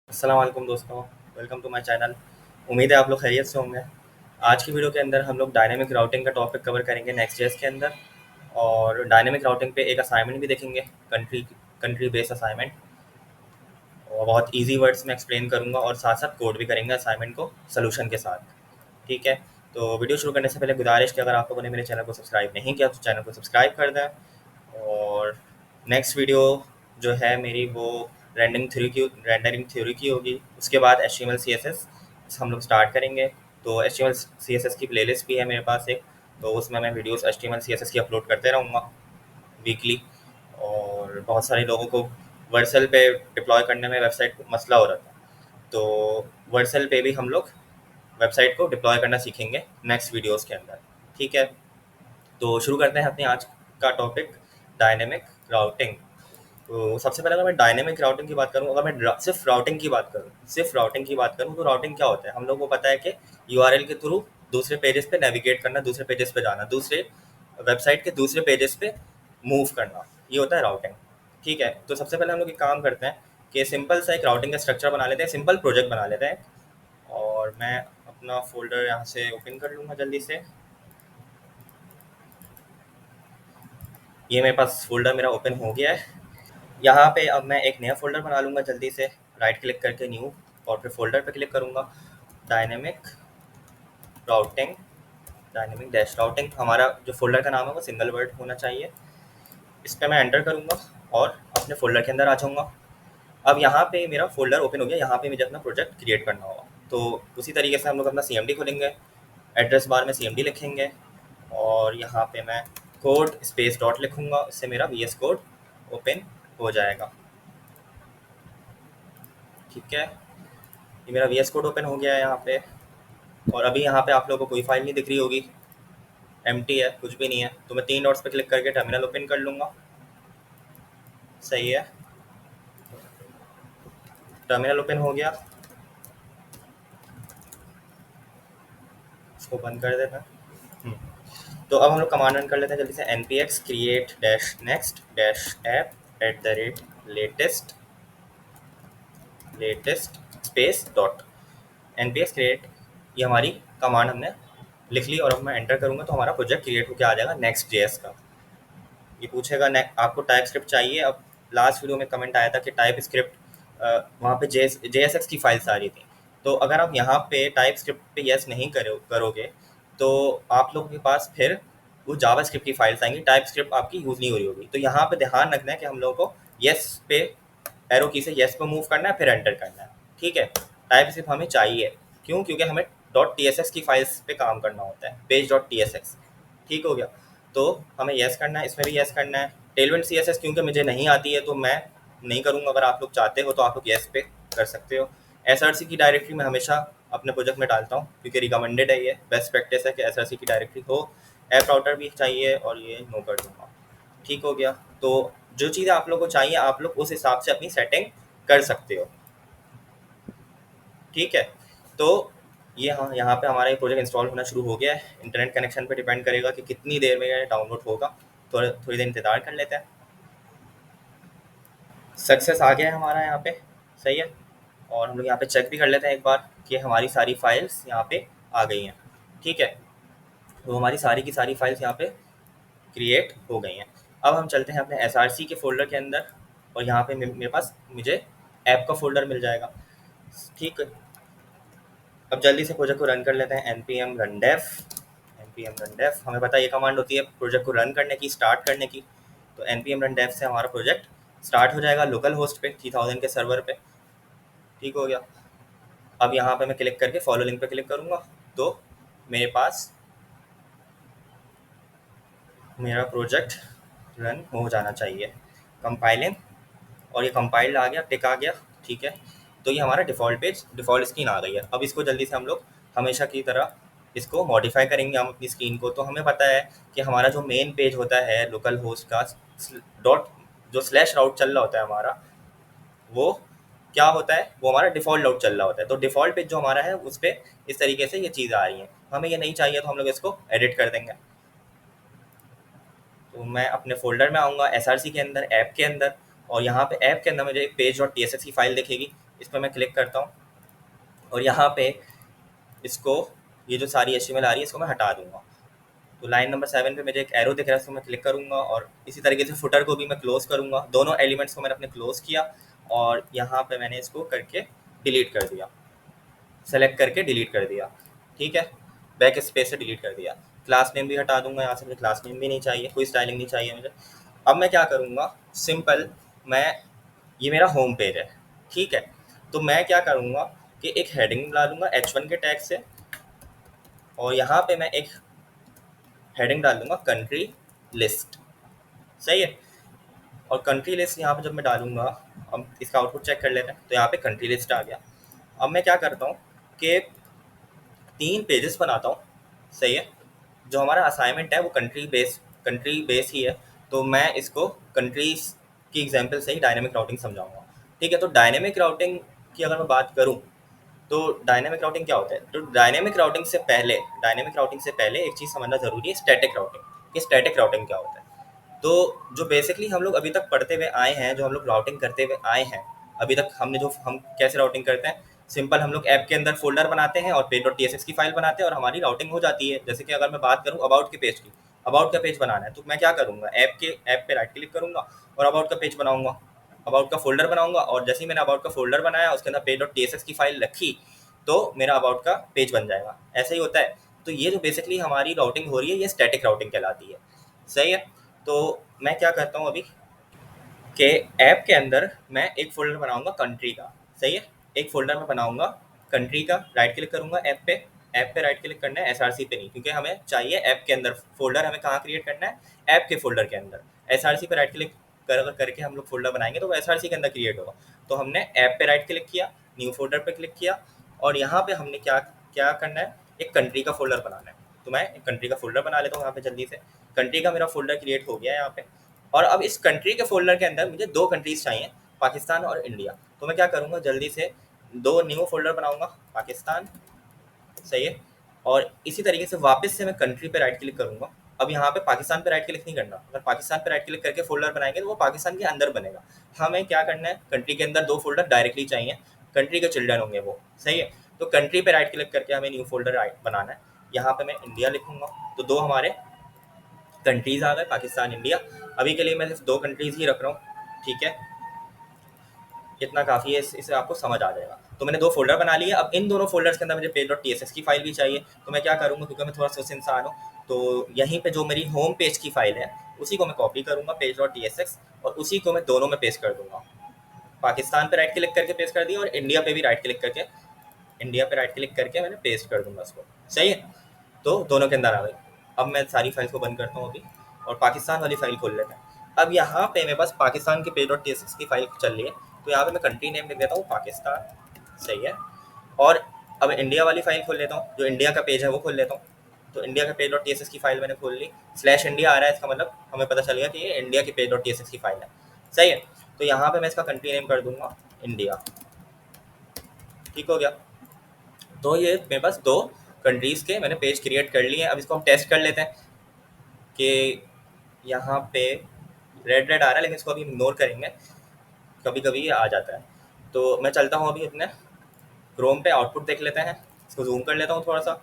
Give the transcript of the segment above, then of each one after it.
अस्सलाम वालेकुम दोस्तों, वेलकम टू माय चैनल। उम्मीद है आप लोग खैरियत से होंगे। आज की वीडियो के अंदर हम लोग डायनेमिक राउटिंग का टॉपिक कवर करेंगे नेक्स्ट.जेएस के अंदर। और डायनेमिक राउटिंग पे एक असाइनमेंट भी देखेंगे, कंट्री कंट्री बेस्ड असाइनमेंट। और बहुत इजी वर्ड्स में एक्सप्लेन करूंगा और साथ साथ कोड भी करेंगे असाइनमेंट को सोल्यूशन के साथ। ठीक है, तो वीडियो शुरू करने से पहले गुजारिश कि अगर आप लोगों ने मेरे चैनल को सब्सक्राइब नहीं किया तो चैनल को सब्सक्राइब कर दें। और नेक्स्ट वीडियो जो है मेरी वो रेंडरिंग थ्योरी की होगी। उसके बाद HTML CSS हम लोग स्टार्ट करेंगे। तो HTML CSS की प्लेलिस्ट भी है मेरे पास एक, तो उसमें मैं वीडियोस HTML CSS की अपलोड करते रहूँगा वीकली। और बहुत सारे लोगों को वर्सल पे डिप्लॉय करने में वेबसाइट को मसला हो रहा था, तो वर्सल पे भी हम लोग वेबसाइट को डिप्लॉय करना सीखेंगे नेक्स्ट वीडियोस के अंदर। ठीक है, तो शुरू करते हैं अपने आज का टॉपिक, डायनेमिक राउटिंग। तो सबसे पहले अगर मैं डायनेमिक राउटिंग की बात करूँ, अगर मैं सिर्फ राउटिंग की बात करूँ तो राउटिंग क्या होता है हम लोग को पता है कि यूआरएल के थ्रू दूसरे पेजेस पे नेविगेट करना, दूसरे पेजेस पे जाना, दूसरे वेबसाइट के दूसरे पेजेस पे मूव करना, ये होता है राउटिंग। ठीक है, तो सबसे पहले हम लोग एक काम करते हैं कि सिंपल सा एक राउटिंग का स्ट्रक्चर बना लेते हैं, सिंपल प्रोजेक्ट बना लेते हैं। और मैं अपना फ़ोल्डर यहाँ से ओपन कर लूँगा जल्दी से। ये मेरे पास फ़ोल्डर मेरा ओपन हो गया है। यहाँ पे अब मैं एक नया फ़ोल्डर बना लूँगा जल्दी से, राइट क्लिक करके न्यू, और फिर फ़ोल्डर पे क्लिक करूँगा। Dynamic routing, dynamic dash routing, हमारा जो फ़ोल्डर का नाम है वो सिंगल वर्ड होना चाहिए। इस पे मैं एंटर करूँगा और अपने फ़ोल्डर के अंदर आ जाऊँगा। अब यहाँ पे मेरा फ़ोल्डर ओपन हो गया, यहाँ पे मुझे अपना प्रोजेक्ट क्रिएट करना होगा। तो उसी तरीके से हम लोग अपना CMD खोलेंगे, एड्रेस बार में CMD लिखेंगे, और यहाँ पे मैं कोड स्पेस डॉट लिखूँगा, इससे मेरा VS कोड ओपन हो जाएगा। ठीक है, ये मेरा VS कोड ओपन हो गया है यहाँ पे। और अभी यहाँ पे आप लोगों को कोई फाइल नहीं दिख रही होगी, एम्प्टी है, कुछ भी नहीं है। तो मैं 3 डॉट्स पे क्लिक करके टर्मिनल ओपन कर लूँगा। सही है, टर्मिनल ओपन हो गया, इसको बंद कर देना। हम्म, तो अब हम लोग कमांड रन कर लेते हैं जल्दी से, npx create dash next dash app at the rate latest latest space dot. npx create, ये हमारी कमांड हमने लिख ली, और अब मैं एंटर करूँगा तो हमारा प्रोजेक्ट क्रिएट होकर आ जाएगा नेक्स्ट.js का। ये पूछेगा आपको टाइप स्क्रिप्ट चाहिए। अब लास्ट वीडियो में कमेंट आया था कि टाइप स्क्रिप्ट, वहाँ पे JSX की फाइल्स आ रही थी। तो अगर आप यहाँ पे टाइप स्क्रिप्ट पे यस नहीं करोगे तो आप लोगों के पास फिर वो जावा स्क्रिप्ट की फाइल्स आएंगी, टाइप स्क्रिप्ट आपकी यूज़ नहीं हो रही होगी। तो यहाँ पे ध्यान रखना है कि हम लोगों को यस पे, एरो की से यस पे मूव करना है, फिर एंटर करना है। ठीक है, टाइप स्क्रिप्ट हमें चाहिए, क्यों? क्योंकि हमें .tsx की फाइल्स पे काम करना होता है, page.tsx। ठीक हो गया, तो हमें येस करना है, इसमें भी येस करना है। टेलविंड CSS क्योंकि मुझे नहीं आती है तो मैं नहीं करूँगा, अगर आप लोग चाहते हो तो आप लोग येस पे कर सकते हो। SRC की डायरेक्टरी मैं हमेशा अपने प्रोजेक्ट में डालता हूँ, क्योंकि रिकमेंडेड है, ये बेस्ट प्रैक्टिस है कि SRC की डायरेक्टरी हो। ऐप राउटर भी चाहिए, और ये नो कर दूँगा। ठीक हो गया, तो जो चीज़ें आप लोग को चाहिए आप लोग उस हिसाब से अपनी सेटिंग कर सकते हो। ठीक है, तो ये, हाँ, यहाँ पे हमारा ये प्रोजेक्ट इंस्टॉल होना शुरू हो गया है। इंटरनेट कनेक्शन पे डिपेंड करेगा कि कितनी देर में ये डाउनलोड होगा, थोड़ी देर इंतज़ार कर लेते हैं। सक्सेस आ गया है हमारा यहाँ पे, सही है। और हम लोग यहाँ पे चेक भी कर लेते हैं एक बार कि हमारी सारी फाइल्स यहाँ पे आ गई हैं। ठीक है, तो हमारी सारी की सारी फाइल्स यहाँ पे क्रिएट हो गई हैं। अब हम चलते हैं अपने SRC के फोल्डर के अंदर, और यहाँ पे मेरे पास मुझे ऐप का फोल्डर मिल जाएगा। ठीक है, अब जल्दी से प्रोजेक्ट को रन कर लेते हैं। npm run dev, हमें पता है ये कमांड होती है प्रोजेक्ट को रन करने की, स्टार्ट करने की। तो npm run dev से हमारा प्रोजेक्ट स्टार्ट हो जाएगा लोकल होस्ट पे, 3000 के सर्वर पे। ठीक हो गया, अब यहाँ पे मैं क्लिक करके फॉलो लिंक पे क्लिक करूँगा तो मेरे पास मेरा प्रोजेक्ट रन हो जाना चाहिए। कंपाइलिंग, और ये कंपाइल्ड आ गया, टिक आ गया। ठीक है, तो ये हमारा डिफ़ॉल्ट पेज, डिफ़ॉल्ट स्क्रीन आ गई है। अब इसको जल्दी से हम लोग हमेशा की तरह इसको मॉडिफाई करेंगे हम अपनी स्क्रीन को। तो हमें पता है कि हमारा जो मेन पेज होता है लोकल होस्ट का, डॉट जो स्लैश राउट चल रहा होता है हमारा, वो क्या होता है, वो हमारा डिफ़ॉल्ट राउट चल रहा होता है। तो डिफ़ॉल्ट पेज जो हमारा है उस पर इस तरीके से ये चीज़ आ रही है। हमें ये नहीं चाहिए तो हम लोग इसको एडिट कर देंगे। तो मैं अपने फ़ोल्डर में आऊँगा SRC के अंदर, ऐप के अंदर, और यहाँ पे ऐप के अंदर मुझे एक page.tsx की फ़ाइल दिखेगी। इस पर मैं क्लिक करता हूँ और यहाँ पे इसको, ये जो सारी HTML आ रही है इसको मैं हटा दूंगा। तो लाइन नंबर 7 पे मुझे एक एरो दिख रहा है, इसको मैं क्लिक करूँगा और इसी तरीके से फुटर को भी मैं क्लोज़ करूँगा। दोनों एलिमेंट्स को मैंने अपने क्लोज़ किया और यहाँ पे मैंने इसको करके डिलीट कर दिया, सेलेक्ट करके डिलीट कर दिया। ठीक है, बैक स्पेस से डिलीट कर दिया। क्लास नेम भी हटा दूंगा यहाँ से, मुझे क्लास नेम भी नहीं चाहिए, कोई स्टाइलिंग नहीं चाहिए मुझे। अब मैं क्या करूँगा, सिंपल मैं, ये मेरा होम पेज है, ठीक है, तो मैं क्या करूँगा कि एक हेडिंग डालूंगा H1 के टैग से और यहाँ पे मैं एक हेडिंग डाल दूंगा कंट्री लिस्ट। सही है, और कंट्री लिस्ट यहाँ पे जब मैं डालूंगा, अब इसका आउटपुट चेक कर लेते हैं, तो यहाँ पे कंट्री लिस्ट आ गया। अब मैं क्या करता हूँ कि 3 पेजेस बनाता हूँ। सही है, जो हमारा असाइनमेंट है वो कंट्री बेस ही है, तो मैं इसको कंट्रीज की एग्जांपल से ही डायनेमिक राउटिंग समझाऊंगा। ठीक है, तो डायनेमिक राउटिंग की अगर मैं बात करूँ तो डायनेमिक राउटिंग क्या होता है, तो डायनेमिक राउटिंग से पहले एक चीज़ समझना ज़रूरी है, स्टैटिक राउटिंग। कि स्टैटिक राउटिंग क्या होता है, तो जो बेसिकली हम लोग अभी तक पढ़ते हुए आए हैं, जो हम लोग राउटिंग करते हुए आए हैं अभी तक, हमने जो हम कैसे राउटिंग करते हैं, सिंपल हम लोग ऐप के अंदर फोल्डर बनाते हैं और page.tsx की फाइल बनाते हैं और हमारी राउटिंग हो जाती है। जैसे कि अगर मैं बात करूँ अबाउट के पेज की, अबाउट का पेज बनाना है तो मैं क्या करूँगा, ऐप पे राइट क्लिक करूँगा और अबाउट का पेज बनाऊंगा, अबाउट का फोल्डर बनाऊंगा और जैसे ही मैंने अबाउट का फोल्डर बनाया उसके अंदर page.tsx की फाइल रखी तो मेरा अबाउट का पेज बन जाएगा। ऐसे ही होता है। तो ये जो बेसिकली हमारी राउटिंग हो रही है ये स्टैटिक राउटिंग कहलाती है। सही है, तो मैं क्या करता हूँ अभी कि ऐप के अंदर मैं एक फ़ोल्डर बनाऊँगा कंट्री का। सही है, एक फ़ोल्डर मैं बनाऊँगा कंट्री का, राइट क्लिक करूँगा ऐप पे राइट क्लिक करना है, एसआरसी पे नहीं, क्योंकि हमें चाहिए ऐप के अंदर फ़ोल्डर, हमें कहाँ क्रिएट करना है, ऐप के फ़ोल्डर के अंदर। एसआरसी पे राइट क्लिक करके हम लोग फ़ोल्डर बनाएंगे तो वो एसआरसी के अंदर क्रिएट होगा। तो हमने ऐप पे राइट क्लिक किया, न्यू फ़ोल्डर पे क्लिक किया और यहाँ पे हमने क्या क्या करना है, एक कंट्री का फ़ोल्डर बनाना है। तो मैं एक कंट्री का फ़ोल्डर बना लेता हूँ यहाँ पे जल्दी से। कंट्री का मेरा फ़ोल्डर क्रिएट हो गया है यहाँ पे। और अब इस कंट्री के फ़ोल्डर के अंदर मुझे 2 कंट्रीज़ चाहिए, पाकिस्तान और इंडिया। तो मैं क्या करूँगा, जल्दी से 2 न्यू फ़ोल्डर बनाऊँगा, पाकिस्तान। सही है, और इसी तरीके से वापस से मैं कंट्री पे राइट क्लिक करूँगा। अब यहाँ पे पाकिस्तान पे राइट क्लिक नहीं करना, अगर पाकिस्तान पे राइट क्लिक करके फ़ोल्डर बनाएंगे तो वो पाकिस्तान के अंदर बनेगा। हमें क्या करना है, कंट्री के अंदर 2 फ़ोल्डर डायरेक्टली चाहिए, कंट्री के चिल्ड्रन होंगे वो। सही है, तो कंट्री पे राइट क्लिक करके हमें न्यू फ़ोल्डर बनाना है। यहाँ पे मैं इंडिया लिखूँगा, तो 2 हमारे कंट्रीज़ आ गए, पाकिस्तान, इंडिया। अभी के लिए मैं सिर्फ 2 कंट्रीज़ ही रख रहा हूँ, ठीक है, इतना काफ़ी है, इससे आपको समझ आ जाएगा। तो मैंने 2 फ़ोल्डर बना लिए। अब इन दोनों फ़ोल्डर्स के अंदर मुझे page.tsx की फ़ाइल भी चाहिए, तो मैं क्या करूँगा, क्योंकि मैं थोड़ा सुस्त इंसान हूँ, तो यहीं पे जो मेरी होम पेज की फ़ाइल है उसी को मैं कॉपी करूँगा, page.tsx, और उसी को मैं दोनों में पेस्ट कर दूँगा। पाकिस्तान पे राइट क्लिक करके पेस्ट कर दिया और इंडिया पे राइट क्लिक करके मैंने पेस्ट कर दूँगा उसको। सही है, तो दोनों के अंदर आ गई। अब मैं सारी फाइल्स को बंद करता हूँ अभी और पाकिस्तान वाली फाइल खोल लेते हैं। अब यहाँ पे मेरे पास पाकिस्तान की page.tsx की फाइल चल रही है, तो यहाँ पे मैं कंट्री नेम लिख देता हूँ पाकिस्तान। सही है, और अब इंडिया वाली फाइल खोल लेता हूँ, जो इंडिया का पेज है वो खोल लेता हूँ। तो इंडिया का page.tsx की फाइल मैंने खोल ली, /इंडिया आ रहा है, इसका मतलब हमें पता चल गया कि ये इंडिया की page.tsx की फाइल है। सही है, तो यहाँ पे मैं इसका कंट्री नेम कर दूंगा इंडिया। ठीक हो गया, तो ये मेरे पास 2 कंट्रीज़ के मैंने पेज क्रिएट कर लिए हैं। अब इसको हम टेस्ट कर लेते हैं कि यहाँ पे रेड रेड आ रहा है, लेकिन इसको अभी इग्नोर करेंगे, कभी कभी ये आ जाता है। तो मैं चलता हूँ अभी अपने क्रोम पे, आउटपुट देख लेते हैं, इसको जूम कर लेता हूँ थोड़ा सा।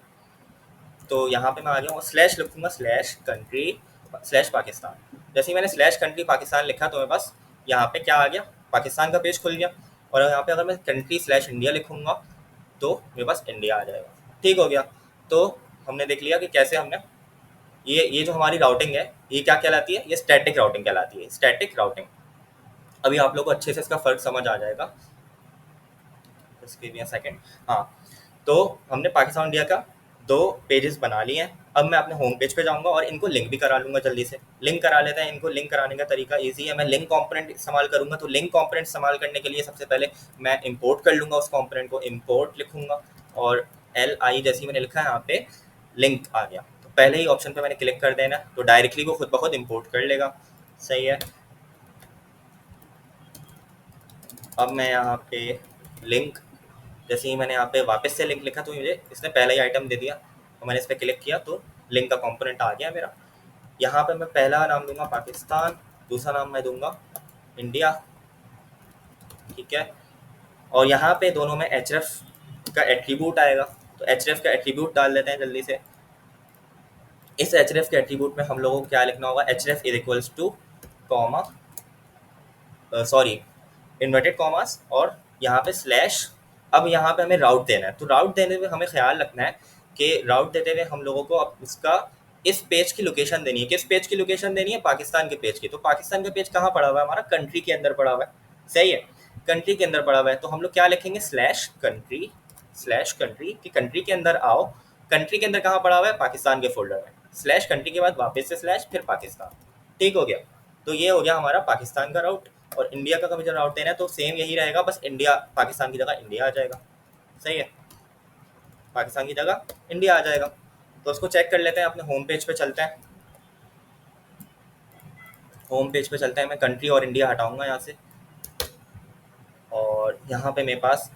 तो यहाँ पे मैं आ गया हूँ, स्लैश लिखूँगा, /कंट्री/पाकिस्तान। जैसे ही मैंने /कंट्री पाकिस्तान लिखा तो मेरे पास यहाँ पे क्या आ गया, पाकिस्तान का पेज खुल गया। और यहाँ पे अगर मैं कंट्री/इंडिया लिखूँगा तो मेरे पास इंडिया आ जाएगा। ठीक हो गया, तो हमने देख लिया कि कैसे हमने ये जो हमारी राउटिंग है ये क्या कहलाती है, ये स्टैटिक राउटिंग कहलाती है, स्टैटिक राउटिंग। अभी आप लोग को अच्छे से इसका फ़र्क समझ आ जाएगा। Just give me a second. हाँ, तो हमने पाकिस्तान इंडिया का 2 पेजेस बना लिए हैं। अब मैं अपने होम पेज पे जाऊंगा और इनको लिंक भी करा लूँगा, जल्दी से लिंक करा लेते हैं। इनको लिंक कराने का तरीका ईजी है, मैं लिंक कंपोनेंट इस्तेमाल करूँगा। तो लिंक कंपोनेंट इस्तेमाल करने के लिए सबसे पहले मैं इंपोर्ट कर लूँगा उस कंपोनेंट को, इंपोर्ट लिखूँगा और LI जैसी मैंने लिखा है यहाँ पे लिंक आ गया, तो पहले ही ऑप्शन पे मैंने क्लिक कर देना, तो डायरेक्टली वो खुद ब खुद इम्पोर्ट कर लेगा। सही है, अब मैं यहाँ पे लिंक, जैसे ही मैंने यहाँ पे वापस से लिंक लिखा तो मुझे इसने पहला ही आइटम दे दिया, तो मैंने इस पर क्लिक किया तो लिंक का कंपोनेंट आ गया मेरा। यहाँ पे मैं पहला नाम दूंगा पाकिस्तान, दूसरा नाम मैं दूंगा इंडिया। ठीक है, और यहाँ पे दोनों में एच का एट्रीब्यूट आएगा। तो एच का एट्रीब्यूट डाल देते हैं जल्दी से। इस एच के एट्रीब्यूट में हम लोगों को क्या लिखना होगा, H is equals two comma, sorry, inverted commas और यहाँ पे स्लैश। अब यहाँ पे हमें राउट देना है, तो राउट देने में हमें ख्याल रखना है कि राउट देते हुए हम लोगों को अब उसका इस पेज की लोकेशन देनी है। किस पेज की लोकेशन देनी है, पाकिस्तान के पेज की। तो पाकिस्तान का पेज कहाँ पड़ा हुआ है, हमारा कंट्री के अंदर पड़ा हुआ है, सही है, कंट्री के अंदर पड़ा हुआ है। तो हम लोग क्या लिखेंगे, स्लैश कंट्री कि कंट्री के अंदर आओ। कंट्री के अंदर कहाँ पड़ा हुआ है, पाकिस्तान के फोल्डर में। स्लैश कंट्री के बाद वापस से स्लैश फिर पाकिस्तान। ठीक हो गया। तो ये हो गया हमारा पाकिस्तान का राउट। और इंडिया का कभी जब राउट देना है तो सेम यही रहेगा, बस इंडिया पाकिस्तान की जगह इंडिया आ जाएगा, सही है, पाकिस्तान की जगह इंडिया आ जाएगा। तो उसको चेक कर लेते हैं, अपने होम पेज पे चलते हैं। होम पेज पे चलते हैं, मैं कंट्री और इंडिया हटाऊंगा यहाँ से, और यहाँ पे मेरे पास,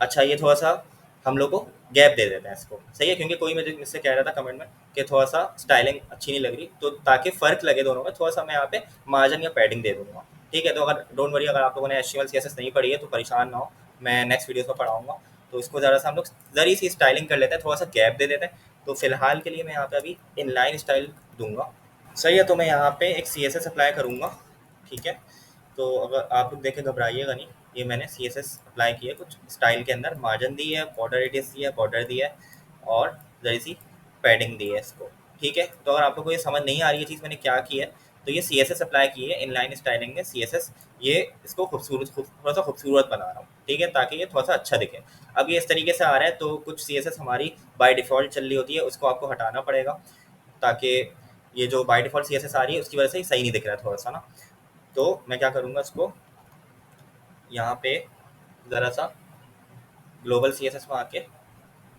अच्छा ये थोड़ा सा हम लोग को गैप दे देते हैं इसको, सही है, क्योंकि कोई मुझसे कह रहा था कमेंट में कि थोड़ा सा स्टाइलिंग अच्छी नहीं लग रही, तो ताकि फ़र्क लगे दोनों में, थोड़ा सा मैं यहाँ पे मार्जिन या पैडिंग दे दूँगा। ठीक है, तो अगर डोंट वरी, अगर आप लोगों ने HTML CSS नहीं पढ़ी है तो परेशान ना हो, मैं नेक्स्ट वीडियो में पढ़ाऊँगा। तो इसको ज़रा सा हम लोग ज़री सी स्टाइलिंग कर लेते हैं, थोड़ा सा गैप दे देते हैं। तो फिलहाल के लिए मैं यहाँ पे अभी इनलाइन स्टाइल दूंगा, सही है। तो मैं यहाँ पे एक CSS अप्लाई करूँगा, ठीक है। तो अगर आप लोग देख के घबराइएगा नहीं, ये मैंने CSS अप्लाई किया, कुछ स्टाइल के अंदर मार्जिन दी है, बॉर्डर रेडियस दी है, बॉर्डर दी है, और जरी सी पैडिंग दी है इसको, ठीक है। तो अगर आप लोग को ये समझ नहीं आ रही है चीज़ मैंने क्या की है, तो ये CSS अप्लाई की है, इनलाइन स्टाइलिंग है CSS। ये इसको थोड़ा सा खूबसूरत बना रहा हूँ, ठीक है, ताकि ये थोड़ा सा अच्छा दिखे। अब ये इस तरीके से आ रहा है, तो कुछ CSS हमारी बाय डिफ़ॉल्ट चल रही होती है, उसको आपको हटाना पड़ेगा, ताकि ये जो बाय डिफ़ॉल्ट CSS आ रही है उसकी वजह से ही सही नहीं दिख रहा है थोड़ा सा ना। तो मैं क्या करूँगा, इसको यहाँ पे ज़रा सा ग्लोबल CSS में आके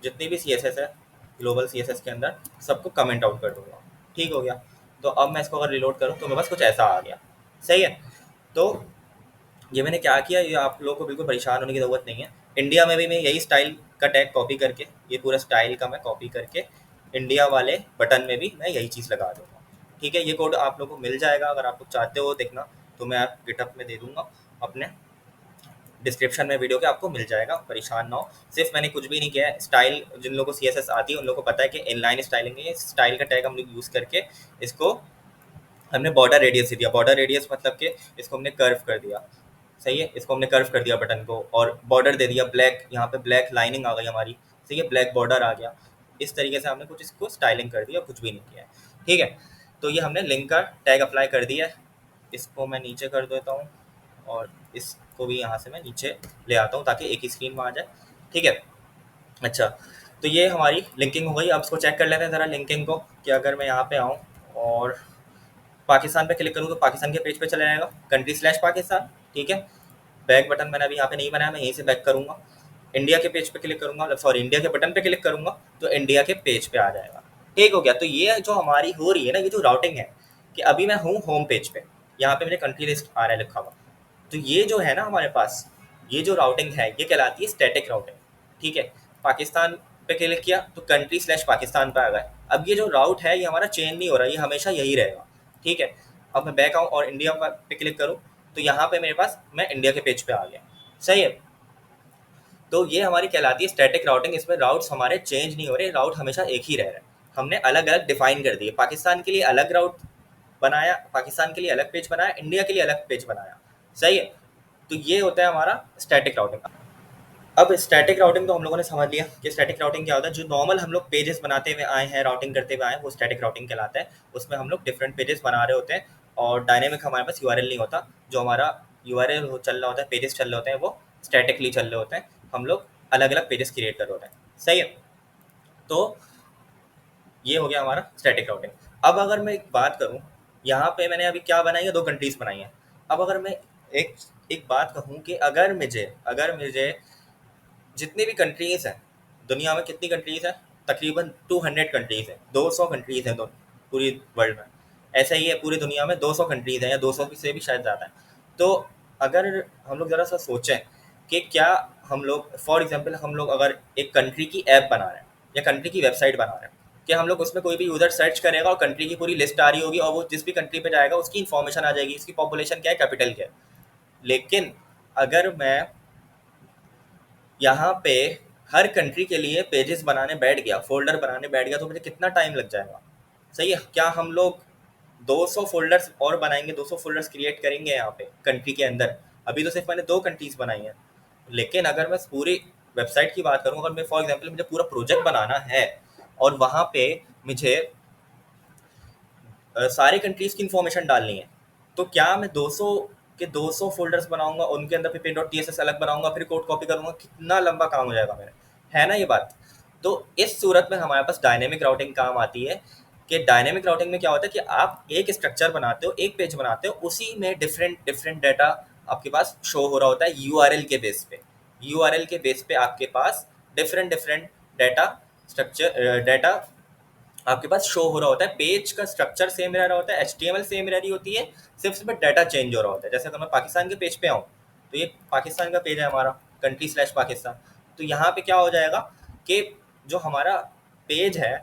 जितनी भी CSS है ग्लोबल CSS के अंदर सबको कमेंट आउट कर दूंगा। ठीक हो गया। तो अब मैं इसको अगर रिलोड करूँ तो मेरे पास कुछ ऐसा आ गया, सही है। तो ये मैंने क्या किया, ये आप लोगों को बिल्कुल परेशान होने की ज़रूरत नहीं है। इंडिया में भी मैं यही स्टाइल का टैग कॉपी करके, ये पूरा स्टाइल का मैं कॉपी करके इंडिया वाले बटन में भी मैं यही चीज़ लगा दूँगा, ठीक है। ये कोड आप लोगों को मिल जाएगा, अगर आप लोग चाहते हो देखना तो मैं आप गिटअप में दे दूँगा, अपने डिस्क्रिप्शन में वीडियो के आपको मिल जाएगा, परेशान ना हो। सिर्फ मैंने कुछ भी नहीं किया है, स्टाइल जिन लोगों को CSS आती है उन लोगों को पता है कि इनलाइन स्टाइलिंग है, स्टाइल का टैग हम लोग यूज़ करके इसको हमने बॉर्डर रेडियस दे दिया। बॉर्डर रेडियस मतलब कि इसको हमने कर्व कर दिया, सही है, इसको हमने कर्व कर दिया बटन को, और बॉर्डर दे दिया ब्लैक, यहाँ पे ब्लैक लाइनिंग आ गई हमारी, सही है, ब्लैक बॉर्डर आ गया। इस तरीके से हमने कुछ इसको स्टाइलिंग कर दिया, कुछ भी नहीं किया है, ठीक है। तो ये हमने लिंक का टैग अप्लाई कर दिया है, इसको मैं नीचे कर देता हूँ, और इसको भी यहाँ से मैं नीचे ले आता हूँ ताकि एक ही स्क्रीन में आ जाए, ठीक है। अच्छा, तो ये हमारी लिंकिंग हो गई। अब इसको चेक कर लेते हैं ज़रा लिंकिंग को, कि अगर मैं यहाँ पे आऊँ और पाकिस्तान पे क्लिक करूँ तो पाकिस्तान के पेज पे चला जाएगा, कंट्री स्लैश पाकिस्तान, ठीक है। बैक बटन मैंने अभी यहाँ पे नहीं बनाया, मैं यहीं से बैक करूँगा। इंडिया के पेज पे क्लिक करूँगा, सॉरी इंडिया के बटन पे क्लिक करूँगा तो इंडिया के पेज पे आ जाएगा, ठीक हो गया। तो ये जो हमारी हो रही है ना, ये जो राउटिंग है, कि अभी मैं हूँ होम पेज पे, यहाँ पे मेरे कंट्री लिस्ट आ रहा है लिखा हुआ, तो ये जो है ना हमारे पास, ये जो राउटिंग है ये कहलाती है स्टैटिक राउटिंग, ठीक है। पाकिस्तान पे क्लिक किया तो कंट्री स्लैश पाकिस्तान पे आ गए। अब ये जो राउट है ये हमारा चेंज नहीं हो रहा, ये हमेशा यही रहेगा, ठीक है। अब मैं बैक आऊँ और इंडिया पे क्लिक करूँ तो यहाँ पे मेरे पास मैं इंडिया के पेज पे आ गया, सही है। तो ये हमारी कहलाती है स्टैटिक राउटिंग, इसमें राउट्स हमारे चेंज नहीं हो रहे, राउट हमेशा एक ही रह रहे हैं। हमने अलग अलग डिफाइन कर दिए, पाकिस्तान के लिए अलग राउट बनाया, पाकिस्तान के लिए अलग पेज बनाया, इंडिया के लिए अलग पेज बनाया, सही है। तो ये होता है हमारा स्टैटिक राउटिंग। अब स्टैटिक राउटिंग तो हम लोगों ने समझ लिया कि स्टैटिक राउटिंग क्या होता है। जो नॉर्मल हम लोग पेजेस बनाते हुए आए हैं, राउटिंग करते हुए आए हैं, वो स्टैटिक राउटिंग कहलाता है। उसमें हम लोग डिफरेंट पेजेस बना रहे होते हैं, और डायनेमिक हमारे पास यूआरएल नहीं होता। जो हमारा यूआरएल चल रहा होता है, पेजेस चल रहे होते हैं, वो स्टैटिकली चल रहे होते हैं। हम लोग अलग अलग पेजेस क्रिएट कर रहे होते हैं, सही है। तो ये हो गया हमारा स्टैटिक राउटिंग। अब अगर मैं एक बात करूँ, यहाँ पे मैंने अभी क्या बनाई है, 2 कंट्रीज़ बनाई हैं। अब अगर मैं एक एक बात कहूँ कि अगर मुझे जितनी भी कंट्रीज़ हैं, दुनिया में कितनी कंट्रीज़ हैं, तकरीबन 200 कंट्रीज़ हैं, 200 कंट्रीज़ हैं पूरी वर्ल्ड में। ऐसा ही है, पूरी दुनिया में 200 कंट्रीज़ हैं, या 200 से भी शायद ज़्यादा है। तो अगर हम लोग ज़रा सा सोचें कि क्या हम लोग, फॉर एग्जांपल, हम लोग अगर एक कंट्री की ऐप बना रहे हैं या कंट्री की वेबसाइट बना रहे हैं, कि हम लोग उसमें कोई भी यूज़र सर्च करेगा और कंट्री की पूरी लिस्ट आ रही होगी, और वो जिस भी कंट्री पे जाएगा उसकी इन्फॉर्मेशन आ जाएगी, इसकी पॉपुलेशन क्या है, कैपिटल क्या है। लेकिन अगर मैं यहाँ पे हर कंट्री के लिए पेजेस बनाने बैठ गया, फोल्डर बनाने बैठ गया, तो मुझे कितना टाइम लग जाएगा। सही है, क्या हम लोग 200 फोल्डर्स और बनाएंगे, 200 फोल्डर्स क्रिएट करेंगे यहाँ पे कंट्री के अंदर। अभी तो सिर्फ मैंने 2 कंट्रीज बनाई हैं, लेकिन अगर मैं पूरी वेबसाइट की बात करूँ, अगर मैं फॉर एग्जांपल मुझे पूरा प्रोजेक्ट बनाना है और वहाँ पे मुझे सारी कंट्रीज की इन्फॉर्मेशन डालनी है, तो क्या मैं 200 के 200 फोल्डर्स बनाऊंगा, उनके अंदर फिर pin.tss अलग बनाऊंगा, फिर कोड कॉपी करूंगा, कितना लंबा काम हो जाएगा मेरा, है ना ये बात। तो इस सूरत में हमारे पास डायनेमिक राउटिंग काम आती है कि डायनेमिक राउटिंग में क्या होता है कि आप एक स्ट्रक्चर बनाते हो, एक पेज बनाते हो, उसी में डिफरेंट डिफरेंट डाटा आपके पास शो हो रहा होता है यूआरएल के बेस पे। यूआरएल के बेस पे आपके पास different different data structure data आपके पास शो हो रहा होता है। पेज का स्ट्रक्चर सेम रह रहा होता है, एचटीएमएल सेम रह रही होती है, सिर्फ इसमें डाटा चेंज हो रहा होता है। जैसे अगर मैं पाकिस्तान के पेज पे आऊँ, तो ये पाकिस्तान का पेज है हमारा, कंट्री स्लैश पाकिस्तान। तो यहाँ पे क्या हो जाएगा कि जो हमारा पेज है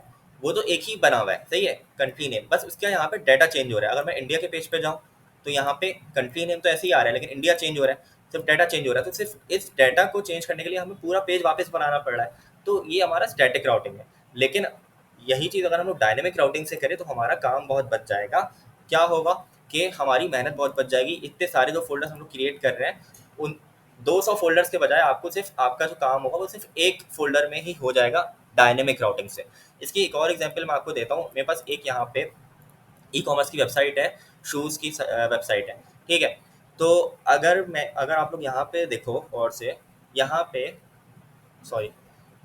वो तो एक ही बना हुआ है, सही है, कंट्री नेम, बस उसका यहाँ पे डाटा चेंज हो रहा है। अगर मैं इंडिया के पेज पे जाऊँ तो यहाँ पे कंट्री नेम तो ऐसे ही आ रहा है, लेकिन इंडिया चेंज हो रहा है, सिर्फ डाटा चेंज हो रहा है। तो सिर्फ इस डाटा को चेंज करने के लिए हमें पूरा पेज वापस बनाना पड़ रहा है। तो ये हमारा स्टैटिक राउटिंग है। लेकिन यही चीज़ अगर हम लोग डायनेमिक राउटिंग से करें तो हमारा काम बहुत बच जाएगा। क्या होगा कि हमारी मेहनत बहुत बच जाएगी। इतने सारे जो फोल्डर्स हम लोग क्रिएट कर रहे हैं, उन 200 फोल्डर्स के बजाय आपको सिर्फ आपका जो काम होगा वो सिर्फ एक फोल्डर में ही हो जाएगा डायनेमिक राउटिंग से। इसकी एक और एग्जांपल मैं आपको देता हूँ। मेरे पास एक यहाँ पे ई कॉमर्स की वेबसाइट है, शूज़ की वेबसाइट है, ठीक है। तो अगर आप लोग यहाँ पे देखो और से, यहाँ पे सॉरी,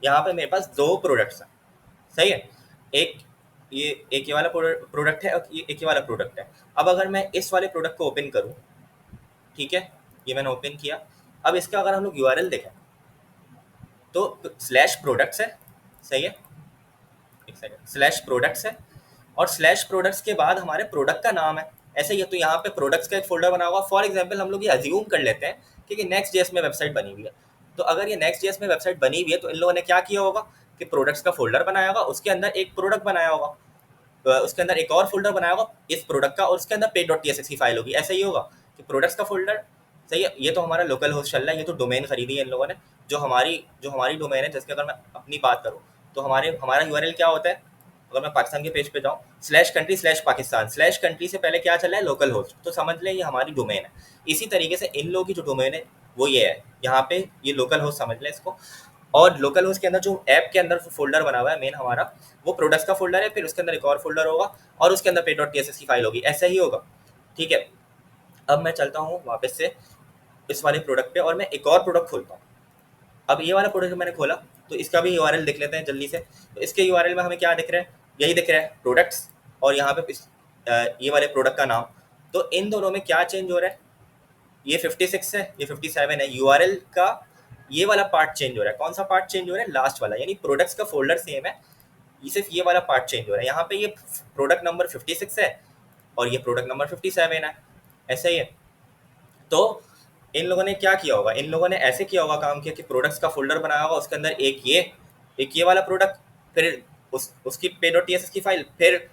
यहाँ पे मेरे पास 2 प्रोडक्ट्स हैं, सही है। एक एक ये वाला प्रोडक्ट है और एक ये वाला प्रोडक्ट है। अब अगर मैं इस वाले प्रोडक्ट को ओपन करूं, ठीक है, ये मैंने ओपन किया। अब इसका अगर हम लोग यूआरएल देखें तो स्लैश प्रोडक्ट्स है, सही है, एक सेकंड, स्लैश प्रोडक्ट्स है, और स्लैश प्रोडक्ट्स के बाद हमारे प्रोडक्ट का नाम है, ऐसे ही है। तो यहाँ पे प्रोडक्ट्स का एक फोल्डर बना हुआ। फॉर एग्जाम्पल हम लोग ये अज्यूम कर लेते हैं कि नेक्स्ट जेएस में वेबसाइट बनी हुई है। तो अगर ये नेक्स्ट जेएस में वेबसाइट बनी हुई है तो इन लोगों ने क्या किया होगा कि प्रोडक्ट्स का फोल्डर बनाया होगा, उसके अंदर एक प्रोडक्ट बनाया होगा, उसके अंदर एक और फोल्डर बनाया होगा इस प्रोडक्ट का, और उसके अंदर page.tsx की फाइल होगी। ऐसा ही होगा कि प्रोडक्ट्स का फोल्डर, सही है। ये तो हमारा लोकल होस्ट चल रहा है, ये तो डोमेन खरीदी है इन लोगों ने। जो हमारी डोमेन है, जैसे अगर मैं अपनी बात करूँ तो हमारा यूआरएल क्या होता है। अगर मैं पाकिस्तान के पेज पे जाऊँ, slash country slash Pakistan, slash country से पहले क्या चला है, लोकल होस्ट, तो समझ लें ये हमारी डोमेन है। इसी तरीके से इन लोगों की जो डोमेन है वो ये है, यहाँ पे ये लोकल होस्ट समझ लें इसको। और लोकल होस्ट के अंदर जो ऐप के अंदर फोल्डर बना हुआ है मेन हमारा, वो प्रोडक्ट्स का फोल्डर है, फिर उसके अंदर एक और फोल्डर होगा और उसके अंदर page.tsx की फाइल होगी, ऐसा ही होगा, ठीक है। अब मैं चलता हूँ वापस से इस वाले प्रोडक्ट पे और मैं एक और प्रोडक्ट खोलता हूँ। अब ये वाला प्रोडक्ट मैंने खोला तो इसका भी यूआरएल देख लेते हैं जल्दी से। तो इसके यूआरएल में हमें क्या दिख रहा है, यही दिख रहा है, प्रोडक्ट्स, और यहाँ पे ये वाले प्रोडक्ट का नाम। तो इन दोनों में क्या चेंज हो रहा है, ये 56 है, ये 57 है, यूआरएल का ये वाला पार्ट चेंज हो रहा है। कौन सा पार्ट चेंज हो रहा है, लास्ट वाला, यानी प्रोडक्ट्स का फोल्डर सेम है, ये सिर्फ ये वाला पार्ट चेंज हो रहा है। यहाँ पे ये प्रोडक्ट नंबर 56 है और ये प्रोडक्ट नंबर 57 है, ऐसा ही है। तो इन लोगों ने क्या किया होगा, इन लोगों ने ऐसे किया होगा काम किया कि प्रोडक्ट्स का फोल्डर बनाया होगा, उसके अंदर एक ये वाला प्रोडक्ट, फिर उसकी page.tsx की फाइल, फिर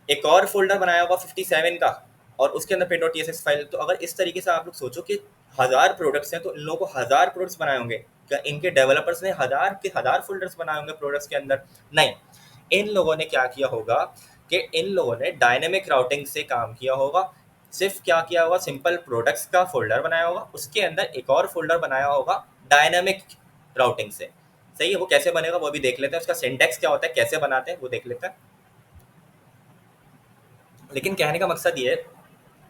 एक और फोल्डर बनाया होगा 57 का और उसके अंदर page.tsx फाइल। तो अगर इस तरीके से आप लोग सोचो कि 1000 प्रोडक्ट्स हैं तो इन लोगों को 1000 प्रोडक्ट्स बनाए होंगे, क्या इनके डेवलपर्स ने 1000 के 1000 फोल्डर्स बनाए होंगे प्रोडक्ट्स के अंदर? नहीं, इन लोगों ने क्या किया होगा कि इन लोगों ने डायनेमिक राउटिंग से काम किया होगा। सिर्फ क्या किया होगा, सिंपल प्रोडक्ट्स का फोल्डर बनाया होगा, उसके अंदर एक और फोल्डर बनाया होगा डायनेमिक राउटिंग से, सही है। वो कैसे बनेगा वो भी देख लेते हैं, उसका सिंटैक्स क्या होता है, कैसे बनाते हैं वो देख लेते हैं। लेकिन कहने का मकसद ये है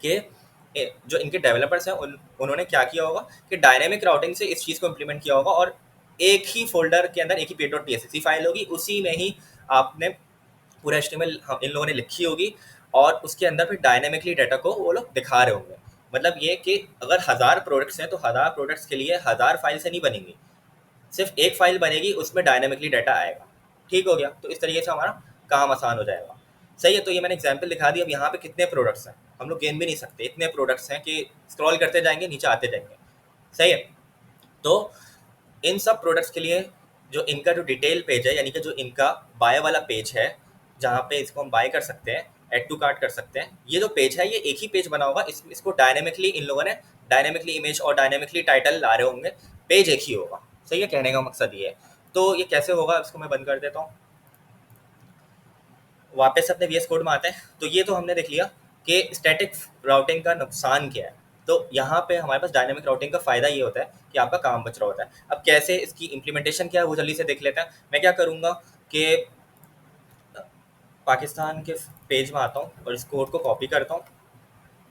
कि जो इनके डेवलपर्स हैं उन्होंने क्या किया होगा कि डायनेमिक राउटिंग से इस चीज़ को इम्प्लीमेंट किया होगा, और एक ही फोल्डर के अंदर एक ही page.tsx फाइल होगी, उसी में ही आपने पूरा HTML इन लोगों ने लिखी होगी, और उसके अंदर फिर डायनेमिकली डाटा को वो लोग दिखा रहे होंगे। मतलब ये कि अगर 1000 प्रोडक्ट्स हैं तो 1000 प्रोडक्ट्स के लिए 1000 फाइल से नहीं बनेंगी, सिर्फ एक फाइल बनेगी, उसमें डायनेमिकली डाटा आएगा। ठीक हो गया, तो इस तरीके से हमारा काम आसान हो जाएगा, सही है। तो ये मैंने एग्जांपल दिखा दी। अब यहाँ पे कितने प्रोडक्ट्स हैं हम लोग गिन भी नहीं सकते, इतने प्रोडक्ट्स हैं कि स्क्रॉल करते जाएंगे नीचे आते जाएंगे, सही है। तो इन सब प्रोडक्ट्स के लिए जो इनका जो डिटेल पेज है, यानी कि जो इनका बाय वाला पेज है जहाँ पे इसको हम बाय कर सकते हैं, ऐड टू कार्ट कर सकते हैं। ये जो पेज है ये एक ही पेज बना होगा, इसको डायनेमिकली इन लोगों ने डायनेमिकली इमेज और डायनेमिकली टाइटल ला रहे होंगे, पेज एक ही होगा। सही है, कहने का मकसद ये है। तो ये कैसे होगा, इसको मैं बंद कर देता हूँ। वापस अपने वीएस कोड में आते हैं। तो ये तो हमने देख लिया कि स्टैटिक राउटिंग का नुकसान क्या है। तो यहाँ पे हमारे पास डायनेमिक राउटिंग का फ़ायदा ये होता है कि आपका काम बच रहा होता है। अब कैसे इसकी इम्प्लीमेंटेशन क्या है वो जल्दी से देख लेते हैं। मैं क्या करूँगा कि पाकिस्तान के पेज में आता हूँ और इस कोड को कॉपी करता हूँ।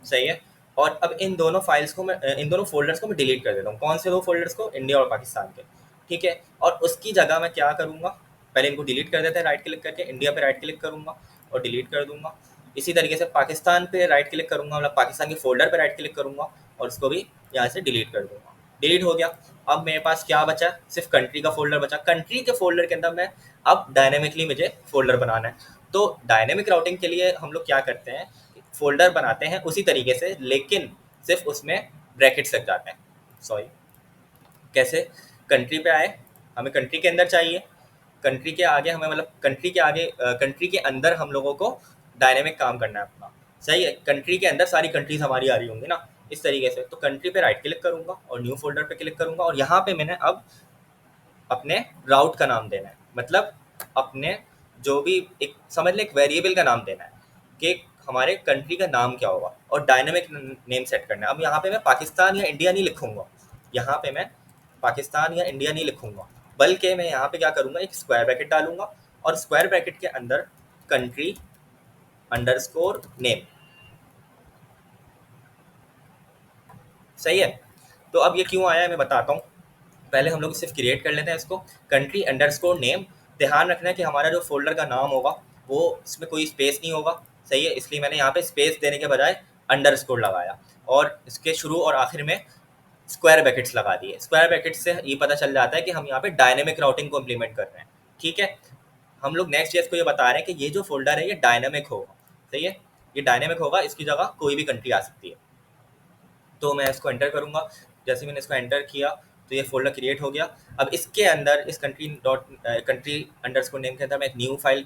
सही है। और अब इन दोनों फाइल्स को मैं इन दोनों फोल्डर्स को मैं डिलीट कर देता हूँ। कौन से दो फोल्डर्स को, इंडिया और पाकिस्तान के। ठीक है। और उसकी जगह मैं क्या करूँगा, पहले इनको डिलीट कर देते हैं, राइट क्लिक करके इंडिया पे राइट क्लिक करूँगा और डिलीट कर दूंगा। इसी तरीके से पाकिस्तान पे राइट क्लिक करूँगा, मतलब पाकिस्तान के फोल्डर पे राइट क्लिक करूँगा और उसको भी यहाँ से डिलीट कर दूंगा। डिलीट हो गया। अब मेरे पास क्या बचा, सिर्फ कंट्री का फोल्डर बचा। कंट्री के फोल्डर के अंदर मैं अब डायनेमिकली मुझे फोल्डर बनाना है। तो डायनेमिक राउटिंग के लिए हम लोग क्या करते हैं, फोल्डर बनाते हैं उसी तरीके से, लेकिन सिर्फ उसमें ब्रैकेट्स लग जाते हैं। सॉरी, कैसे, कंट्री पे आए, हमें कंट्री के अंदर चाहिए, कंट्री के आगे हमें, मतलब कंट्री के आगे, कंट्री के अंदर हम लोगों को डायनेमिक काम करना है अपना। सही है। कंट्री के अंदर सारी कंट्रीज हमारी आ रही होंगी ना, इस तरीके से। तो कंट्री पे राइट क्लिक करूंगा और न्यू फोल्डर पे क्लिक करूंगा और यहाँ पे मैंने अब अपने राउट का नाम देना है, मतलब अपने जो भी एक समझ लें एक वेरिएबल का नाम देना है कि हमारे कंट्री का नाम क्या होगा, और डायनेमिक नेम सेट करना है। अब यहाँ पे मैं पाकिस्तान या इंडिया नहीं लिखूंगा, यहाँ पे मैं पाकिस्तान या इंडिया नहीं लिखूंगा, बल्कि मैं यहाँ पे क्या करूँगा, एक स्क्वायर ब्रैकेट डालूंगा और स्क्वायर ब्रैकेट के अंदर कंट्री अंडरस्कोर नेम। सही है। तो अब ये क्यों आया है मैं बताता हूँ। पहले हम लोग सिर्फ क्रिएट कर लेते हैं इसको, कंट्री अंडरस्कोर नेम। ध्यान रखना है कि हमारा जो फोल्डर का नाम होगा वो इसमें कोई स्पेस नहीं होगा। सही है, इसलिए मैंने यहाँ पे स्पेस देने के बजाय अंडरस्कोर लगाया और इसके शुरू और आखिर में स्क्वायर ब्रैकेट्स लगा दिए। स्क्वायर ब्रैकेट्स से ये पता चल जाता है कि हम यहाँ पे डायनेमिक राउटिंग को इम्प्लीमेंट कर रहे हैं। ठीक है। हम लोग नेक्स्ट चीज को ये बता रहे हैं कि ये जो फोल्डर है ये डायनेमिक होगा। सही है, ये डायनेमिक होगा, इसकी जगह कोई भी कंट्री आ सकती है। तो मैं इसको एंटर करूँगा। जैसे मैंने इसको एंटर किया तो ये फोल्डर क्रिएट हो गया। अब इसके अंदर इस कंट्री अंडरस्कोर नेम के अंदर मैं एक न्यू फाइल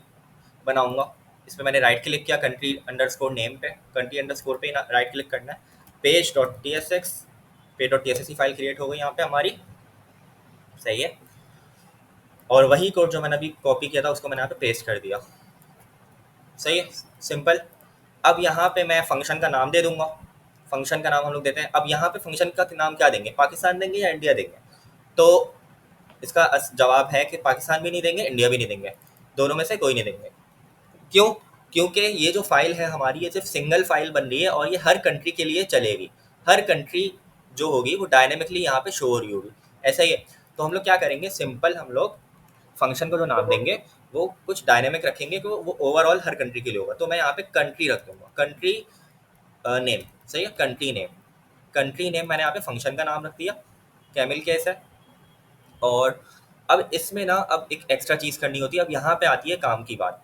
बनाऊंगा। इस पर मैंने राइट क्लिक किया, कंट्री अंडरस्कोर नेम पे, कंट्री अंडरस्कोर पे राइट क्लिक करना है, page dot T S x, page dot T S x की फाइल क्रिएट हो गई यहाँ पे हमारी। सही है। और वही कोड जो मैंने अभी कॉपी किया था उसको मैंने यहाँ पे पेस्ट कर दिया। सही है, सिंपल। अब यहाँ पे मैं फंक्शन का नाम दे दूंगा। फंक्शन का नाम हम लोग देते हैं। अब यहाँ पे फंक्शन का नाम क्या देंगे, पाकिस्तान देंगे या इंडिया देंगे? तो इसका जवाब है कि पाकिस्तान भी नहीं देंगे, इंडिया भी नहीं देंगे, दोनों में से कोई नहीं देंगे। क्यों? क्योंकि ये जो फाइल है हमारी ये सिर्फ सिंगल फाइल बन रही है और ये हर कंट्री के लिए चलेगी। हर कंट्री जो होगी वो डायनेमिकली यहाँ पे शो हो रही होगी। ऐसा ही है। तो हम लोग क्या करेंगे, सिंपल हम लोग फंक्शन को जो नाम देंगे वो कुछ डायनेमिक रखेंगे कि वो ओवरऑल हर कंट्री के लिए होगा। तो मैं यहाँ पे कंट्री रख दूंगा, कंट्री नेम। सही है, कंट्री नेम। कंट्री नेम मैंने यहाँ पे फंक्शन का नाम रख दिया, कैमिल केस है। और अब इसमें ना अब एक एक्स्ट्रा चीज़ करनी होती है। अब यहाँ पे आती है काम की बात।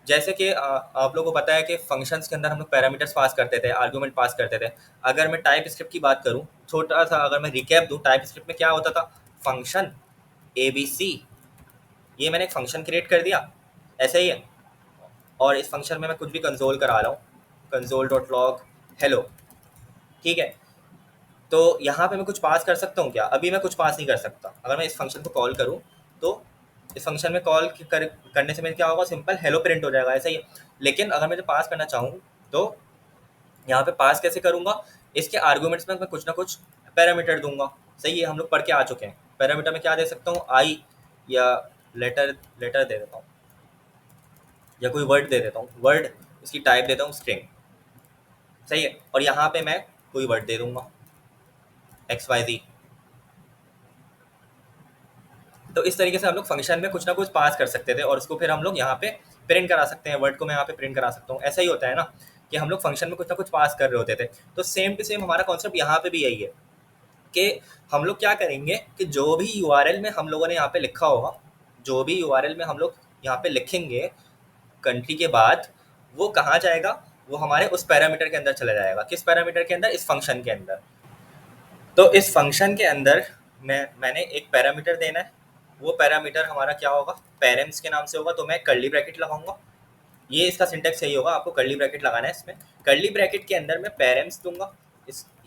जैसे कि आप लोगों को पता है कि फंक्शंस के अंदर हम लोग पैरामीटर्स पास करते थे, आर्गुमेंट पास करते थे। अगर मैं टाइप स्क्रिप्ट की बात करूँ, छोटा सा अगर मैं रिकैप दूँ, टाइप स्क्रिप्ट में क्या होता था, फंक्शन ABC, ये मैंने एक फंक्शन क्रिएट कर दिया, ऐसे ही है। और इस फंक्शन में मैं कुछ भी कंसोल करा रहा हूँ, कंसोल डॉट लॉग हेलो। ठीक है। तो यहाँ पे मैं कुछ पास कर सकता हूँ क्या? अभी मैं कुछ पास नहीं कर सकता। अगर मैं इस फंक्शन को कॉल करूँ तो इस फंक्शन में करने से मेरे क्या होगा, सिंपल हेलो प्रिंट हो जाएगा, ऐसा ही है। लेकिन अगर मैं पास करना चाहूँ तो यहाँ पे पास कैसे करूँगा, इसके आर्गूमेंट्स में मैं कुछ ना कुछ पैरामीटर दूंगा। सही है, हम लोग पढ़ के आ चुके हैं। पैरामीटर में क्या दे सकता हूँ, आई या लेटर लेटर दे देता हूँ, या कोई वर्ड दे देता हूँ, वर्ड, इसकी टाइप देता हूँ स्ट्रिंग। सही है। और यहाँ पे मैं कोई वर्ड दे दूंगा XYZ। तो इस तरीके से हम लोग फंक्शन में कुछ ना कुछ पास कर सकते थे और उसको फिर हम लोग यहाँ पे प्रिंट करा सकते हैं। वर्ड को मैं यहाँ पे प्रिंट करा सकता हूँ। ऐसा ही होता है ना कि हम लोग फंक्शन में कुछ ना कुछ पास कर रहे होते थे। तो सेम टू सेम हमारा कॉन्सेप्ट यहाँ पे भी यही है कि हम लोग क्या करेंगे कि जो भी URL में हम लोगों ने यहाँ पे लिखा होगा, जो भी URL में हम लोग यहाँ पे लिखेंगे कंट्री के बाद, वो कहाँ जाएगा, वो हमारे उस पैरामीटर के अंदर चला जाएगा। किस पैरामीटर के अंदर, इस फंक्शन के अंदर। तो इस फंक्शन के अंदर मैंने एक पैरामीटर देना है। वो पैरामीटर हमारा क्या होगा, पेरेंट्स के नाम से होगा। तो मैं कर्ली ब्रैकेट लगाऊंगा ये इसका सिंटेक्स सही होगा, आपको कर्ली ब्रैकेट लगाना है इसमें। कर्ली ब्रैकेट के अंदर मैं पेरेंट्स दूंगा,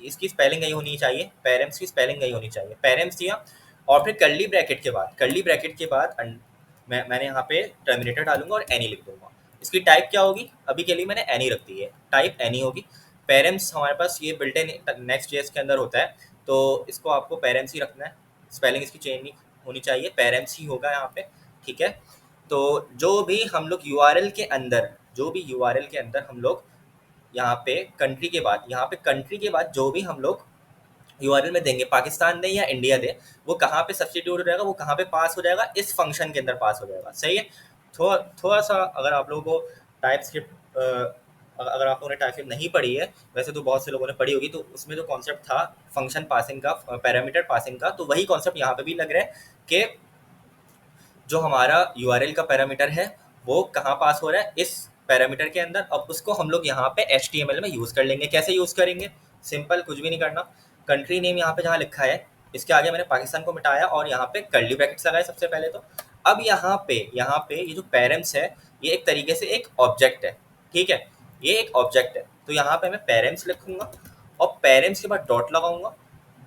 इसकी स्पेलिंग यही होनी चाहिए, पेरेंट्स की स्पेलिंग यही होनी चाहिए, पेरेंट्स दिया। और फिर कर्ली ब्रैकेट के बाद मैंने यहाँ पे टर्मिनेटर डालूंगा और एनी लिख दूंगा। इसकी टाइप क्या होगी, अभी के लिए मैंने एनी रख दी है, टाइप एनी होगी। पेरेंट्स हमारे पास ये बिल्ट इन नेक्स्ट जेएस के अंदर होता है, तो इसको आपको पेरेंट्स ही रखना है, स्पेलिंग इसकी चेंज नहीं होनी चाहिए, पेरेंट्स ही होगा यहाँ पे, ठीक है। तो जो भी हम लोग यूआरएल के अंदर, जो भी यूआरएल के अंदर हम लोग यहाँ पे कंट्री के बाद, यहाँ पे कंट्री के बाद जो भी हम लोग यूआरएल में देंगे, पाकिस्तान दे या इंडिया दे, वो कहाँ पे सब्सटीट्यूट हो जाएगा, वो कहाँ पे पास हो जाएगा, इस फंक्शन के अंदर पास हो जाएगा, सही है। थोड़ा थोड़ा सा अगर आप लोगों को टाइप स्क्रिप्ट, अगर आप लोगों ने टाइप स्क्रिप्ट नहीं पढ़ी है, वैसे तो बहुत से लोगों ने पढ़ी होगी, तो उसमें जो कॉन्सेप्ट था फंक्शन पासिंग का, पैरामीटर पासिंग का, तो वही कॉन्सेप्ट यहाँ पे भी लग रहा है कि जो हमारा यूआरएल का पैरामीटर है वो कहाँ पास हो रहा है, इस पैरामीटर के अंदर। अब उसको हम लोग यहाँ पे HTML में यूज़ कर लेंगे। कैसे यूज़ करेंगे, सिंपल, कुछ भी नहीं करना। कंट्री नेम यहाँ पे जहाँ लिखा है, इसके आगे मैंने पाकिस्तान को मिटाया और यहाँ पे कर्ली ब्रैकेट्स लगाए सबसे पहले तो। अब यहाँ पे ये जो पेरेंट्स है, ये एक तरीके से एक ऑब्जेक्ट है, ठीक है, ये एक ऑब्जेक्ट है। तो यहाँ पे मैं पेरेंट्स लिखूंगा और पेरेंट्स के बाद डॉट लगाऊंगा।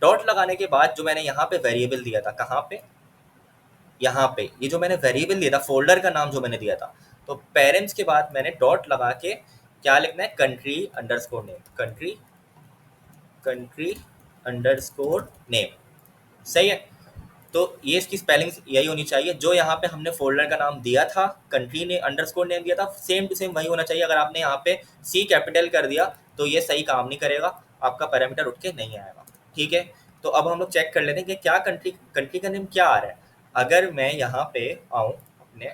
डॉट लगाने के बाद जो मैंने यहाँ पे वेरिएबल दिया था, कहाँ पे, यहाँ पे, ये जो मैंने वेरिएबल दिया था, फोल्डर का नाम जो मैंने दिया था, तो पेरेंट्स के बाद मैंने डॉट लगा के क्या लिखना है, country underscore name, country underscore name, सही है। तो ये इसकी स्पेलिंग यही होनी चाहिए, जो यहाँ पे हमने फोल्डर का नाम दिया था, कंट्री ने अंडरस्कोर नेम दिया था, सेम टू सेम वही होना चाहिए। अगर आपने यहाँ पे सी कैपिटल कर दिया तो ये सही काम नहीं करेगा, आपका पैरामीटर उठ के नहीं आएगा, ठीक है। तो अब हम लोग चेक कर लेते हैं कि क्या कंट्री का नेम क्या आ रहा है। अगर मैं यहाँ पे आऊँ अपने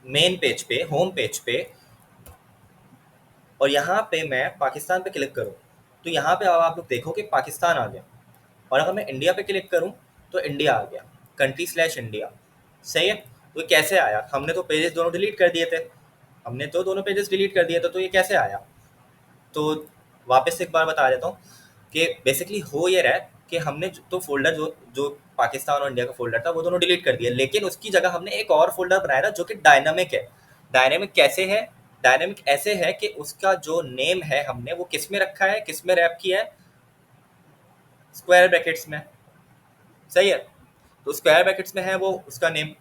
मेन पेज पे, होम पेज पे, और यहाँ पे मैं पाकिस्तान पे क्लिक करूँ, तो यहाँ पे अब आप लोग देखो कि पाकिस्तान आ गया। और अगर मैं इंडिया पे क्लिक करूँ तो इंडिया आ गया, कंट्री/इंडिया, सही है। तो ये कैसे आया, हमने तो पेजेस दोनों डिलीट कर दिए थे, हमने तो दोनों पेजेस डिलीट कर दिए थे, तो ये कैसे आया। तो वापस से एक बार बता देता हूँ कि बेसिकली हो ये रहा है कि हमने तो फोल्डर जो जो पाकिस्तान और इंडिया का फोल्डर था वो दोनों डिलीट कर दिया, लेकिन उसकी जगह हमने एक और फोल्डर बनाया था जो कि डायनामिक है। डायनामिक कैसे है, डायनामिक ऐसे है कि उसका जो नेम है हमने वो किस में रखा है, किस में रैप किया है, स्क्वायर ब्रैकेट्स में, सही है। तो स्क्वायर ब्रैकेट्स में है वो उसका नेम,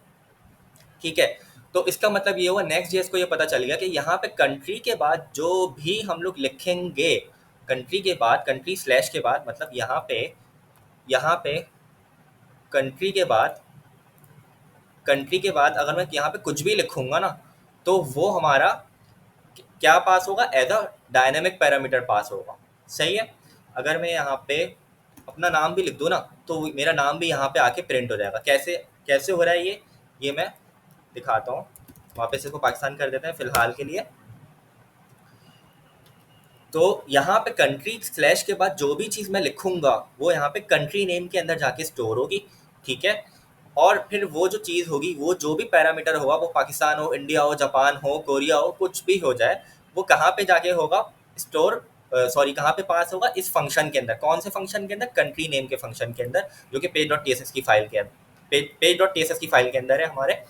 ठीक है। तो इसका मतलब ये हुआ, नेक्स्ट जेएस को ये पता चल गया कि यहाँ पे कंट्री के बाद जो भी हम लोग लिखेंगे, कंट्री के बाद, कंट्री स्लैश के बाद, मतलब यहाँ पे कंट्री के बाद, कंट्री के बाद अगर मैं यहाँ पे कुछ भी लिखूंगा ना, तो वो हमारा क्या पास होगा, as a dynamic parameter pass होगा, सही है। अगर मैं यहाँ पे अपना नाम भी लिख दूँ ना, तो मेरा नाम भी यहाँ पे आके प्रिंट हो जाएगा। कैसे कैसे हो रहा है ये मैं दिखाता हूँ। वापस इसको पाकिस्तान कर देते हैं फिलहाल के लिए। तो यहाँ पे कंट्री स्लैश के बाद जो भी चीज़ मैं लिखूंगा वो यहाँ पे कंट्री नेम के अंदर जाके स्टोर होगी, ठीक है। और फिर वो जो चीज़ होगी, वो जो भी पैरामीटर होगा, वो पाकिस्तान हो, इंडिया हो, जापान हो, कोरिया हो, कुछ भी हो जाए, वो कहाँ पे जाके होगा स्टोर, सॉरी कहाँ पे पास होगा, इस फंक्शन के अंदर। कौन से फंक्शन के अंदर, कंट्री नेम के फंक्शन के अंदर, जो कि पेज.tss की फाइल के अंदर, पेज.tss की फाइल के अंदर है हमारे,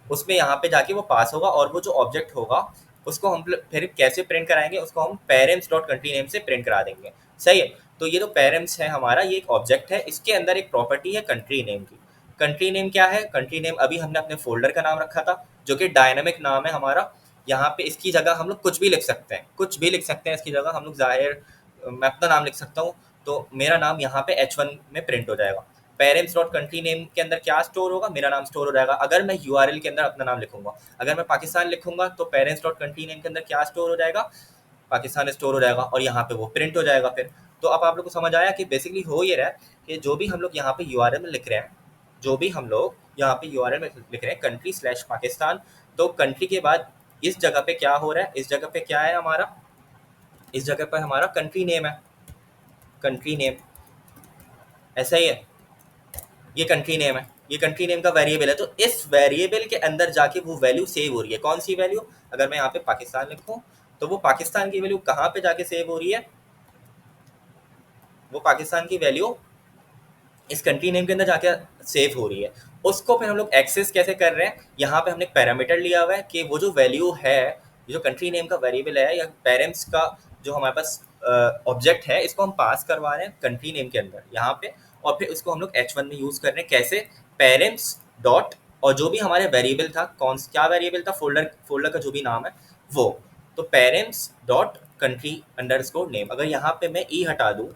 उसमें यहाँ पे जाके वो पास होगा। और वो जो ऑब्जेक्ट होगा उसको हम फिर कैसे प्रिंट कराएंगे, उसको हम पेरेंट्स डॉट कंट्री नेम से प्रिंट करा देंगे, सही है। तो ये जो पेरेंट्स है हमारा, ये एक ऑब्जेक्ट है, इसके अंदर एक प्रॉपर्टी है कंट्री नेम की। कंट्री नेम क्या है, कंट्री नेम अभी हमने अपने फोल्डर का नाम रखा था जो कि डायनामिक नाम है हमारा। यहाँ पे इसकी जगह हम लोग कुछ भी लिख सकते हैं, कुछ भी लिख सकते हैं इसकी जगह हम लोग, जाहिर मैं अपना नाम लिख सकता हूँ, तो मेरा नाम यहाँ पे H1 में प्रिंट हो जाएगा। पेरेंट्स डॉट कंट्री नेम के अंदर क्या स्टोर होगा, मेरा नाम स्टोर हो जाएगा। अगर मैं यूआरएल के अंदर अपना नाम लिखूंगा, अगर मैं पाकिस्तान लिखूंगा, तो पेरेंट्स डॉट कंट्री नेम के अंदर क्या स्टोर हो जाएगा, पाकिस्तान स्टोर हो जाएगा, और यहाँ पे वो प्रिंट हो जाएगा फिर। तो अब आप लोग को समझ आया कि बेसिकली हो ये रहा है कि जो भी हम लोग यहाँ पे यूआरएल में लिख रहे हैं, जो भी हम लोग यहाँ पे यूआरएल में लिख रहे हैं कंट्री/पाकिस्तान, तो कंट्री के बाद इस जगह पे क्या हो रहा है, इस जगह पे क्या है हमारा, इस जगह पर हमारा कंट्री नेम है, कंट्री नेम, ऐसा ही है, ये कंट्री नेम है, ये कंट्री नेम का वेरिएबल है। तो इस वेरिएबल के अंदर जाके वो वैल्यू सेव हो रही है। कौन सी वैल्यू, अगर मैं यहाँ पे पाकिस्तान लिखूँ, तो वो पाकिस्तान की वैल्यू कहाँ पे जाके सेव हो रही है, वो पाकिस्तान की वैल्यू इस कंट्री नेम के अंदर जाके सेव हो रही है। उसको फिर हम लोग एक्सेस कैसे कर रहे हैं, यहाँ पे हमने एक पैरामीटर लिया हुआ है कि वो जो वैल्यू है, जो कंट्री नेम का वेरिएबल है या पेरेंट्स का जो हमारे पास ऑब्जेक्ट है, इसको हम पास करवा रहे हैं कंट्री नेम के अंदर यहाँ पे। और फिर उसको हम लोग H1 में यूज़ कर रहे हैं कैसे, पेरेंट्स डॉट, और जो भी हमारे वेरिएबल था, कौन क्या वेरिएबल था, फोल्डर फोल्डर का जो भी नाम है वो, तो parents dot country under score name. अगर यहाँ पे मैं ई हटा दूँ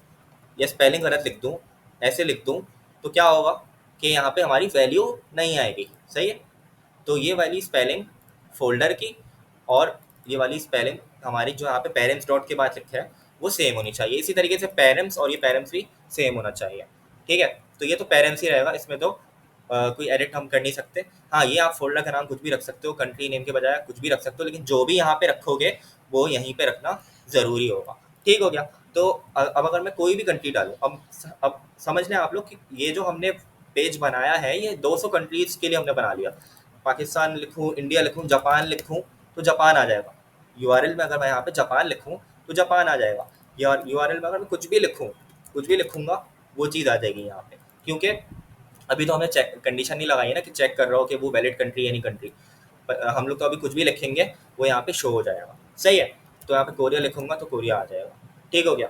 या स्पेलिंग गलत लिख दूँ, ऐसे लिख दूँ, तो क्या होगा कि यहाँ पे हमारी वैल्यू नहीं आएगी। सही है, तो ये वाली स्पेलिंग फोल्डर की और ये वाली स्पेलिंग हमारी जो यहाँ पे पेरेंट्स डॉट के बाद लिखा है वो सेम होनी चाहिए। इसी तरीके से पेरेंट्स और ये पेरेंट्स भी सेम होना चाहिए। ठीक है, तो ये तो पेरेंट्स ही रहेगा, इसमें तो कोई एडिट हम कर नहीं सकते। हाँ, ये आप फोल्डर का नाम कुछ भी रख सकते हो, कंट्री नेम के बजाय कुछ भी रख सकते हो, लेकिन जो भी यहाँ पे रखोगे वो यहीं पे रखना ज़रूरी होगा। ठीक हो गया। तो अब अगर मैं कोई भी कंट्री डालूँ, अब समझ लें आप लोग कि ये जो हमने पेज बनाया है ये 200 कंट्रीज़ के लिए हमने बना लिया। पाकिस्तान लिखूँ, इंडिया लिखूँ, जापान लिखूँ तो जापान आ जाएगा। यूआरएल में अगर मैं यहाँ पे जापान लिखूँ तो जापान आ जाएगा। या यूआरएल में अगर मैं कुछ भी लिखूँ, कुछ भी लिखूँगा, वो चीज़ आ जाएगी यहाँ पे। क्योंकि अभी तो हमने चेक कंडीशन नहीं लगाई है ना कि चेक कर रहा हो कि वो वैलिड कंट्री है नहीं कंट्री। हम लोग तो अभी कुछ भी लिखेंगे वो यहाँ पे शो हो जाएगा। सही है, तो यहाँ पे कोरिया लिखूंगा तो कोरिया आ जाएगा। ठीक हो गया।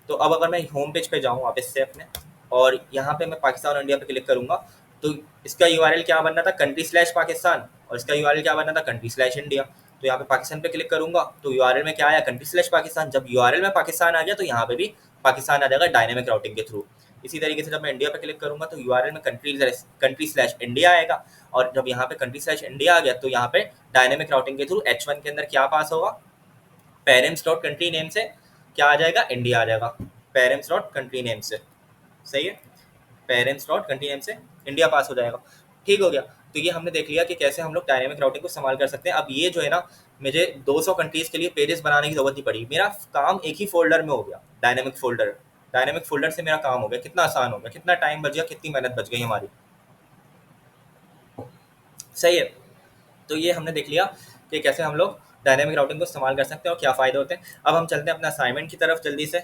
तो अब अगर मैं होम पेज पे जाऊँ वापस से अपने, और यहाँ पे मैं पाकिस्तान और इंडिया पे क्लिक करूँगा, तो इसका यूआरएल क्या बनना था, कंट्री स्लैश पाकिस्तान, और इसका यूआरएल क्या बनना था, कंट्री स्लैश इंडिया। तो यहाँ पे पाकिस्तान पे क्लिक करूँगा तो यूआरएल में क्या आया, कंट्री स्लैश पाकिस्तान। जब यूआरएल में पाकिस्तान आ गया तो यहाँ पे भी पाकिस्तान आ जाएगा डायनेमिक राउटिंग के थ्रू। इसी तरीके से जब मैं इंडिया पे क्लिक करूँगा तो यूआरएल में कंट्री स्लैश इंडिया आएगा, और जब यहाँ पे कंट्री स्लैश इंडिया आ गया तो यहाँ पे डायनेमिक राउटिंग के थ्रू H1 के अंदर क्या पास होगा, पेरेंट्स डॉट कंट्री नेम से क्या आ जाएगा, इंडिया आ जाएगा। पेरेंट्स डॉट कंट्री नेम से, सही है, पेरेंट्स डॉट कंट्री नेम से इंडिया पास हो जाएगा। ठीक हो गया। तो ये हमने देख लिया कि कैसे हम लोग डायनेमिक राउटिंग को इस्तेमाल कर सकते हैं। अब ये जो है ना, मुझे 200 कंट्रीज़ के लिए पेजेस बनाने की ज़रूरत नहीं पड़ी, मेरा काम एक ही फोल्डर में हो गया, डायनेमिक फोल्डर। डायनेमिक फोल्डर से मेरा काम हो गया, कितना आसान हो गया, कितना टाइम बच गया, कितनी मेहनत बच गई हमारी। सही है, तो ये हमने देख लिया कि कैसे हम लोग डायनेमिक राउटिंग को इस्तेमाल कर सकते हैं और क्या फ़ायदे होते हैं। अब हम चलते हैं अपना असाइनमेंट की तरफ जल्दी से।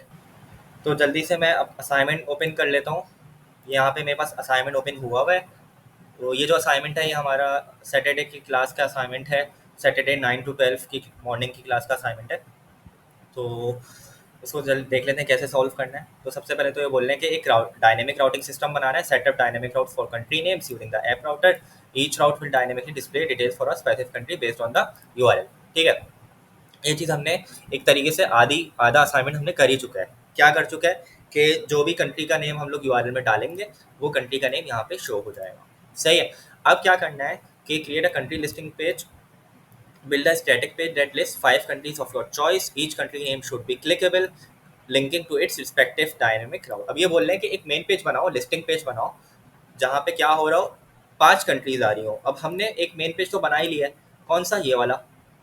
तो जल्दी से मैं अब असाइनमेंट ओपन कर लेता हूँ। यहाँ पे मेरे पास असाइनमेंट ओपन हुआ हुआ है। तो ये जो असाइनमेंट है ये हमारा सैटरडे की क्लास का असाइनमेंट है, सैटरडे 9 to 12 की मॉर्निंग की क्लास का असाइनमेंट है। तो इसको जल्द देख लेते हैं कैसे सॉल्व करना है। तो सबसे पहले तो ये बोल रहे हैं कि एक डायनेमिक राउटिंग सिस्टम बनाना है, setup dynamic route for country names using the app router. Each route will dynamically display details for a specific country based on the URL. ठीक है, ये चीज़ हमने एक तरीके से आधा असाइनमेंट हमने कर ही चुका है। क्या कर चुका है कि जो भी कंट्री का नेम हम लोग यूआरएल में डालेंगे वो कंट्री का नेम यहाँ पे शो हो जाएगा। सही है, अब क्या करना है कि create a country listing page, build a static page that lists 5 countries of your choice. Each country name should be clickable, linking to its respective dynamic route. अब ये बोल रहे हैं कि एक मेन पेज बनाओ, लिस्टिंग पेज बनाओ, जहाँ पे क्या हो रहा हो, 5 कंट्रीज आ रही हो। अब हमने एक मेन पेज तो बना ही लिया है, कौन सा, ये वाला।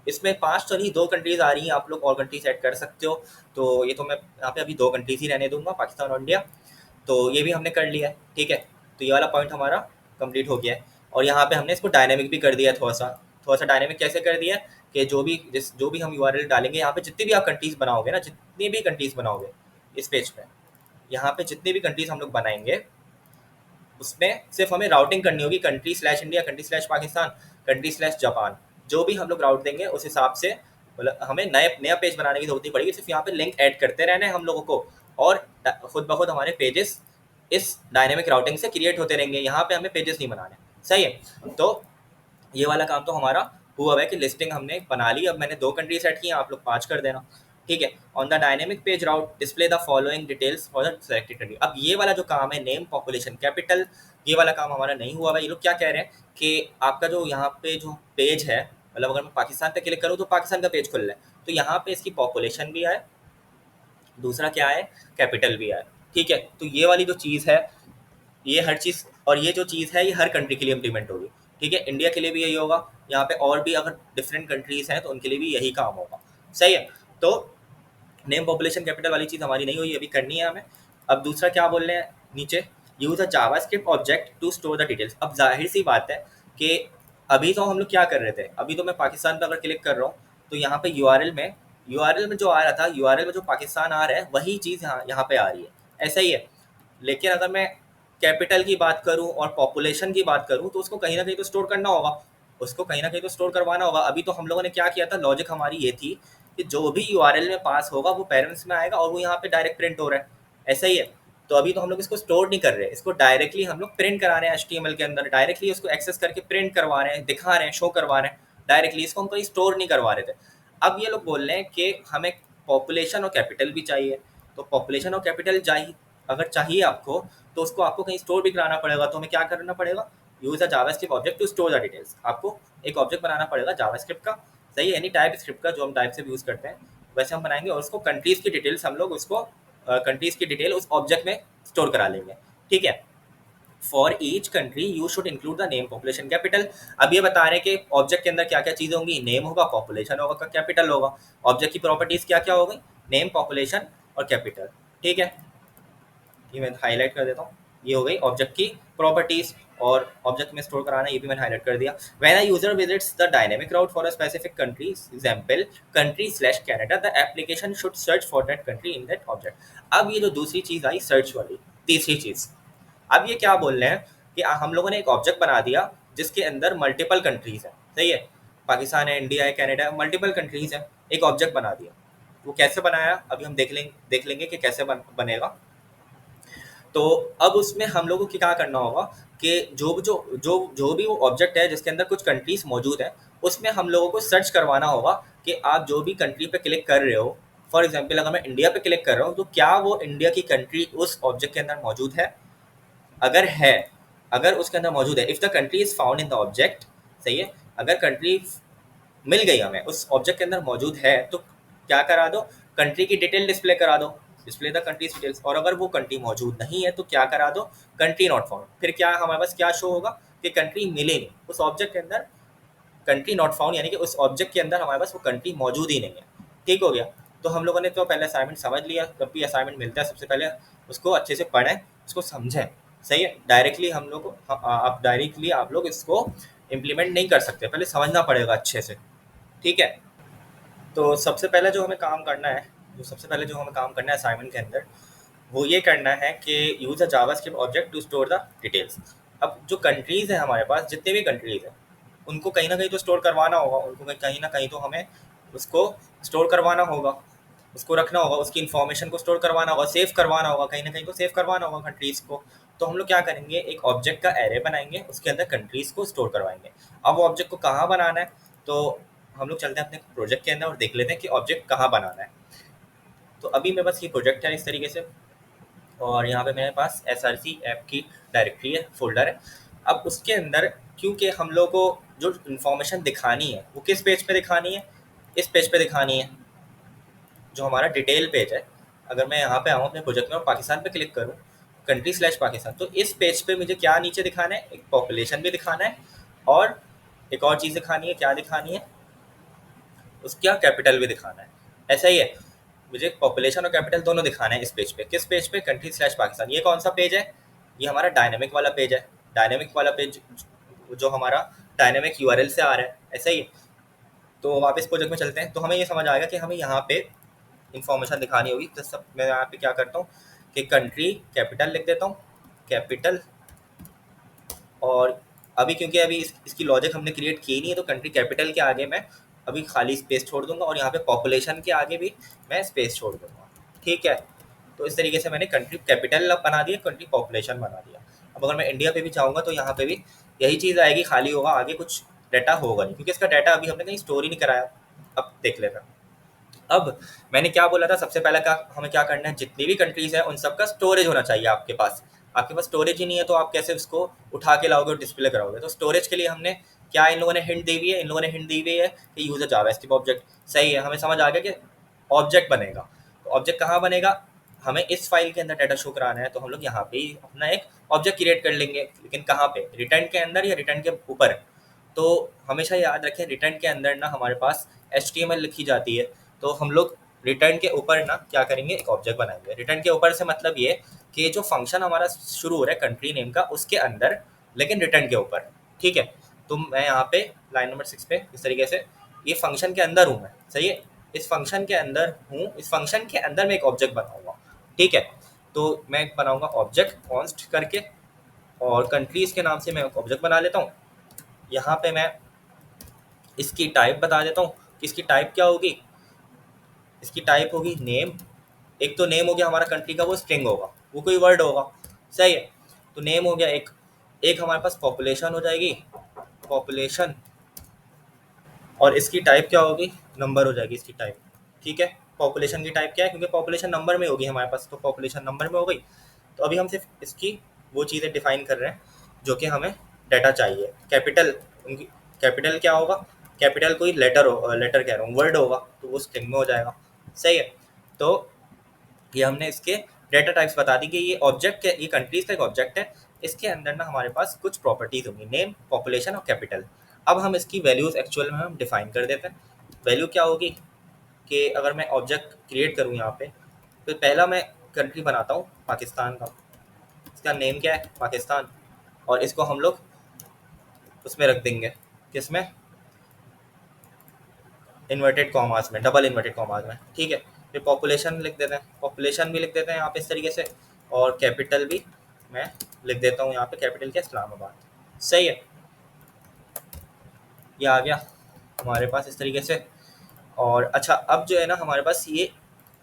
इसमें 5 तो नहीं, 2 कंट्रीज आ रही हैं, आप लोग और कंट्रीज ऐड कर सकते हो। तो ये तो मैं यहाँ पे अभी 2 कंट्रीज ही रहने दूंगा, पाकिस्तान और इंडिया। तो ये भी हमने कर लिया है। ठीक है, तो ये वाला पॉइंट हमारा कंप्लीट हो गया है। और यहाँ पे हमने इसको डायनेमिक भी कर दिया है, थोड़ा सा डायनेमिक कैसे कर दिया है कि जो भी हम यूआरएल डालेंगे, यहाँ पे जितनी भी आप कंट्रीज बनाओगे ना, जितनी भी कंट्रीज बनाओगे इस पेज पे, यहाँ पे जितनी भी कंट्रीज हम लोग बनाएंगे उसमें सिर्फ हमें राउटिंग करनी होगी, country slash India, country slash Pakistan, country slash Japan. जो भी हम लोग राउट देंगे उस हिसाब से, मतलब हमें नया पेज बनाने की जरूरत नहीं पड़ेगी, सिर्फ यहाँ पे लिंक ऐड करते रहना है हम लोगों को, और खुद ब खुद हमारे पेजेस इस डायनेमिक राउटिंग से क्रिएट होते रहेंगे। यहाँ पे हमें पेजेस नहीं बनाने। सही है, तो ये वाला काम तो हमारा हुआ है कि लिस्टिंग हमने बना ली। अब मैंने 2 कंट्री सेट की, आप लोग 5 कर देना। ठीक है, on the dynamic page route display the following details for the selected country. अब ये वाला जो काम है, नेम, पॉपुलेशन, कैपिटल, ये वाला काम हमारा नहीं हुआ है। ये लोग क्या कह रहे हैं कि आपका जो यहाँ पे जो पेज है, मतलब अगर मैं पाकिस्तान पे क्लिक करूँ तो पाकिस्तान का पेज खुल रहा है, तो यहाँ पे इसकी पॉपुलेशन भी है, दूसरा क्या है, कैपिटल भी है। ठीक है, तो ये वाली जो चीज़ है, ये हर चीज़, और ये जो चीज़ है ये हर कंट्री के लिए इम्प्लीमेंट होगी। ठीक है, इंडिया के लिए भी यही होगा, यहाँ पे और भी अगर डिफरेंट कंट्रीज़ हैं तो उनके लिए भी यही काम होगा। सही है, तो नेम, पॉपुलेशन, कैपिटल वाली चीज़ हमारी नहीं हुई, अभी करनी है हमें। अब दूसरा क्या बोल रहे हैं नीचे, use a JavaScript object to store the details. अब जाहिर सी बात है कि अभी तो हम लोग क्या कर रहे थे, अभी तो मैं पाकिस्तान पर अगर क्लिक कर रहा हूँ तो यहाँ पे यूआरएल में जो आ रहा था, यूआरएल में जो पाकिस्तान आ रहा है वही चीज़ यहाँ यहाँ पे आ रही है, ऐसा ही है। लेकिन अगर मैं कैपिटल की बात करूँ और पॉपुलेशन की बात करूँ, तो उसको कहीं ना कहीं तो स्टोर करना होगा, उसको कहीं ना कहीं तो स्टोर करवाना होगा। अभी तो हम लोगों ने क्या किया था, लॉजिक हमारी ये थी कि जो भी यूआरएल में पास होगा वो पेरेंट्स में आएगा और वो यहाँ पे डायरेक्ट प्रिंट हो रहा है, ऐसा ही है। तो अभी तो हम लोग इसको स्टोर नहीं कर रहे, इसको डायरेक्टली हम लोग प्रिंट करा रहे हैं एचटीएमएल के अंदर, डायरेक्टली उसको एक्सेस करके प्रिंट करवा रहे हैं, दिखा रहे हैं, शो करवा रहे हैं डायरेक्टली, इसको हम कहीं स्टोर नहीं करवा रहे थे। अब ये लोग बोल रहे हैं कि हमें पॉपुलेशन और कैपिटल भी चाहिए, तो पॉपुलेशन और कैपिटल चाहिए, अगर चाहिए आपको तो उसको आपको कहीं स्टोर भी कराना पड़ेगा। तो हमें क्या करना पड़ेगा, use a JavaScript object to store the details. आपको एक ऑब्जेक्ट बनाना पड़ेगा जावास्क्रिप्ट का, सही है, यानी टाइप स्क्रिप्ट का, जो हम टाइप से यूज़ करते हैं वैसे हम बनाएंगे, और उसको कंट्रीज़ की डिटेल्स हम लोग उसको कंट्रीज़ की डिटेल उस ऑब्जेक्ट में स्टोर करा लेंगे, ठीक है। For each country you should include the name, population, capital. अब ये बता रहे हैं कि ऑब्जेक्ट के अंदर क्या क्या चीज़ें होंगी, नेम होगा, पॉपुलेशन होगा, कैपिटल होगा। ऑब्जेक्ट की प्रॉपर्टीज़ क्या क्या होगी, नेम, पॉपुलेशन और कैपिटल, ठीक है। ये मैं हाईलाइट कर देता हूँ, ये हो गई ऑब्जेक्ट की प्रॉपर्टीज, और ऑब्जेक्ट में स्टोर कराना ये भी मैंने हाईलाइट कर दिया। When a user visits the dynamic route for a specific country, example country slash Canada, the application should search for that country in that object. अब ये जो दूसरी चीज़ आई सर्च वाली, तीसरी चीज़, अब ये क्या बोल रहे हैं कि हम लोगों ने एक ऑब्जेक्ट बना दिया जिसके अंदर मल्टीपल कंट्रीज है, सही है, पाकिस्तान है, इंडिया है, कनाडा है, मल्टीपल कंट्रीज है, एक ऑब्जेक्ट बना दिया। वो कैसे बनाया अभी हम देख लेंगे कि कैसे बनेगा। तो अब उसमें हम लोगों को क्या करना होगा कि जो भी वो ऑब्जेक्ट है जिसके अंदर कुछ कंट्रीज मौजूद है, उसमें हम लोगों को सर्च करवाना होगा कि आप जो भी कंट्री पे क्लिक कर रहे हो, फॉर एग्जांपल अगर मैं इंडिया पे क्लिक कर रहा हूँ तो क्या वो इंडिया की कंट्री उस ऑब्जेक्ट के अंदर मौजूद है, अगर है, अगर उसके अंदर मौजूद है, if the country is found in the object, सही है, अगर कंट्री मिल गई हमें उस ऑब्जेक्ट के अंदर मौजूद है, तो क्या करा दो, कंट्री की डिटेल डिस्प्ले करा दो, डिस्प्ले द कंट्रीज डिटेल्स। और अगर वो कंट्री मौजूद नहीं है तो क्या करा दो, कंट्री नॉट फाउंड। फिर क्या हमारे पास क्या शो होगा कि कंट्री मिले नहीं उस ऑब्जेक्ट के अंदर, कंट्री नॉट फाउंड, यानी कि उस ऑब्जेक्ट के अंदर हमारे पास वो कंट्री मौजूद ही नहीं है, ठीक हो गया। तो हम लोगों ने तो पहले असाइनमेंट समझ लिया, जब भी असाइनमेंट मिलता है सबसे पहले उसको अच्छे से पढ़ें, उसको समझें, सही है। डायरेक्टली हम लोग आप डायरेक्टली आप लोग इसको इम्प्लीमेंट नहीं कर सकते, पहले समझना पड़ेगा अच्छे से, ठीक है। तो सबसे पहले जो हमें काम करना है, असाइनमेंट के अंदर, वो ये करना है कि use a JavaScript object to store the details. अब जो कंट्रीज़ हैं हमारे पास, जितने भी कंट्रीज़ हैं उनको कहीं ना कहीं तो स्टोर करवाना होगा, उनको कहीं ना कहीं तो हमें उसको स्टोर करवाना होगा, उसको रखना होगा, उसकी इन्फॉर्मेशन को स्टोर करवाना होगा, सेव करवाना होगा, कहीं ना कहीं तो सेव करवाना होगा कंट्रीज़ को। तो हम लोग क्या करेंगे, एक ऑब्जेक्ट का एरे बनाएंगे, उसके अंदर कंट्रीज़ को स्टोर करवाएंगे। अब ऑब्जेक्ट को कहाँ बनाना है, तो हम लोग चलते हैं अपने प्रोजेक्ट के अंदर और देख लेते हैं कि ऑब्जेक्ट कहाँ बनाना है। तो अभी मेरे पास ये प्रोजेक्ट है इस तरीके से, और यहाँ पे मेरे पास SRC ऐप की डायरेक्टरी है, फोल्डर है। अब उसके अंदर क्योंकि हम लोग को जो इन्फॉर्मेशन दिखानी है वो किस पेज पे दिखानी है, इस पेज पे दिखानी है, जो हमारा डिटेल पेज है। अगर मैं यहाँ पे आऊँ अपने प्रोजेक्ट में और पाकिस्तान पे क्लिक करूँ, कंट्री स्लैश पाकिस्तान, तो इस पेज पे मुझे क्या नीचे दिखाना है, एक पॉपुलेशन भी दिखाना है, और एक और चीज़ दिखानी है, क्या दिखानी है, उसका कैपिटल भी दिखाना है, ऐसा ही है। मुझे पॉपुलेशन और कैपिटल दोनों दिखाना है इस पेज पे। किस पेज पे, कंट्री स्लैश पाकिस्तान। ये कौन सा पेज है, ये हमारा डायनेमिक वाला पेज है। डायनेमिक वाला पेज जो हमारा डायनेमिक यूआरएल से आ रहा है, ऐसा ही है। तो वापस प्रोजेक्ट में चलते हैं, तो हमें ये समझ आएगा कि हमें यहाँ पे इंफॉर्मेशन दिखानी होगी। तो सब मैं यहाँ पे क्या करता हूँ कि कंट्री कैपिटल लिख देता हूँ, कैपिटल। और अभी क्योंकि अभी इसकी लॉजिक हमने क्रिएट की नहीं है, तो कंट्री कैपिटल के आगे मैं अभी खाली स्पेस छोड़ दूंगा, और यहाँ पे पॉपुलेशन के आगे भी मैं स्पेस छोड़ दूंगा, ठीक है। तो इस तरीके से मैंने कंट्री कैपिटल बना दिया, कंट्री पॉपुलेशन बना दिया। अब अगर मैं इंडिया पे भी चाहूँगा तो यहाँ पे भी यही चीज़ आएगी, खाली होगा, आगे कुछ डाटा होगा नहीं, क्योंकि इसका डाटा अभी हमने कहीं स्टोर ही नहीं कराया। अब देख लेना, अब मैंने क्या बोला था, सबसे पहले क्या हमें क्या करना है, जितनी भी कंट्रीज है उन सबका स्टोरेज होना चाहिए आपके पास। आपके पास स्टोरेज ही नहीं है तो आप कैसे उसको उठा के लाओगे और डिस्प्ले कराओगे। तो स्टोरेज के लिए हमने क्या, इन लोगों ने हिंट दी हुई है, कि यूज अ जावास्क्रिप्ट ऑब्जेक्ट, सही है। हमें समझ आ गया कि ऑब्जेक्ट बनेगा, तो ऑब्जेक्ट कहाँ बनेगा, हमें इस फाइल के अंदर डाटा शो कराना है, तो हम लोग यहाँ पे ही अपना एक ऑब्जेक्ट क्रिएट कर लेंगे, लेकिन कहाँ पे, रिटर्न के अंदर या रिटर्न के ऊपर। तो हमेशा याद रखें, रिटर्न के अंदर ना हमारे पास HTML लिखी जाती है, तो हम लोग रिटर्न के ऊपर ना क्या करेंगे, एक ऑब्जेक्ट बनाएंगे। रिटर्न के ऊपर से मतलब ये कि जो फंक्शन हमारा शुरू हो रहा है कंट्री नेम का, उसके अंदर, लेकिन रिटर्न के ऊपर, ठीक है। तो मैं यहाँ पे लाइन नंबर 6 पे इस तरीके से, ये फंक्शन के अंदर हूँ मैं, सही है, इस फंक्शन के अंदर हूँ, इस फंक्शन के अंदर मैं एक ऑब्जेक्ट बनाऊंगा, ठीक है। तो मैं बनाऊंगा ऑब्जेक्ट कॉन्स्ट करके, और कंट्रीज़ के नाम से मैं एक ऑब्जेक्ट बना लेता हूँ। यहाँ पे मैं इसकी टाइप बता देता हूँ कि इसकी टाइप क्या होगी। इसकी टाइप होगी नेम। एक तो नेम हो गया हमारा कंट्री का, वो स्ट्रिंग होगा, वो कोई वर्ड होगा, सही है। तो नेम हो गया एक। एक हमारे पास पॉपुलेशन हो जाएगी, पॉपुलेशन। और इसकी टाइप क्या होगी, नंबर हो जाएगी इसकी टाइप। ठीक है, पॉपुलेशन की टाइप क्या है, क्योंकि पॉपुलेशन नंबर में होगी हमारे पास, तो पॉपुलेशन नंबर में हो गई। तो अभी हम सिर्फ इसकी वो चीज़ें डिफाइन कर रहे हैं जो कि हमें डाटा चाहिए। कैपिटल, उनकी कैपिटल क्या होगा, कैपिटल कोई लेटर हो, लेटर कह रहा हूँ, वर्ड होगा, तो वो स्ट्रिंग में हो जाएगा, सही है। तो ये हमने इसके डेटा टाइप्स बता दी कि ये ऑब्जेक्ट के, ये कंट्रीज का एक ऑब्जेक्ट है। इसके अंदर ना हमारे पास कुछ प्रॉपर्टीज होंगी, नेम, पॉपुलेशन और कैपिटल। अब हम इसकी वैल्यूज एक्चुअल में हम डिफाइन कर देते हैं। वैल्यू क्या होगी कि अगर मैं ऑब्जेक्ट क्रिएट करूँ यहाँ पे, तो पहला मैं कंट्री बनाता हूँ पाकिस्तान का। इसका नेम क्या है, पाकिस्तान। और इसको हम लोग उसमें रख देंगे, किसमें, इन्वर्टेड कॉमास में, डबल इन्वर्टेड कॉमास में, ठीक है। फिर पॉपुलेशन लिख देते हैं, पॉपुलेशन भी लिख देते हैं यहाँ पे इस तरीके से। और कैपिटल भी मैं लिख देता हूँ यहाँ पे, कैपिटल क्या, इस्लामाबाद, सही है। ये आ गया हमारे पास इस तरीके से। और अच्छा, अब जो है ना हमारे पास ये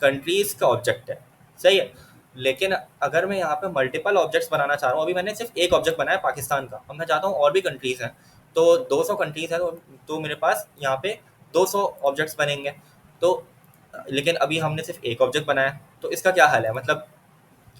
कंट्रीज़ का ऑब्जेक्ट है, सही है। लेकिन अगर मैं यहाँ पे मल्टीपल ऑब्जेक्ट्स बनाना चाह रहा हूँ, अभी मैंने सिर्फ एक ऑब्जेक्ट बनाया पाकिस्तान का, अब मैं चाहता हूँ और भी कंट्रीज़ हैं, तो 200 कंट्रीज़ हैं, तो मेरे पास यहाँ पे 200 ऑब्जेक्ट्स बनेंगे। तो लेकिन अभी हमने सिर्फ एक ऑब्जेक्ट बनाया, तो इसका क्या हल है, मतलब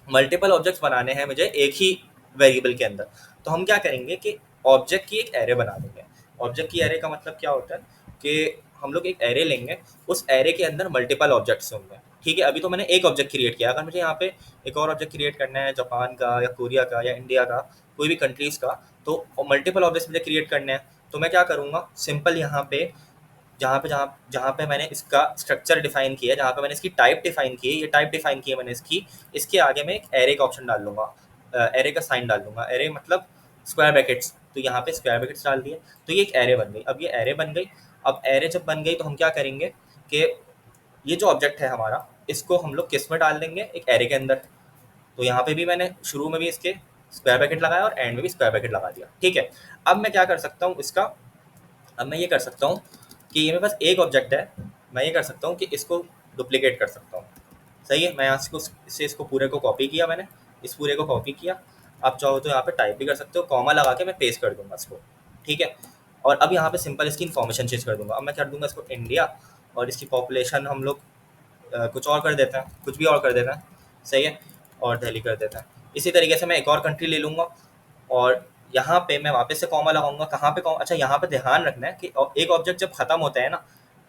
मल्टीपल ऑब्जेक्ट्स बनाने हैं मुझे एक ही वेरिएबल के अंदर। तो हम क्या करेंगे कि ऑब्जेक्ट की एक एरे बना देंगे। ऑब्जेक्ट की एरे का मतलब क्या होता है कि हम लोग एक एरे लेंगे, उस एरे के अंदर मल्टीपल ऑब्जेक्ट्स होंगे, ठीक है। अभी तो मैंने एक ऑब्जेक्ट क्रिएट किया, अगर मुझे यहाँ पे एक और ऑब्जेक्ट क्रिएट करना है, जापान का या कोरिया का या इंडिया का, कोई भी कंट्रीज़ का, तो मल्टीपल ऑब्जेक्ट्स मुझे क्रिएट करने हैं। तो मैं क्या करूँगा, सिंपल यहाँ पे जहाँ जहाँ पे मैंने इसका स्ट्रक्चर डिफाइन किया है, जहाँ पे मैंने इसकी टाइप डिफाइन की है, ये टाइप डिफाइन की है मैंने इसकी, इसके आगे मैं एक एरे का ऑप्शन डाल लूँगा, एरे का साइन डाल दूँगा। एरे मतलब स्क्वायर ब्रैकेट्स, तो यहाँ पे स्क्वायर ब्रैकेट्स डाल दिए, तो ये एक एरे बन गई। अब ये एरे बन गई। अब एरे जब बन गई तो हम क्या करेंगे कि ये जो ऑब्जेक्ट है हमारा, इसको हम लोग किस में डाल देंगे, एक एरे के अंदर। तो यहाँ पे भी मैंने शुरू में भी इसके स्क्वायर ब्रैकेट लगाया और एंड में भी स्क्वायर ब्रैकेट लगा दिया, ठीक है। अब मैं क्या कर सकता हूँ इसका, अब मैं ये कर सकता हूँ कि ये मेरे पास एक ऑब्जेक्ट है, मैं ये कर सकता हूँ कि इसको डुप्लीकेट कर सकता हूँ, सही है। मैं यहाँ इससे इसको पूरे को कॉपी किया मैंने, इस पूरे को कॉपी किया। आप चाहो तो यहाँ पे टाइप भी कर सकते हो, कॉमा लगा के मैं पेस्ट कर दूंगा इसको, ठीक है। और अब यहाँ पे सिंपल इसकी इन्फॉर्मेशन चेंज कर दूंगा। अब मैं कर दूंगा इसको इंडिया, और इसकी पॉपुलेशन हम लोग कुछ और कर देते हैं, कुछ भी और कर देते हैं, सही है। और दिल्ली कर देते हैं। इसी तरीके से मैं एक और कंट्री ले लूँगा, और यहाँ पे मैं वापस से कॉमा लगाऊंगा। कहाँ पे कॉमा, अच्छा यहाँ पे ध्यान रखना है कि एक ऑब्जेक्ट जब खत्म होता है ना,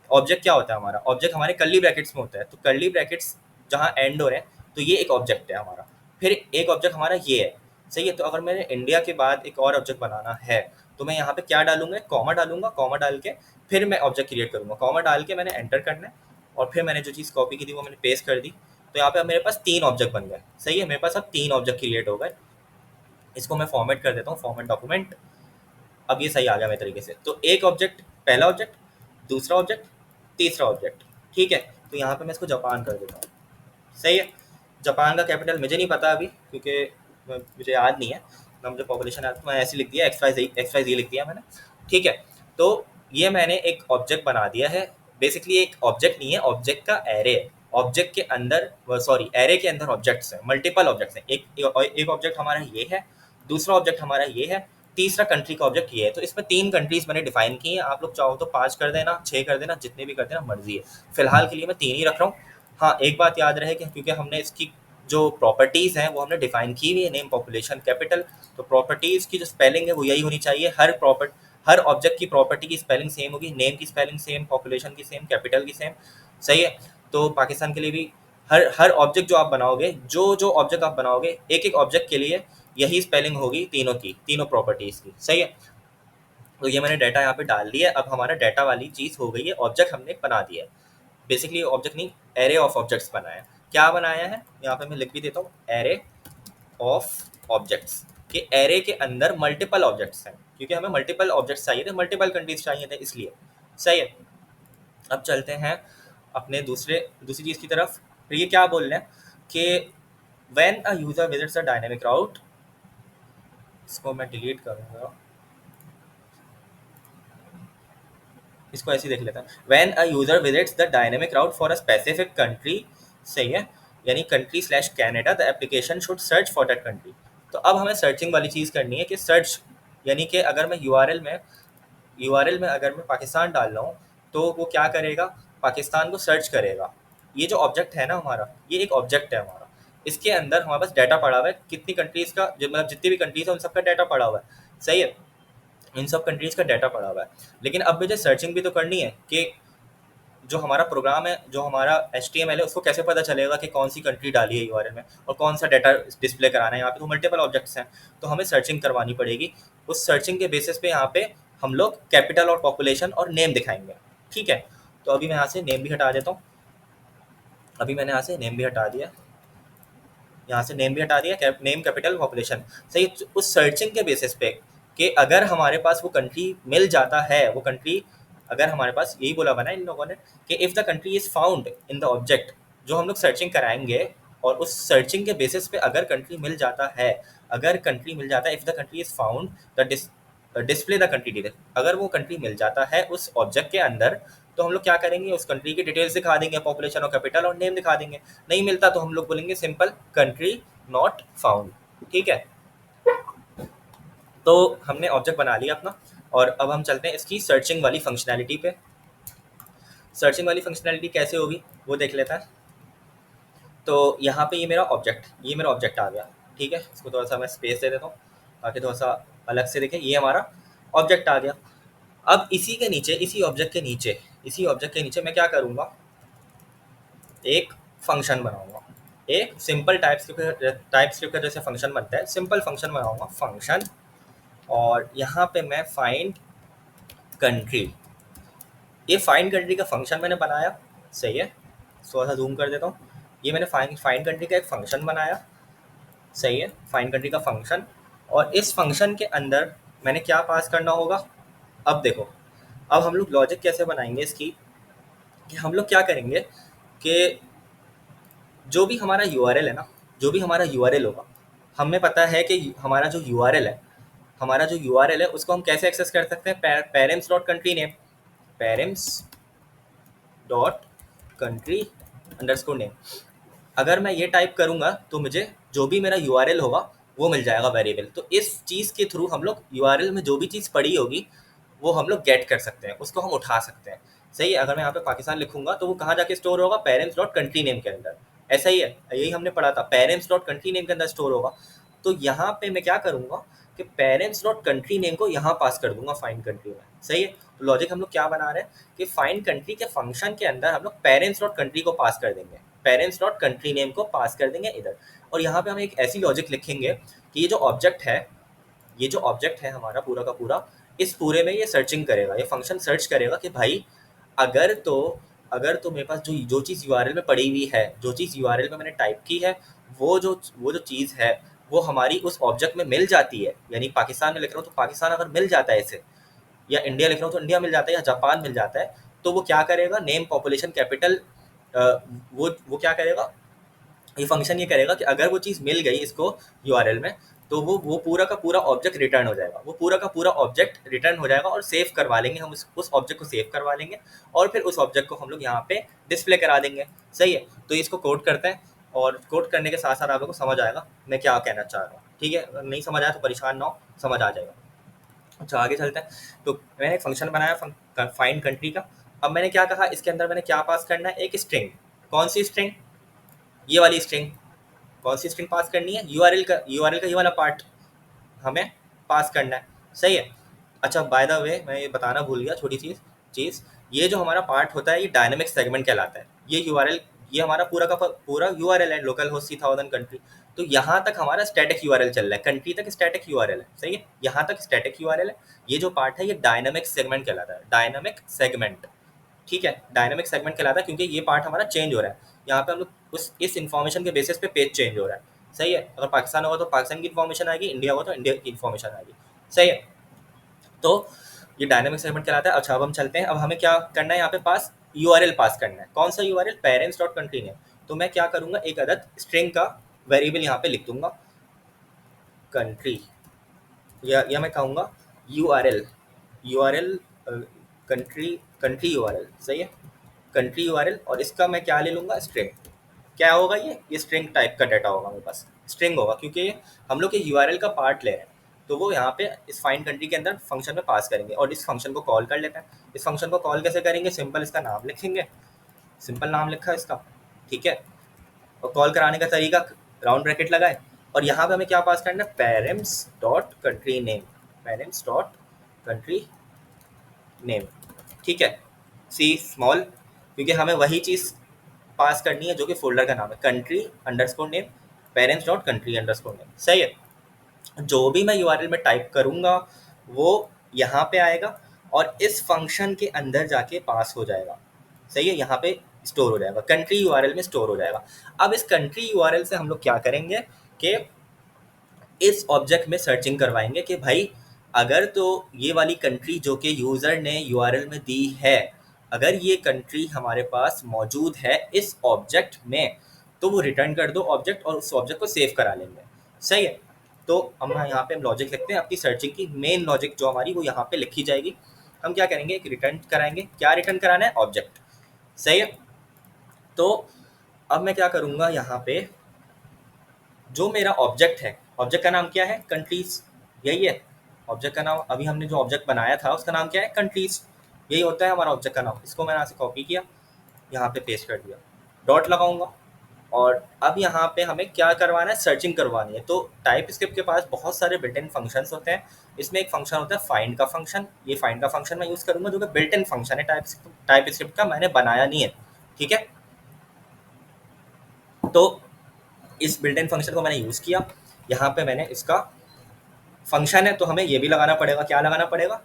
ऑब्जेक्ट क्या होता है हमारा, ऑब्जेक्ट हमारे कर्ली ब्रैकेट्स में होता है, तो कर्ली ब्रैकेट्स जहाँ एंड हो रहे हैं, तो ये एक ऑब्जेक्ट है हमारा। फिर एक ऑब्जेक्ट हमारा ये है, सही है। तो अगर मैंने इंडिया के बाद एक और ऑब्जेक्ट बनाना है, तो मैं यहाँ पे क्या डालूंगा, कॉमा डालूंगा, कॉमा डाल के फिर मैं ऑब्जेक्ट क्रिएट करूँगा। कॉमा डाल के मैंने एंटर करना है, और फिर मैंने जो चीज़ कॉपी की थी वो मैंने पेस्ट कर दी। तो यहाँ पे अब मेरे पास 3 ऑब्जेक्ट बन गए, सही है। मेरे पास अब 3 ऑब्जेक्ट क्रिएट हो गए। इसको मैं फॉर्मेट कर देता हूँ, फॉर्मेट डॉक्यूमेंट। अब ये सही आ गया मेरे तरीके से। तो एक ऑब्जेक्ट, पहला ऑब्जेक्ट, दूसरा ऑब्जेक्ट, तीसरा ऑब्जेक्ट, ठीक है। तो यहाँ पे मैं इसको जापान कर देता हूँ, सही है। जापान का कैपिटल मुझे नहीं पता अभी, क्योंकि मुझे याद नहीं है ना, मुझे पॉपुलेशन याद, मैं ऐसे लिख दिया, XYZ लिख दिया मैंने, ठीक है। तो ये मैंने एक ऑब्जेक्ट बना दिया है। बेसिकली एक ऑब्जेक्ट नहीं है, ऑब्जेक्ट का एरे है। ऑब्जेक्ट के अंदर, सॉरी, एरे के अंदर ऑब्जेक्ट्स हैं, मल्टीपल ऑब्जेक्ट्स हैं। एक ऑब्जेक्ट हमारा ये है, दूसरा ऑब्जेक्ट हमारा ये है, तीसरा कंट्री का ऑब्जेक्ट ये है। तो इसमें 3 कंट्रीज मैंने डिफाइन की हैं। आप लोग चाहो तो 5 कर देना, 6 कर देना, जितने भी कर देना, मर्जी है। फिलहाल के लिए मैं 3 ही रख रहा हूँ। हाँ, एक बात याद रहे कि क्योंकि हमने इसकी जो प्रॉपर्टीज़ हैं वो हमने डिफाइन की हुई है, नेम, पॉपुलेशन, कैपिटल। तो प्रॉपर्टीज़ की जो स्पेलिंग है वो यही होनी चाहिए। हर ऑब्जेक्ट की प्रॉपर्टी की स्पेलिंग सेम होगी, नेम की स्पेलिंग सेम, पॉपुलेशन की सेम, कैपिटल की सेम, सही है। तो पाकिस्तान के लिए भी हर हर ऑब्जेक्ट जो आप बनाओगे, जो जो ऑब्जेक्ट आप बनाओगे, एक एक ऑब्जेक्ट के लिए यही स्पेलिंग होगी तीनों की, तीनों प्रॉपर्टीज़ की, सही है। तो ये मैंने डाटा यहाँ पे डाल दिया है। अब हमारा डाटा वाली चीज़ हो गई है, ऑब्जेक्ट हमने बना दिया है। बेसिकली ऑब्जेक्ट नहीं, एरे ऑफ ऑब्जेक्ट्स बनाया है। क्या बनाया है, यहाँ पे मैं लिख भी देता हूँ, एरे ऑफ ऑब्जेक्ट्स। कि एरे के अंदर मल्टीपल ऑब्जेक्ट्स हैं, क्योंकि हमें मल्टीपल ऑब्जेक्ट्स चाहिए थे, मल्टीपल कंट्रीज चाहिए थे, इसलिए, सही है। अब चलते हैं अपने दूसरी चीज़ की तरफ। फिर ये क्या बोल रहे हैं कि when a user visits a dynamic route, इसको मैं डिलीट करूँगा, इसको ऐसे ही देख लेता है। When a user visits the dynamic route for a specific country, सही है, यानी country slash Canada, the application should search for that country. तो अब हमें सर्चिंग वाली चीज़ करनी है कि सर्च, यानी कि अगर मैं यूआरएल में अगर मैं पाकिस्तान डाल रहा हूँ तो वो क्या करेगा, पाकिस्तान को सर्च करेगा। ये जो ऑब्जेक्ट है ना हमारा, ये एक ऑब्जेक्ट है हमारा, इसके अंदर हमारे पास डाटा पड़ा हुआ है, कितनी कंट्रीज़ का, मतलब जितनी भी कंट्रीज है उन सबका डाटा पड़ा हुआ है, सही है, इन सब कंट्रीज़ का डाटा पड़ा हुआ है। लेकिन अब मुझे सर्चिंग भी तो करनी है कि जो हमारा प्रोग्राम है, जो हमारा HTML है, उसको कैसे पता चलेगा कि कौन सी कंट्री डाली है यूआरएल में और कौन सा डाटा डिस्प्ले कराना है। यहाँ पे तो मल्टीपल ऑब्जेक्ट्स हैं, तो हमें सर्चिंग करवानी पड़ेगी। उस सर्चिंग के बेसिस पे यहाँ पे हम लोग कैपिटल और पॉपुलेशन और नेम दिखाएंगे, ठीक है। तो अभी मैं यहाँ से नेम भी हटा देता हूँ, अभी मैंने यहाँ से नेम भी हटा दिया, यहाँ से नेम भी हटा दिया, नेम कैपिटल पॉपुलेशन, सही। तो उस सर्चिंग के बेसिस पे कि अगर हमारे पास वो कंट्री मिल जाता है, वो कंट्री, अगर हमारे पास, यही बोला बना इन लोगों ने कि if the country is found in the object, जो हम लोग सर्चिंग कराएंगे और उस सर्चिंग के बेसिस पे अगर कंट्री मिल जाता है, अगर कंट्री मिल जाता है, if the country is found the display the country detail, अगर वो कंट्री मिल जाता है उस ऑब्जेक्ट के अंदर, तो हम लोग क्या करेंगे, उस कंट्री की डिटेल्स दिखा देंगे, पॉपुलेशन और कैपिटल और नेम दिखा देंगे। नहीं मिलता तो हम लोग बोलेंगे सिंपल कंट्री नॉट फाउंड, ठीक है। तो हमने ऑब्जेक्ट बना लिया अपना, और अब हम चलते हैं इसकी सर्चिंग वाली फंक्शनैलिटी पे। सर्चिंग वाली फंक्शनैलिटी कैसे होगी वो देख लेता है। तो यहाँ पे ये मेरा ऑब्जेक्ट आ गया, ठीक है। इसको थोड़ा सा मैं स्पेस दे देता हूँ ताकि थोड़ा सा अलग से दिखे, ये हमारा ऑब्जेक्ट आ गया। अब इसी के नीचे, इसी ऑब्जेक्ट के नीचे मैं क्या करूँगा, एक फंक्शन बनाऊंगा, एक सिंपल टाइप स्क्रिप्ट का जैसे फंक्शन बनता है, सिंपल फंक्शन बनाऊंगा, फंक्शन। और यहाँ पे मैं फाइंड कंट्री, ये फाइंड कंट्री का फंक्शन मैंने बनाया, सही है। थोड़ा सा जूम कर देता हूँ, ये मैंने फाइंड कंट्री का एक फंक्शन बनाया, सही है, फाइंड कंट्री का फंक्शन। और इस फंक्शन के अंदर मैंने क्या पास करना होगा, अब देखो, अब हम लोग लॉजिक कैसे बनाएंगे इसकी, कि हम लोग क्या करेंगे कि जो भी हमारा यूआरएल है ना, जो भी हमारा यूआरएल होगा, हमें पता है कि हमारा जो यूआरएल है उसको हम कैसे एक्सेस कर सकते हैं, parents dot country name, parents dot country underscore name. अगर मैं ये टाइप करूँगा तो मुझे जो भी मेरा यूआरएल होगा वो मिल जाएगा वेरिएबल। तो इस चीज़ के थ्रू हम लोग यूआरएल में जो भी चीज़ पड़ी होगी वो हम लोग गेट कर सकते हैं, उसको हम उठा सकते हैं, सही है। अगर मैं यहाँ पे पाकिस्तान लिखूंगा तो वो कहाँ जाके स्टोर होगा, पेरेंट्स डॉट कंट्री नेम के अंदर, ऐसा ही है, यही हमने पढ़ा था, पेरेंट्स डॉट कंट्री नेम के अंदर स्टोर होगा। तो यहाँ पे मैं क्या करूँगा कि पेरेंट्स डॉट कंट्री नेम को यहाँ पास कर दूंगा फाइंड कंट्री में, सही है। तो लॉजिक हम लोग क्या बना रहे हैं कि फाइंड कंट्री के फंक्शन के अंदर हम लोग पेरेंट्स डॉट कंट्री को पास कर देंगे, पेरेंट्स डॉट कंट्री नेम को पास कर देंगे इधर। और यहाँ पे हम एक ऐसी लॉजिक लिखेंगे कि ये जो ऑब्जेक्ट है हमारा पूरा का पूरा, इस पूरे में ये सर्चिंग करेगा, ये फंक्शन सर्च करेगा कि भाई अगर तो अगर तो मेरे पास जो चीज़ यूआरएल में पड़ी हुई है, जो चीज़ यूआरएल में मैंने टाइप की है, वो जो चीज़ है वो हमारी उस ऑब्जेक्ट में मिल जाती है, यानी पाकिस्तान में लिख रहा हूँ तो पाकिस्तान अगर मिल जाता है इसे, या इंडिया लिख रहा हूँ तो इंडिया मिल जाता है, या जापान मिल जाता है, तो वो क्या करेगा, नेम पॉपुलेशन कैपिटल, वो क्या करेगा, ये फंक्शन ये करेगा कि अगर वो चीज़ मिल गई इसको यूआरएल में, तो वो पूरा का पूरा ऑब्जेक्ट रिटर्न हो जाएगा, वो पूरा का पूरा ऑब्जेक्ट रिटर्न हो जाएगा, और सेव करवा लेंगे हम उस ऑब्जेक्ट को सेव करवा लेंगे, और फिर उस ऑब्जेक्ट को हम लोग यहाँ पे डिस्प्ले करा देंगे, सही है। तो इसको कोड करते हैं, और कोड करने के साथ साथ आप लोगों को समझ आएगा मैं क्या कहना चाह रहा हूँ, ठीक है। अगर नहीं समझ आया तो परेशान ना हो, समझ आ जाएगा। अच्छा आगे चलते हैं। तो मैंने एक फंक्शन बनाया फाइंड कंट्री का। अब मैंने क्या कहा, इसके अंदर मैंने क्या पास करना है, एक स्ट्रिंग। कौन सी स्ट्रिंग, ये वाली स्ट्रिंग। कौन सी स्ट्रिंग पास करनी है, यूआरएल का ये वाला पार्ट हमें पास करना है, सही है। अच्छा बाय द वे मैं ये बताना भूल गया, छोटी चीज़, ये जो हमारा पार्ट होता है ये डायनेमिक सेगमेंट कहलाता है। ये यूआरएल, ये हमारा पूरा का पूरा यूआरएल है, लोकल होस्ट 3000 कंट्री। तो यहाँ तक हमारा स्टैटिक यूआरएल चल रहा है, कंट्री तक स्टैटिक यूआरएल है, सही है, यहाँ तक स्टैटिक यूआरएल है। ये जो पार्ट है ये डायनेमिक सेगमेंट कहलाता है, डायनेमिक सेगमेंट, ठीक है। डायनेमिक सेगमेंट कहलाता है क्योंकि ये पार्ट हमारा चेंज हो रहा है, यहाँ पे हम लोग इस इन्फॉर्मेशन के बेसिस पे पेज चेंज हो रहा है, सही है। अगर पाकिस्तान होगा तो पाकिस्तान की इन्फॉर्मेशन आएगी, इंडिया होगा तो इंडिया की इन्फॉर्मेशन आएगी, सही है। तो ये डायनेमिक सेगमेंट कहलाता है। अच्छा अब हम चलते हैं, अब हमें क्या करना है, यहाँ पे पास यूआरएल पास करना है। कौन सा URL, parents dot country name. तो मैं क्या करूँगा, एक अदद स्ट्रिंग का वेरिएबल यहाँ पे लिख दूंगा, कंट्री, या मैं कहूँगा URL, URL country country URL, सही है, कंट्री यूआरएल, और इसका मैं क्या ले लूँगा, स्ट्रिंग। क्या होगा ये स्ट्रिंग टाइप का डाटा होगा मेरे पास, स्ट्रिंग होगा, क्योंकि ये हम लोग के यूआरएल का पार्ट ले रहे हैं। तो वो यहाँ पे इस फाइंड कंट्री के अंदर फंक्शन में पास करेंगे और इस फंक्शन को कॉल कर लेते हैं। इस फंक्शन को कॉल कैसे करेंगे, सिंपल इसका नाम लिखेंगे, सिंपल नाम लिखा है इसका, ठीक है। और कॉल कराने का तरीका, राउंड ब्रैकेट लगाए और यहाँ पे हमें क्या पास करना है, parents dot country name, parents dot country name, ठीक है, सी स्मॉल, क्योंकि हमें वही चीज़ पास करनी है जो कि फोल्डर का नाम है, country underscore name, parents dot country underscore name, सही है। जो भी मैं यूआरएल में टाइप करूँगा वो यहाँ पे आएगा और इस फंक्शन के अंदर जाके पास हो जाएगा, सही है, यहाँ पे स्टोर हो जाएगा, कंट्री यूआरएल में स्टोर हो जाएगा। अब इस कंट्री यूआरएल से हम लोग क्या करेंगे कि इस ऑब्जेक्ट में सर्चिंग करवाएंगे कि भाई अगर तो ये वाली कंट्री जो कि यूज़र ने यूआरएल में दी है, अगर ये कंट्री हमारे पास मौजूद है इस ऑब्जेक्ट में, तो वो रिटर्न कर दो ऑब्जेक्ट और उस ऑब्जेक्ट को सेव करा लेंगे, सही है। तो हम यहाँ पे हम लॉजिक लिखते हैं, अपनी सर्चिंग की मेन लॉजिक जो हमारी वो यहाँ पे लिखी जाएगी। हम क्या करेंगे, एक रिटर्न कराएंगे, क्या रिटर्न कराना है, ऑब्जेक्ट, सही है। तो अब मैं क्या करूँगा, यहाँ पे जो मेरा ऑब्जेक्ट है, ऑब्जेक्ट का नाम क्या है, कंट्रीज, यही है ऑब्जेक्ट का नाम। अभी हमने जो ऑब्जेक्ट बनाया था उसका नाम क्या है, कंट्रीज, यही होता है हमारा ऑब्जेक्ट का नाम। इसको मैंने यहाँ से कॉपी किया, यहाँ पे पेस्ट कर दिया, डॉट लगाऊंगा और अब यहाँ पे हमें क्या करवाना है, सर्चिंग करवानी है। तो टाइप स्क्रिप्ट के पास बहुत सारे बिल्ट इन फंक्शंस होते हैं, इसमें एक फंक्शन होता है फाइंड का फंक्शन, ये फाइंड का फंक्शन मैं यूज़ करूँगा जो कि बिल्ट इन फंक्शन है, टाइप स्क्रिप्ट का मैंने बनाया नहीं है, ठीक है। तो इस बिल्ट इन फंक्शन को मैंने यूज़ किया, यहाँ पे मैंने इसका फंक्शन है तो हमें ये भी लगाना पड़ेगा, क्या लगाना पड़ेगा,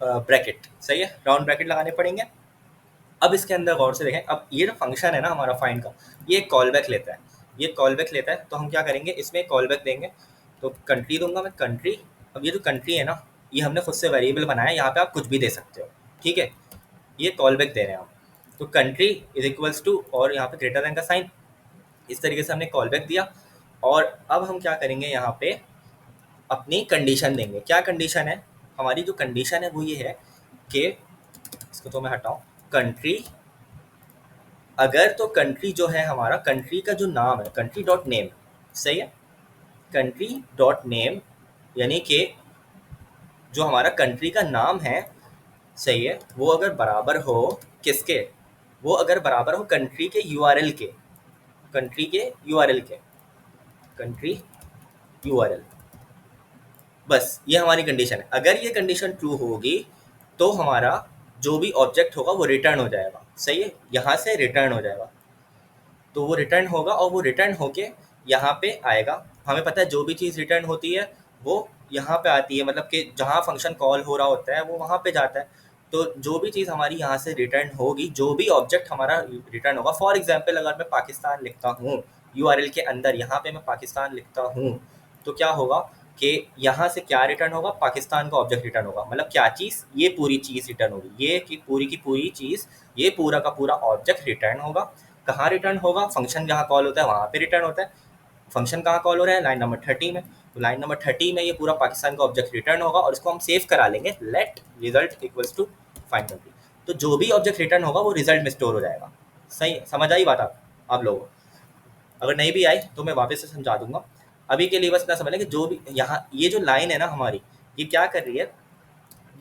ब्रैकेट, सही है, राउंड ब्रैकेट लगाने पड़ेंगे। अब इसके अंदर गौर से देखें, अब ये जो फंक्शन है ना हमारा फाइंड का, ये कॉल बैक लेता है, ये कॉल बैक लेता है, तो हम क्या करेंगे, इसमें कॉल बैक देंगे। तो कंट्री दूंगा मैं, कंट्री। अब ये जो कंट्री है ना, ये हमने खुद से वेरिएबल बनाया है, यहाँ पे आप कुछ भी दे सकते हो, ठीक है, ये कॉल बैक दे रहे हैं आप। तो कंट्री इज इक्वल्स टू और यहाँ पे ग्रेटर देन का साइन, इस तरीके से हमने कॉल बैक दिया। और अब हम क्या करेंगे, यहाँ पे अपनी कंडीशन देंगे। क्या कंडीशन है हमारी, जो कंडीशन है वो ये है कि इसको तो मैं हटाऊं, कंट्री, अगर तो कंट्री जो है हमारा, कंट्री का जो नाम है कंट्री डॉट नेम, सही है, कंट्री डॉट नेम, यानी कि जो हमारा कंट्री का नाम है, सही है, वो अगर बराबर हो किसके, वो अगर बराबर हो कंट्री के यूआरएल के, कंट्री के यूआरएल के, कंट्री यूआरएल, बस ये हमारी कंडीशन है। अगर ये कंडीशन ट्रू होगी तो हमारा जो भी ऑब्जेक्ट होगा वो रिटर्न हो जाएगा, सही है, यहाँ से रिटर्न हो जाएगा। तो वो रिटर्न होगा और वो रिटर्न होके यहाँ पे आएगा। हमें पता है जो भी चीज़ रिटर्न होती है वो यहाँ पे आती है, मतलब कि जहाँ फंक्शन कॉल हो रहा होता है वो वहाँ पे जाता है। तो जो भी चीज़ हमारी यहाँ से रिटर्न होगी, जो भी ऑब्जेक्ट हमारा रिटर्न होगा, फॉर एग्जांपल अगर मैं पाकिस्तान लिखता हूँ यूआरएल के अंदर, यहाँ पे मैं पाकिस्तान लिखता हूँ, तो क्या होगा कि यहाँ से क्या रिटर्न होगा, पाकिस्तान का ऑब्जेक्ट रिटर्न होगा। मतलब क्या चीज़, ये पूरी चीज़ रिटर्न होगी, ये की पूरी चीज़, ये पूरा का पूरा ऑब्जेक्ट रिटर्न होगा। कहाँ रिटर्न होगा, फंक्शन जहाँ कॉल होता है वहाँ पे रिटर्न होता है। फंक्शन कहाँ कॉल हो रहा है, लाइन नंबर 30 में, तो लाइन नंबर 30 में ये पूरा पाकिस्तान का ऑब्जेक्ट रिटर्न होगा और इसको हम सेव करा लेंगे, let result equals to find country. तो जो भी ऑब्जेक्ट रिटर्न होगा वो रिजल्ट में स्टोर हो जाएगा। सही है, समझ आई बात आप लोगों को? अगर नहीं भी आई तो मैं वापस से समझा दूंगा। अभी के लिए बस इतना समझ लें कि जो भी यहाँ ये जो लाइन है ना हमारी, ये क्या कर रही है,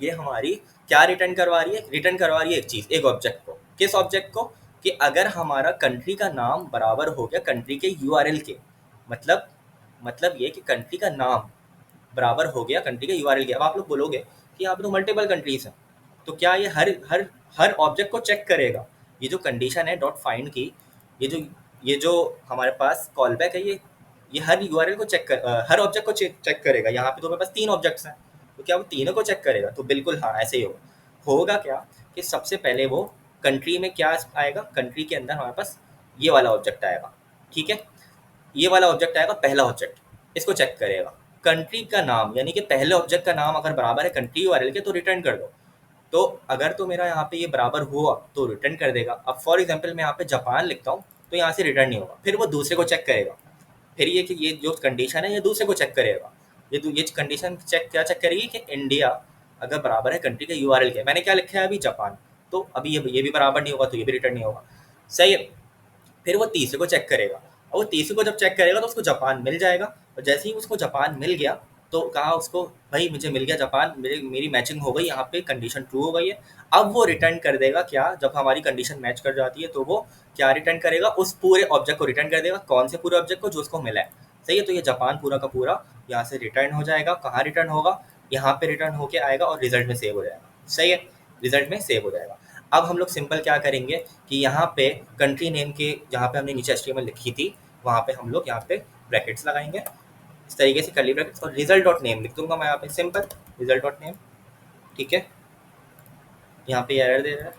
ये हमारी क्या रिटर्न करवा रही है, रिटर्न करवा रही है एक चीज़, एक ऑब्जेक्ट को। किस ऑब्जेक्ट को, कि अगर हमारा कंट्री का नाम बराबर हो गया कंट्री के यूआरएल के, मतलब ये कि कंट्री का नाम बराबर हो गया कंट्री के यूआरएल के। अब आप लोग बोलोगे कि यहाँ पे तो मल्टीपल कंट्रीज हैं, तो क्या ये हर हर हर ऑब्जेक्ट को चेक करेगा? ये जो कंडीशन है डॉट फाइंड की, ये जो हमारे पास कॉल बैक है, ये हर यूआरएल को चेक कर, हर ऑब्जेक्ट को चेक करेगा। यहाँ पे तो मेरे पास 3 ऑब्जेक्ट्स हैं, तो क्या वो तीनों को चेक करेगा? तो बिल्कुल हाँ, ऐसे ही होगा। होगा क्या कि सबसे पहले वो कंट्री में क्या आएगा, कंट्री के अंदर हमारे पास ये वाला ऑब्जेक्ट आएगा, ठीक है, ये वाला ऑब्जेक्ट आएगा, पहला ऑब्जेक्ट, इसको चेक करेगा। कंट्री का नाम यानी कि पहले ऑब्जेक्ट का नाम अगर बराबर है कंट्री यूआरएल के तो रिटर्न कर दो। तो अगर तो मेरा यहाँ पे ये बराबर हुआ तो रिटर्न कर देगा। अब फॉर एग्जांपल मैं यहाँ पे जापान लिखता हूँ तो यहाँ से रिटर्न नहीं होगा, फिर वो दूसरे को चेक करेगा, फिर ये कि ये जो कंडीशन है ये दूसरे को चेक करेगा। ये कंडीशन क्या चेक करेगी कि इंडिया अगर बराबर है कंट्री के यूआरएल के, मैंने क्या लिखा है अभी जापान, तो अभी ये भी बराबर नहीं होगा तो ये भी रिटर्न नहीं होगा। सही है। फिर वो तीसरे को चेक करेगा, और वो तीसरे को जब चेक करेगा तो उसको जापान मिल जाएगा, और जैसे ही उसको जापान मिल गया तो कहा उसको भाई मुझे मिल गया जापान, मेरी मैचिंग हो गई, यहाँ पे कंडीशन ट्रू हो गई है। अब वो रिटर्न कर देगा क्या, जब हमारी कंडीशन मैच कर जाती है तो वो क्या रिटर्न करेगा, उस पूरे ऑब्जेक्ट को रिटर्न कर देगा। कौन से पूरे ऑब्जेक्ट को, जो उसको मिला है। सही है। तो ये जापान पूरा का पूरा यहाँ से रिटर्न हो जाएगा। कहाँ रिटर्न होगा, यहाँ पे रिटर्न होके आएगा और रिजल्ट में सेव हो जाएगा। सही है। रिजल्ट में सेव हो जाएगा। अब हम लोग सिंपल क्या करेंगे कि यहाँ पे कंट्री नेम के जहाँ पे हमने नीचे एचटीएमएल लिखी थी वहाँ पे हम लोग यहाँ पे ब्रैकेट्स लगाएंगे इस तरीके से, कर्ली ब्रैकेट्स, और रिजल्ट डॉट नेम लिख दूंगा मैं यहाँ पे, सिंपल रिजल्ट डॉट नेम। ठीक है। यहाँ पे एरर दे रहा है।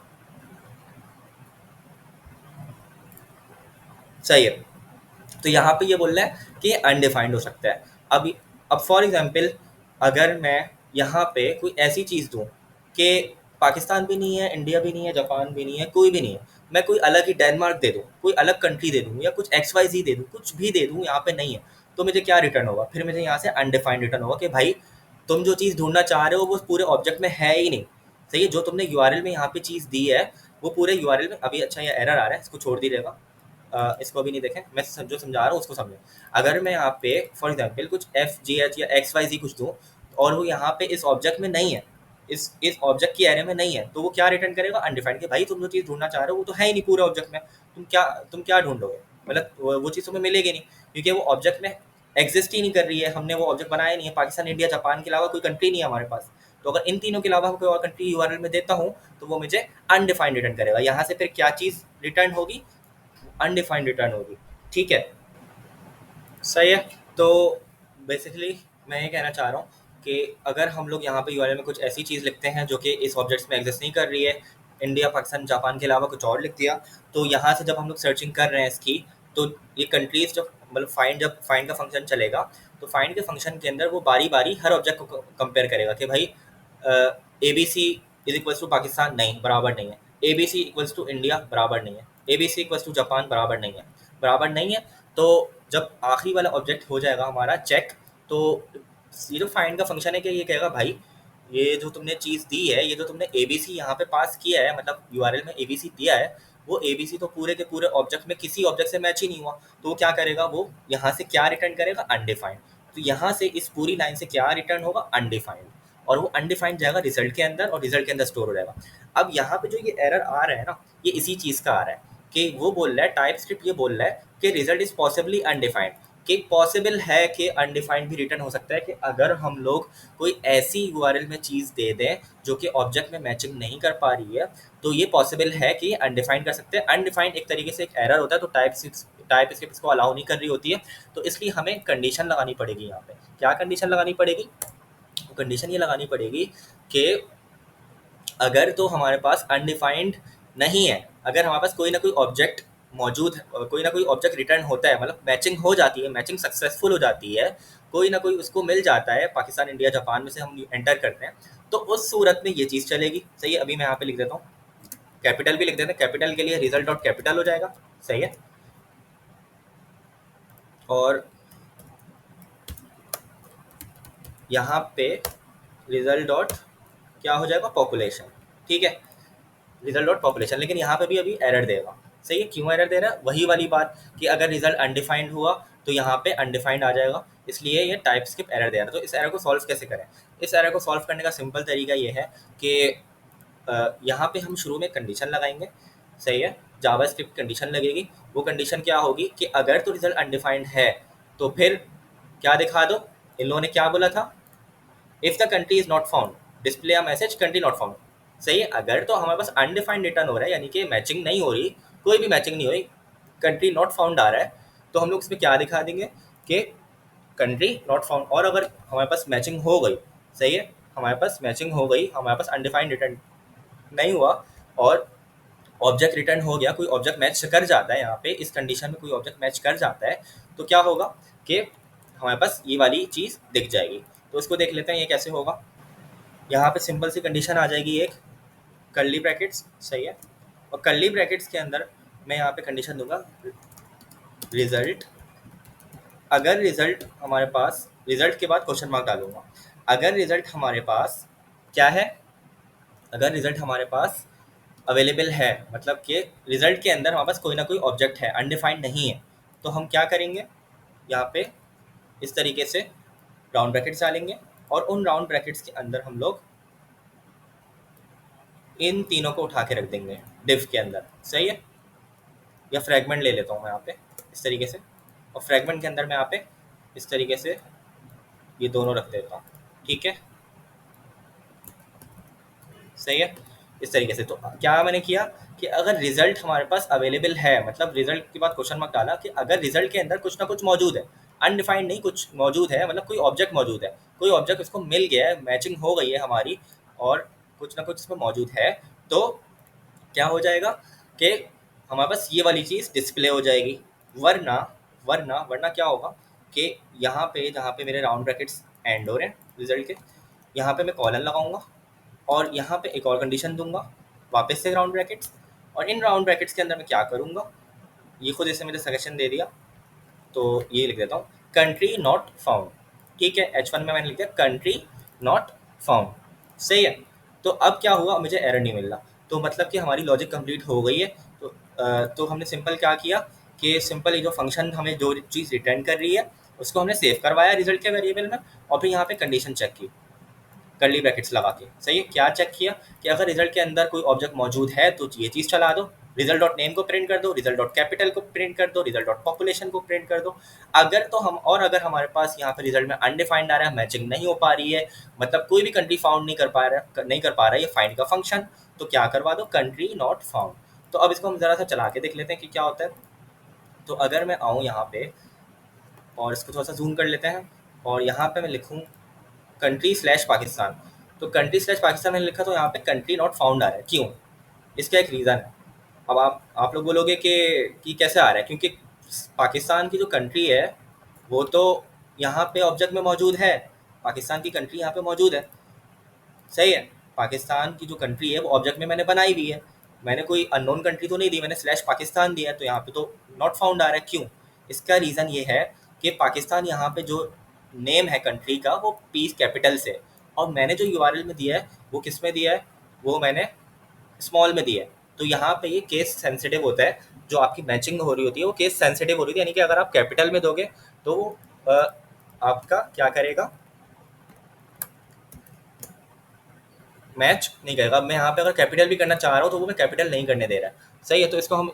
सही है। तो यहाँ पे ये बोल रहा है कि अनडिफाइंड हो सकता है। अब फॉर एग्जांपल अगर मैं यहाँ पे कोई ऐसी चीज़ दूँ कि पाकिस्तान भी नहीं है, इंडिया भी नहीं है, जापान भी नहीं है, कोई भी नहीं है, मैं कोई अलग ही डेनमार्क दे दूँ, कोई अलग कंट्री दे दूँ, या कुछ एक्स वाई जी दे दूँ, कुछ भी दे दूँ, यहाँ पे नहीं है, तो मुझे क्या रिटर्न होगा, फिर मुझे यहाँ से अनडिफाइंड रिटर्न होगा कि भाई तुम जो चीज़ ढूंढना चाह रहे हो वो पूरे ऑब्जेक्ट में है ही नहीं। सही है। जो तुमने यूआरएल में यहाँ पे चीज़ दी है वो पूरे यूआरएल में, अभी अच्छा ये एरर आ रहा है, इसको छोड़ दीजिएगा, इसको अभी नहीं देखें, मैं जो समझा रहा हूँ उसको समझें। अगर मैं यहाँ पे फॉर एग्जांपल कुछ एफ जी एच या एक्स वाई जी कुछ दूँ और वो यहाँ पे इस ऑब्जेक्ट में नहीं है, इस ऑब्जेक्ट की एरे में नहीं है, तो वो क्या रिटर्न करेगा, अनडिफाइंड, कि भाई तुम जो चीज़ ढूंढना चाह रहे हो वो तो है ही नहीं पूरे ऑब्जेक्ट में, तुम क्या ढूंढोगे, मतलब वो चीज़ तुम्हें मिलेगी नहीं, क्योंकि वो ऑब्जेक्ट में एग्जिस्ट ही नहीं कर रही है, हमने वो ऑब्जेक्ट बनाया नहीं है। पाकिस्तान, इंडिया, जापान के अलावा कोई कंट्री नहीं है हमारे पास। तो अगर इन तीनों के अलावा हम कोई और कंट्री यूआरएल में देता हूँ तो वो मुझे अनडिफाइंड रिटर्न करेगा। यहाँ से फिर क्या चीज़ रिटर्न होगी, अनडिफाइंड रिटर्न होगी। ठीक है। सही है। तो बेसिकली मैं ये कहना चाह रहा हूँ कि अगर हम लोग यहाँ पे यूआरएल में कुछ ऐसी चीज़ लिखते हैं जो कि इस ऑब्जेक्ट्स में एग्जिस्ट नहीं कर रही है, इंडिया, पाकिस्तान, जापान के अलावा कुछ और लिख दिया, तो यहाँ से जब हम लोग सर्चिंग कर रहे हैं इसकी, तो ये कंट्रीज जब मतलब जब फाइंड का फंक्शन चलेगा तो फाइंड के फंक्शन के अंदर वो बारी बारी हर ऑब्जेक्ट को कंपेयर करेगा कि भाई A B C is equals to Pakistan, नहीं बराबर नहीं है, A B C equals to India, बराबर नहीं है, A B C equals to Japan, बराबर नहीं है, बराबर नहीं है। तो जब आखिरी वाला ऑब्जेक्ट हो जाएगा हमारा चेक, तो ये जो फाइंड का फंक्शन है कि ये कहेगा भाई ये जो तुमने चीज़ दी है, ये जो तुमने ए बी सी यहाँ पे पास किया है, मतलब यूआरएल में ए बी सी दिया है, वो ए बी सी तो पूरे के पूरे ऑब्जेक्ट में किसी ऑब्जेक्ट से मैच ही नहीं हुआ। तो वो क्या करेगा, वो यहाँ से क्या रिटर्न करेगा, अनडिफाइंड। तो यहाँ से इस पूरी लाइन से क्या रिटर्न होगा, अनडिफाइंड, और वो अनडिफाइंड जाएगा रिजल्ट के अंदर और रिजल्ट के अंदर स्टोर हो जाएगा। अब यहाँ पे जो ये एरर आ रहा है ना, ये इसी चीज़ का आ रहा है कि वो बोल रहा है, टाइप स्क्रिप्ट ये बोल रहा है कि रिजल्ट इज पॉसिबली अनडिफाइंड, कि पॉसिबल है कि अनडिफाइंड भी रिटर्न हो सकता है, कि अगर हम लोग कोई ऐसी यूआरएल में चीज़ दे दें जो कि ऑब्जेक्ट में मैचिंग नहीं कर पा रही है, तो ये पॉसिबल है कि अनडिफाइंड कर सकते हैं। अनडिफाइंड एक तरीके से एक एरर होता है, तो टाइप स्क्रिप्ट इसको अलाउ नहीं कर रही होती है, तो इसलिए हमें कंडीशन लगानी पड़ेगी। यहाँ पे क्या कंडीशन लगानी पड़ेगी, कंडीशन ये लगानी पड़ेगी कि अगर तो हमारे पास अनडिफाइंड नहीं है, अगर हमारे पास कोई ना कोई ऑब्जेक्ट मौजूद है, कोई ना कोई ऑब्जेक्ट रिटर्न होता है, मतलब मैचिंग हो जाती है, मैचिंग सक्सेसफुल हो जाती है, कोई ना कोई उसको मिल जाता है, पाकिस्तान, इंडिया, जापान में से हम एंटर करते हैं, तो उस सूरत में ये चीज़ चलेगी। सही है। अभी मैं यहाँ पे लिख देता हूँ, कैपिटल भी लिख देते हैं, कैपिटल के लिए रिजल्ट डॉट कैपिटल हो जाएगा। सही है। और यहाँ पे रिजल्ट डॉट क्या हो जाएगा, पॉपुलेशन। ठीक है। रिजल्ट डॉट पॉपुलेशन, लेकिन यहाँ पे भी अभी एरर देगा। सही है। क्यों एरर दे रहा है, वही वाली बात कि अगर रिजल्ट अनडिफाइंड हुआ तो यहाँ पे अनडिफाइंड आ जाएगा, इसलिए ये टाइप स्क्रिप्ट एरर दे रहा है। तो इस एरर को सॉल्व कैसे करें, इस एरर को सॉल्व करने का सिंपल तरीका ये है कि यहाँ पे हम शुरू में कंडीशन लगाएंगे। सही है। जावा स्क्रिप्ट कंडीशन लगेगी, वो कंडीशन क्या होगी कि अगर तो रिजल्ट अनडिफाइंड है तो फिर क्या दिखा दो, इन लोगों ने क्या बोला था, if the country is not found display a message country not found. सही है। अगर तो हमारे पास अनडिफाइंड रिटर्न हो रहा है, यानी कि मैचिंग नहीं हो रही, कोई भी मैचिंग नहीं हो रही, कंट्री नॉट फाउंड आ रहा है, तो हम लोग इसमें क्या दिखा देंगे कि कंट्री नॉट फाउंड। और अगर हमारे पास मैचिंग हो गई, सही है, हमारे पास मैचिंग हो गई, हमारे पास अनडिफाइंड रिटर्न नहीं हुआ और ऑब्जेक्ट रिटर्न हो गया, कोई ऑब्जेक्ट मैच कर जाता है, यहाँ पे इस कंडीशन में कोई ऑब्जेक्ट मैच कर जाता है, तो क्या होगा कि हमारे पास ये वाली चीज़ दिख जाएगी। तो इसको देख लेते हैं ये कैसे होगा। यहाँ पे सिंपल सी कंडीशन आ जाएगी, एक कर्ली ब्रैकेट्स। सही है। और कर्ली ब्रैकेट्स के अंदर मैं यहाँ पे कंडीशन दूंगा, रिजल्ट अगर रिजल्ट हमारे पास, रिजल्ट के बाद क्वेश्चन मार्क डालूंगा, अगर रिजल्ट हमारे पास क्या है, अगर रिजल्ट हमारे पास अवेलेबल है, मतलब कि रिजल्ट के अंदर हमारे पास कोई ना कोई ऑब्जेक्ट है, अनडिफाइंड नहीं है, तो हम क्या करेंगे, यहाँ पे इस तरीके से राउंड ब्रैकेट्स डालेंगे और उन राउंड ब्रैकेट्स के अंदर हम लोग इन तीनों को उठा के रख देंगे डिव के अंदर। सही है, या फ्रैगमेंट ले लेता हूँ मैं यहाँ पे इस तरीके से, और फ्रैगमेंट के अंदर मैं यहाँ पे इस तरीके से ये दोनों रख देता हूँ। ठीक है, सही है, इस तरीके से। तो क्या मैंने किया कि अगर रिजल्ट हमारे पास अवेलेबल है, मतलब रिजल्ट के बाद क्वेश्चन मार्क डाला कि अगर रिजल्ट के अंदर कुछ ना कुछ मौजूद है, अनडिफाइंड नहीं, कुछ मौजूद है, मतलब कोई ऑब्जेक्ट मौजूद है, कोई ऑब्जेक्ट उसको मिल गया है, मैचिंग हो गई है हमारी, और कुछ ना कुछ इसमें मौजूद है, तो क्या हो जाएगा कि हमारे पास ये वाली चीज़ डिस्प्ले हो जाएगी। वरना वरना वरना क्या होगा कि यहाँ पे, जहाँ पे मेरे राउंड ब्रैकेट्स एंड हो रहे हैं रिजल्ट के, यहाँ पे मैं कॉलन लगाऊंगा और यहाँ पे एक और कंडीशन दूंगा, वापस से राउंड ब्रैकेट्स, और इन राउंड ब्रैकेट्स के अंदर मैं क्या करूँगा, ये खुद इसने मुझे सजेशन दे दिया, तो ये लिख देता हूँ, कंट्री नॉट फाउंड। ठीक है, H1 में मैंने लिख दिया कंट्री नॉट फाउंड। सही है, तो अब क्या हुआ, मुझे एरर नहीं मिल रहा, तो मतलब कि हमारी लॉजिक कंप्लीट हो गई है। तो हमने सिंपल क्या किया कि सिंपल ये जो फंक्शन हमें जो चीज़ रिटर्न कर रही है उसको हमने सेव करवाया रिजल्ट के वेरिएबल में, और फिर यहाँ पे कंडीशन चेक की कर्ली ब्रैकेट्स लगा के। सही है, क्या चेक किया कि अगर रिजल्ट के अंदर कोई ऑब्जेक्ट मौजूद है तो ये चीज़ चला दो, रिजल्ट डॉट नेम को प्रिंट कर दो, रिजल्ट डॉट कैपिटल को प्रिंट कर दो, रिजल्ट डॉट पॉपुलेशन को प्रिंट कर दो। अगर तो हम, और अगर हमारे पास यहाँ पे रिजल्ट में अनडिफाइंड आ रहा है, मैचिंग नहीं हो पा रही है, मतलब कोई भी कंट्री फाउंड नहीं कर पा रहा है ये फाइंड का फंक्शन, तो क्या करवा दो, कंट्री नॉट फाउंड। तो अब इसको हम ज़रा सा चला के देख लेते हैं कि क्या होता है। तो अगर मैं आऊँ यहाँ पे और इसको थोड़ा सा जूम कर लेते हैं, और यहाँ पे मैं लिखूँ कंट्री स्लैश पाकिस्तान, तो कंट्री स्लैश पाकिस्तान मैंने लिखा तो यहाँ पे कंट्री नॉट फाउंड आ रहा है, क्यों, इसका एक रीज़न है। अब आप लोग बोलोगे कि कैसे आ रहा है, क्योंकि पाकिस्तान की जो कंट्री है वो तो यहाँ पे ऑब्जेक्ट में मौजूद है, पाकिस्तान की कंट्री यहाँ पे मौजूद है। सही है, पाकिस्तान की जो कंट्री है वो ऑब्जेक्ट में मैंने बनाई भी है, मैंने कोई अननोन कंट्री तो नहीं दी, मैंने स्लैश पाकिस्तान दिया है, तो यहाँ पे तो नॉट फाउंड आ रहा है, क्यों, इसका रीज़न ये है कि पाकिस्तान यहाँ पे जो नेम है कंट्री का वो पी कैपिटल से, और मैंने जो यूआरएल में दिया है वो किस में दिया है, वो मैंने स्मॉल में दिया है। तो यहाँ पे ये केस सेंसिटिव होता है, जो आपकी मैचिंग हो रही होती है वो केस सेंसिटिव हो रही है, यानी कि अगर आप कैपिटल में दोगे तो वो आपका क्या करेगा, मैच नहीं करेगा। अब मैं यहाँ पे अगर कैपिटल भी करना चाह रहा हूँ तो वो मैं कैपिटल नहीं करने दे रहा है। सही है, तो इसको हम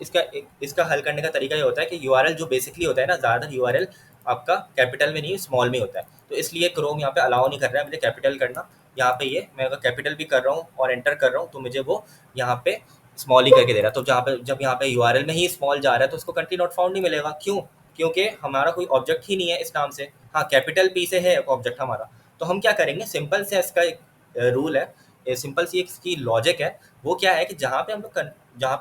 इसका हल करने का तरीका ये होता है कि यूआरएल जो बेसिकली होता है ना, ज़्यादातर यूआरएल आपका कैपिटल में नहीं स्मॉल में होता है, तो इसलिए क्रोम यहाँ पे अलाउ नहीं कर रहा है मुझे कैपिटल करना। यहाँ पे ये मैं अगर कैपिटल भी कर रहा हूँ और एंटर कर रहा हूँ तो मुझे वो यहाँ पे स्मॉल ही करके दे रहा है। तो जहाँ पे, जब यहाँ पे यूआरएल में ही स्मॉल जा रहा है तो उसको कंट्री नॉट फाउंड नहीं मिलेगा, क्यों, क्योंकि हमारा कोई ऑब्जेक्ट ही नहीं है इस नाम से। हाँ, कैपिटल पी से है ऑब्जेक्ट हमारा, तो हम क्या करेंगे, सिंपल से इसका एक रूल है, सिंपल सी इसकी लॉजिक है, वो क्या है कि जहाँ पे हम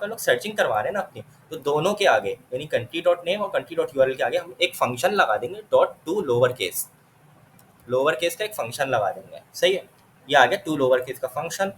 लोग सर्चिंग करवा रहे हैं ना अपनी, तो दोनों के आगे यानी कंट्री डॉट नेम और कंट्री डॉट यूआरएल के आगे हम एक फंक्शन लगा देंगे, डॉट टू लोअर केस का एक फंक्शन लगा देंगे। सही है, ये आ गया टू लोअर केस का फंक्शन,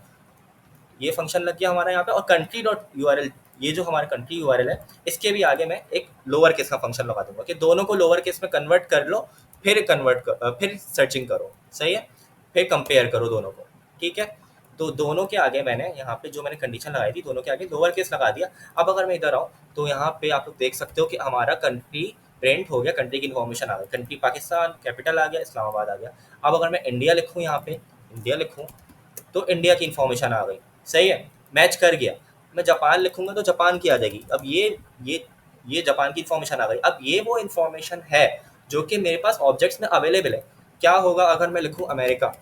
ये फंक्शन लग गया हमारा यहाँ पे। और कंट्री डॉट यूआरएल, ये जो हमारा कंट्री यूआरएल है इसके भी आगे मैं एक लोअर केस का फंक्शन लगा दूंगा कि दोनों को लोअर केस में कन्वर्ट कर लो, फिर सर्चिंग करो। सही है, फिर कंपेयर करो दोनों को। ठीक है, तो दोनों के आगे मैंने यहाँ पे जो मैंने कंडीशन लगाई थी दोनों के आगे लोअर केस लगा दिया। अब अगर मैं इधर आऊँ तो यहाँ पे आप लोग देख सकते हो कि हमारा कंट्री प्रिंट हो गया, कंट्री की इन्फॉर्मेशन आ गई, कंट्री पाकिस्तान कैपिटल आ गया, इस्लामाबाद आ गया। अब अगर मैं इंडिया लिखूँ, यहाँ पे इंडिया लिखूँ तो इंडिया की इन्फॉर्मेशन आ गई। सही है, मैच कर गया। मैं जापान लिखूंगा तो जापान की आ जाएगी। अब ये जापान की इन्फॉर्मेशन आ गई। अब ये वो इन्फॉर्मेशन है जो कि मेरे पास ऑब्जेक्ट्स में अवेलेबल है। क्या होगा अगर मैं लिखूँ अमेरिका,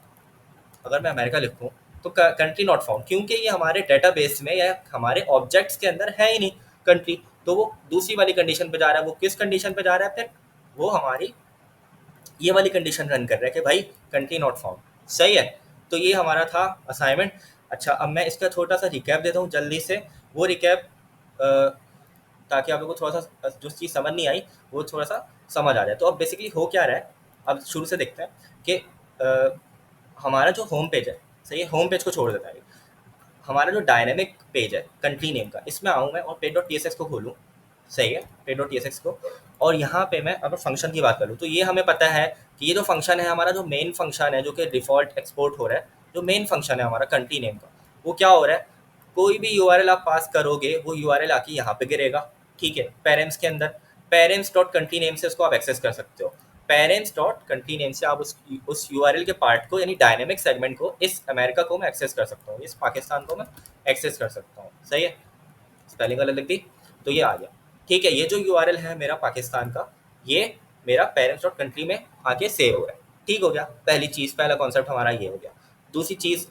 अगर मैं अमेरिका लिखूँ तो कंट्री नॉट फाउंड, क्योंकि ये हमारे डेटाबेस में या हमारे ऑब्जेक्ट्स के अंदर है ही नहीं कंट्री, तो वो दूसरी वाली कंडीशन पे जा रहा है। वो किस कंडीशन पे जा रहा है, फिर वो हमारी ये वाली कंडीशन रन कर रहा है कि भाई कंट्री नॉट फाउंड। सही है, तो ये हमारा था असाइनमेंट। अच्छा, अब मैं इसका छोटा सा रिकैप देता हूँ जल्दी से, वो रिकैप ताकि आप लोगों को थोड़ा सा जो चीज़ समझ नहीं आई वो थोड़ा सा समझ आ जाए। तो अब बेसिकली हो क्या रहा है, अब शुरू से देखते हैं कि हमारा जो होम पेज है, सही है, होम पेज को छोड़ देता है, हमारा जो डायनेमिक पेज है कंट्री नेम का, इसमें आऊँ मैं और page dot T S x को खोलूँ। सही है, page dot T S x को और यहाँ पे मैं अगर फंक्शन की बात करूँ तो ये हमें पता है कि ये जो फंक्शन है हमारा, जो मेन फंक्शन है जो कि डिफ़ॉल्ट एक्सपोर्ट हो रहा है, जो मेन फंक्शन है हमारा कंट्री नेम का, वो क्या हो रहा है, कोई भी यूआरएल आप पास करोगे वो यूआरएल आके यहाँ पे गिरेगा। ठीक है, पेरेंट्स के अंदर पेरेंट्स डॉट कंट्री नेम से उसको आप एक्सेस कर सकते हो। पेरेंट्स डॉट कंट्री नेम से आप उस यूआरएल के पार्ट को, यानी डायनेमिक सेगमेंट को, इस अमेरिका को मैं एक्सेस कर सकता हूँ, इस पाकिस्तान को मैं एक्सेस कर सकता हूँ। सही है, स्पेलिंग गलत लिख दी तो ये आ गया। ठीक है, ये जो यूआरएल है मेरा पाकिस्तान का, ये मेरा पेरेंट्स डॉट कंट्री में आके सेव हो रहा है। ठीक हो गया, पहली चीज़, पहला कॉन्सेप्ट हमारा ये हो गया। दूसरी चीज़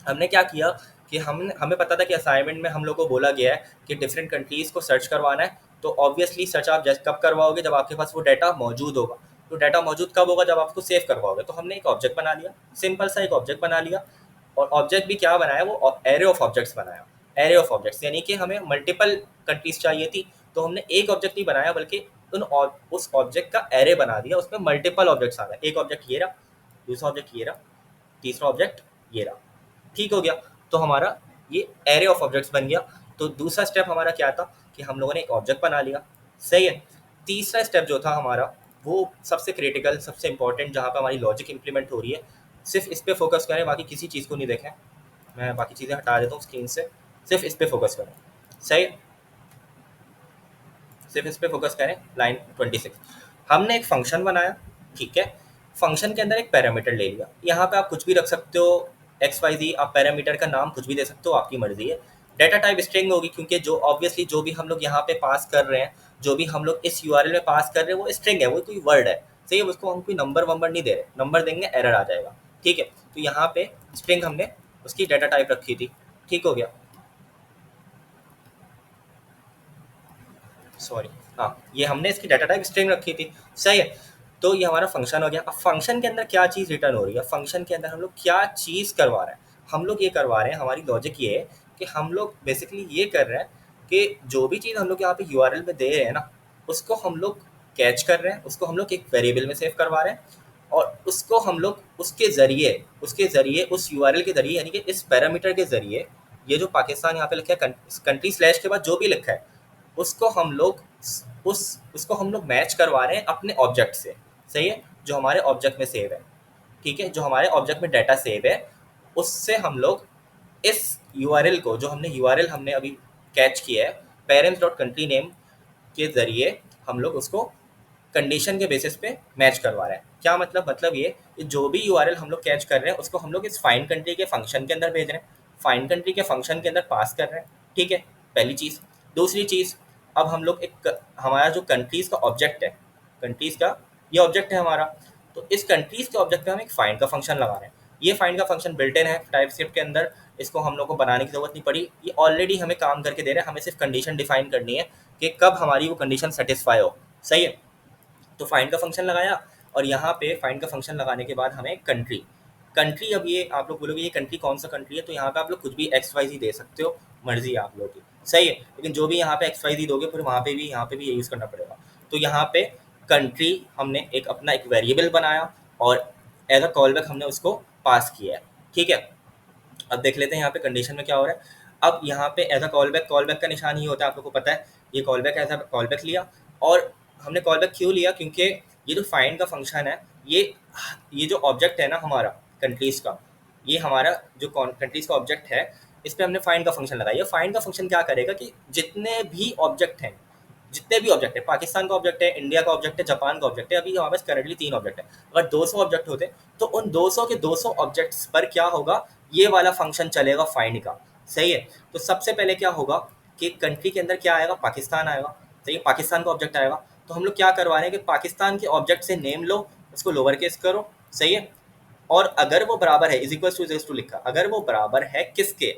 हमने क्या किया कि हम हमें पता था कि असाइनमेंट में हम लोग को बोला गया है कि डिफरेंट कंट्रीज़ को सर्च करवाना है। तो ऑब्वियसली सर्च आप जब कब करवाओगे, जब आपके पास वो डाटा मौजूद होगा। तो डाटा मौजूद कब होगा, जब आप उसको सेव करवाओगे। तो हमने एक ऑब्जेक्ट बना लिया, सिंपल सा एक ऑब्जेक्ट बना लिया। और ऑब्जेक्ट भी क्या बनाया, वो एरे ऑफ ऑब्जेक्ट्स बनाया। एरे ऑफ ऑब्जेक्ट्स यानी कि हमें मल्टीपल कंट्रीज चाहिए थी, तो हमने एक ऑब्जेक्ट नहीं बनाया बल्कि उस ऑब्जेक्ट का एरे बना दिया, उसमें मल्टीपल ऑब्जेक्ट्स आ गए। एक ऑब्जेक्ट ये रहा, दूसरा ऑब्जेक्ट ये रहा, तीसरा ऑब्जेक्ट ये रहा। ठीक हो गया, तो हमारा ये एरे ऑफ ऑब्जेक्ट्स बन गया। तो दूसरा स्टेप हमारा क्या था कि हम लोगों ने एक ऑब्जेक्ट बना लिया। सही है, तीसरा स्टेप जो था हमारा, वो सबसे क्रिटिकल, सबसे इंपॉर्टेंट, जहाँ पे हमारी लॉजिक इंप्लीमेंट हो रही है, सिर्फ इस पे फोकस करें, बाकी किसी चीज़ को नहीं देखें। मैं बाकी चीज़ें हटा देता हूँ स्क्रीन से, सिर्फ इस पे फोकस करें। सही, सिर्फ इस पे फोकस करें। लाइन 26, हमने एक फंक्शन बनाया। ठीक है, फंक्शन के अंदर एक पैरामीटर ले लिया। यहाँ पे आप कुछ भी रख सकते हो, एक्स वाई जी, आप पैरामीटर का नाम कुछ भी दे सकते हो, आपकी मर्जी है। डाटा टाइप स्ट्रिंग होगी, क्योंकि जो ऑब्वियसली जो भी हम लोग यहाँ पे पास कर रहे हैं, जो भी हम लोग इस यूआरएल में पास कर रहे हैं, वो स्ट्रिंग है, वो कोई वर्ड है। सही है, उसको हम कोई नंबर वंबर नहीं दे रहे, नंबर देंगे एरर आ जाएगा। ठीक है, तो यहाँ पे स्ट्रिंग हमने उसकी डाटा टाइप रखी थी। ठीक हो गया, सॉरी, हाँ, ये हमने इसकी डाटा टाइप स्ट्रिंग रखी थी। सही है, तो ये हमारा फंक्शन हो गया। अब फंक्शन के अंदर क्या चीज़ रिटर्न हो रही है, फंक्शन के अंदर हम लोग क्या चीज़ करवा रहे हैं, हम लोग ये करवा रहे हैं, हमारी लॉजिक ये है कि हम लोग बेसिकली ये कर रहे हैं कि जो भी चीज़ हम लोग यहाँ पे यूआरएल में दे रहे हैं ना, उसको हम लोग कैच कर रहे हैं, उसको हम लोग एक वेरिएबल में सेव करवा रहे हैं। और उसको हम लोग उसके ज़रिए उस यूआरएल के ज़रिए, यानी कि इस पैरामीटर के ज़रिए, ये जो पाकिस्तान यहाँ पे लिखा है, कंट्री स्लैश के बाद जो भी लिखा है, उसको हम लोग उसको हम लोग मैच करवा रहे हैं अपने ऑब्जेक्ट से। सही है, जो हमारे ऑब्जेक्ट में सेव है। ठीक है, जो हमारे ऑब्जेक्ट में डाटा सेव है, उससे हम लोग इस यूआरएल को, जो हमने अभी कैच किया है, पेरेंट्स डॉट कंट्री नेम के ज़रिए, हम लोग उसको कंडीशन के बेसिस पे मैच करवा रहे हैं। क्या मतलब, ये कि जो भी यूआरएल हम लोग कैच कर रहे हैं, उसको हम लोग इस फाइंड कंट्री के फंक्शन के अंदर भेज रहे हैं, फाइंड कंट्री के फंक्शन के अंदर पास कर रहे हैं। ठीक है, पहली चीज़। दूसरी चीज़, अब हम लोग हमारा जो कंट्रीज़ का ऑब्जेक्ट है, कंट्रीज़ का ये ऑब्जेक्ट है हमारा, तो इस कंट्रीज़ के ऑब्जेक्ट पे हम एक फाइंड का फंक्शन लगा रहे हैं। ये फाइंड का फंक्शन बिल्ट इन है टाइप स्क्रिप्ट के अंदर, इसको हम लोग को बनाने की ज़रूरत नहीं पड़ी, ये ऑलरेडी हमें काम करके दे रहे हैं। हमें सिर्फ कंडीशन डिफाइन करनी है कि कब हमारी वो कंडीशन सेटिस्फाई हो। सही है, तो फाइंड का फंक्शन लगाया, और यहाँ पे फाइंड का फंक्शन लगाने के बाद हमें कंट्री कंट्री अब ये आप लोग बोलोगे ये कंट्री कौन सा कंट्री है, तो यहाँ पे आप लोग कुछ भी एक्स वाई जी दे सकते हो, मर्जी है आप लोगों की। सही है, लेकिन जो भी यहाँ पे एक्स वाई जी दोगे, फिर यहाँ पे भी ये यूज़ करना पड़ेगा। तो यहाँ पे कंट्री हमने एक अपना एक वेरिएबल बनाया, और एज अ कॉल बैक हमने उसको पास किया है। ठीक है, अब देख लेते हैं यहाँ पे कंडीशन में क्या हो रहा है। अब यहाँ पे एज अ कॉल बैक का निशान ही होता है, आप लोग को पता है। ये call back as a call back लिया, और हमने कॉल बैक क्यों लिया, क्योंकि ये जो फाइंड का फंक्शन है, ये जो ऑब्जेक्ट है ना हमारा कंट्रीज़ का, ये हमारा जो कंट्रीज़ का ऑब्जेक्ट है, इस पर हमने फाइंड का फंक्शन लगाया। फाइंड का फंक्शन क्या करेगा कि जितने भी ऑब्जेक्ट है, पाकिस्तान का ऑब्जेक्ट है, इंडिया का ऑब्जेक्ट है, जापान का ऑब्जेक्ट है, अभी हमारे पास करंटली 3 ऑब्जेक्ट है। अगर 200 ऑब्जेक्ट होते तो उन 200 के 200 ऑब्जेक्ट्स पर क्या होगा, ये वाला फंक्शन चलेगा फाइंड का। सही है, तो सबसे पहले क्या होगा कि कंट्री के अंदर क्या आएगा, पाकिस्तान आएगा। सही है, पाकिस्तान का ऑब्जेक्ट आएगा। तो हम लोग क्या करवा रहे हैं कि पाकिस्तान के ऑब्जेक्ट से नेम लो, उसको लोअर केस करो। सही है, और अगर वो बराबर है, इज टू लिखा, अगर वो बराबर है किसके,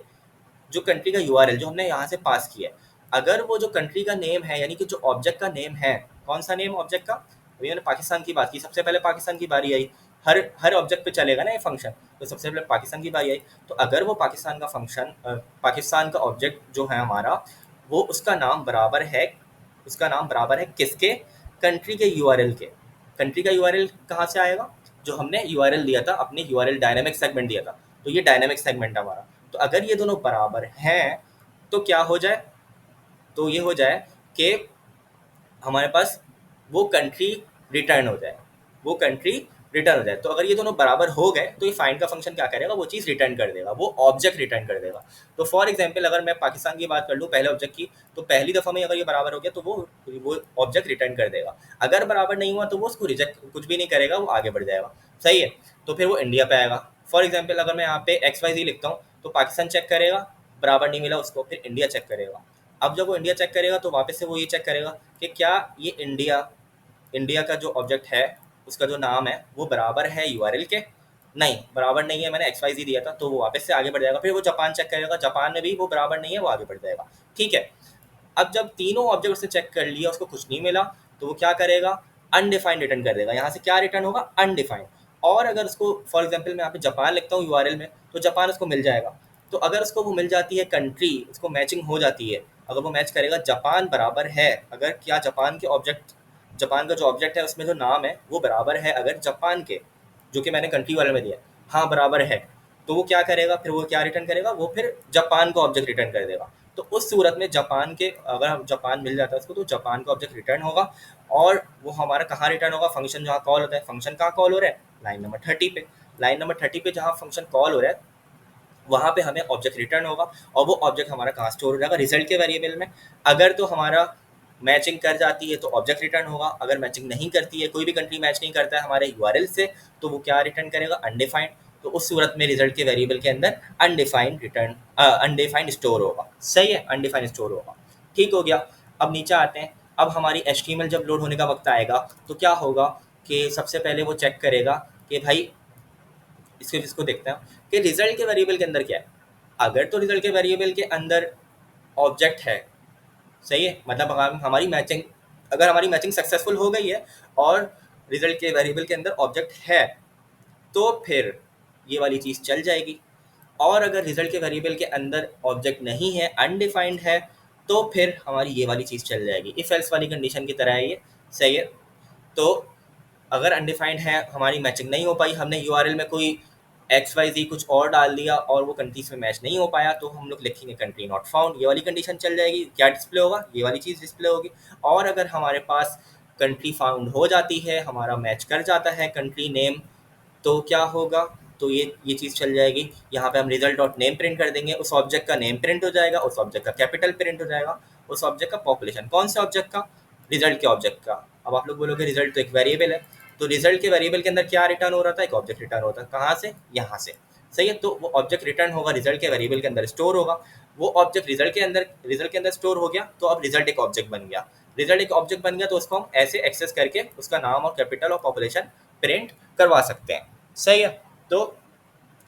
जो कंट्री का यूआरएल जो हमने यहाँ से पास किया है, अगर वो जो कंट्री का नेम है, यानी कि जो ऑब्जेक्ट का नेम है, कौन सा नेम ऑब्जेक्ट का, अभी मैंने पाकिस्तान की बात की, सबसे पहले पाकिस्तान की बारी आई। हर हर ऑब्जेक्ट पे चलेगा ना ये फंक्शन, तो सबसे पहले पाकिस्तान की बारी आई। तो अगर वो पाकिस्तान का फंक्शन, पाकिस्तान का ऑब्जेक्ट जो है हमारा, वो उसका नाम बराबर है किसके, कंट्री के यूआरएल के। कंट्री का यूआरएल कहाँ से आएगा, जो हमने यूआरएल दिया था, अपने यूआरएल डायनेमिक सेगमेंट दिया था, तो ये डायनेमिक सेगमेंट है हमारा। तो अगर ये दोनों बराबर हैं, तो क्या हो जाए, तो ये हो जाए कि हमारे पास वो कंट्री रिटर्न हो जाए, वो कंट्री रिटर्न हो जाए। तो अगर ये दोनों बराबर हो गए तो ये फाइंड का फंक्शन क्या करेगा, वो चीज़ रिटर्न कर देगा, वो ऑब्जेक्ट रिटर्न कर देगा। तो फॉर एग्जांपल अगर मैं पाकिस्तान की बात कर लूँ पहले ऑब्जेक्ट की, तो पहली दफ़ा में अगर ये बराबर हो गया तो वो ऑब्जेक्ट रिटर्न कर देगा। अगर बराबर नहीं हुआ तो वो उसको रिजेक्ट कुछ भी नहीं करेगा, वो आगे बढ़ जाएगा। सही है, तो फिर वो इंडिया पे आएगा। फॉर एग्जाम्पल अगर मैं यहाँ पे XYZ लिखता हूँ तो पाकिस्तान चेक करेगा, बराबर नहीं मिला उसको, फिर इंडिया चेक करेगा। अब जब वो इंडिया चेक करेगा तो वापस से वो ये चेक करेगा कि क्या ये इंडिया इंडिया का जो ऑब्जेक्ट है उसका जो नाम है वो बराबर है यूआरएल के। नहीं, बराबर नहीं है, मैंने XYZ दिया था, तो वो वापस से आगे बढ़ जाएगा। फिर वो जापान चेक करेगा, जापान में भी वो बराबर नहीं है, वो आगे बढ़ जाएगा। ठीक है, अब जब तीनों ऑब्जेक्ट उसने चेक कर लिया, उसको कुछ नहीं मिला, तो वो क्या करेगा, अनडिफाइंड रिटर्न कर देगा। यहाँ से क्या रिटर्न होगा, अनडिफाइंड। और अगर उसको फॉर एग्जाम्पल मैं यहाँ पे जापान लिखता हूँ यूआरएल में, तो जापान उसको मिल जाएगा। तो अगर उसको वो मिल जाती है कंट्री, उसको मैचिंग हो जाती है, अगर वो मैच करेगा जापान बराबर है, अगर क्या जापान के ऑब्जेक्ट, जापान का जो ऑब्जेक्ट है उसमें जो नाम है वो बराबर है अगर जापान के, जो कि मैंने कंट्री वाले में दिया, हाँ बराबर है, तो वो क्या करेगा, फिर वो क्या रिटर्न करेगा, वो फिर जापान का ऑब्जेक्ट रिटर्न कर देगा। तो उस सूरत में जापान के, अगर हम जापान मिल जाता है उसको, तो जापान का ऑब्जेक्ट रिटर्न होगा। और वो हमारा कहाँ रिटर्न होगा, फंक्शन जहाँ कॉल होता है। फंक्शन कहाँ कॉल हो रहा है, लाइन नंबर 30 पे। लाइन नंबर 30 पे जहाँ फंक्शन कॉल हो रहा है वहाँ पे हमें ऑब्जेक्ट रिटर्न होगा। और वो ऑब्जेक्ट हमारा कहाँ स्टोर हो जाएगा, रिजल्ट के वेरिएबल में। अगर तो हमारा मैचिंग कर जाती है तो ऑब्जेक्ट रिटर्न होगा, अगर मैचिंग नहीं करती है, कोई भी कंट्री मैच नहीं करता है हमारे यूआरएल से, तो वो क्या रिटर्न करेगा, अनडिफाइंड। तो उस सूरत में रिजल्ट के वेरिएबल के अंदर अनडिफाइंड रिटर्न, अनडिफाइंड स्टोर होगा। सही है, अनडिफाइंड स्टोर होगा। ठीक हो गया। अब नीचे आते हैं। अब हमारी HTML जब लोड होने का वक्त आएगा तो क्या होगा कि सबसे पहले वो चेक करेगा कि भाई, इसको देखते हैं कि रिजल्ट के वेरिएबल के अंदर क्या है। अगर तो रिजल्ट के वेरिएबल के अंदर ऑब्जेक्ट है, सही है, मतलब हमारी मैचिंग, अगर हमारी मैचिंग सक्सेसफुल हो गई है और रिजल्ट के वेरिएबल के अंदर ऑब्जेक्ट है, तो फिर ये वाली चीज़ चल जाएगी। और अगर रिजल्ट के वेरिएबल के अंदर ऑब्जेक्ट नहीं है, अनडिफाइंड है, तो फिर हमारी ये वाली चीज़ चल जाएगी, इफ एल्स वाली कंडीशन की तरह है ये। सही है, तो अगर अनडिफाइंड है, हमारी मैचिंग नहीं हो पाई, हमने यूआरएल में कोई XYZ कुछ और डाल दिया और वो कंट्रीज में मैच नहीं हो पाया, तो हम लोग लिखेंगे कंट्री नॉट फाउंड, ये वाली कंडीशन चल जाएगी। क्या डिस्प्ले होगा, ये वाली चीज़ डिस्प्ले होगी। और अगर हमारे पास कंट्री फाउंड हो जाती है, हमारा मैच कर जाता है कंट्री नेम, तो क्या होगा, तो ये चीज़ चल जाएगी। यहाँ पे हम रिजल्ट डॉट नेम प्रिंट कर देंगे, उस ऑब्जेक्ट का नेम प्रिंट हो जाएगा, उस ऑब्जेक्ट का कैपिटल प्रिंट हो जाएगा, उस ऑब्जेक्ट का पॉपुलेशन, कौन से ऑब्जेक्ट का, रिजल्ट के ऑब्जेक्ट का। अब आप लोग बोलोगे रिजल्ट तो एक वेरिएबल है, तो रिजल्ट के वेरिएबल के अंदर क्या रिटर्न हो रहा था, एक ऑब्जेक्ट रिटर्न होता है, कहाँ से, यहाँ से। सही है, तो वो ऑब्जेक्ट रिटर्न होगा, रिजल्ट के वेरिएबल के अंदर स्टोर होगा। वो ऑब्जेक्ट रिजल्ट के अंदर स्टोर हो गया, तो अब रिजल्ट एक ऑब्जेक्ट बन गया। रिजल्ट एक ऑब्जेक्ट बन गया तो उसको हम ऐसे एक्सेस करके उसका नाम और कैपिटल और पॉपुलेशन प्रिंट करवा सकते हैं। सही है, तो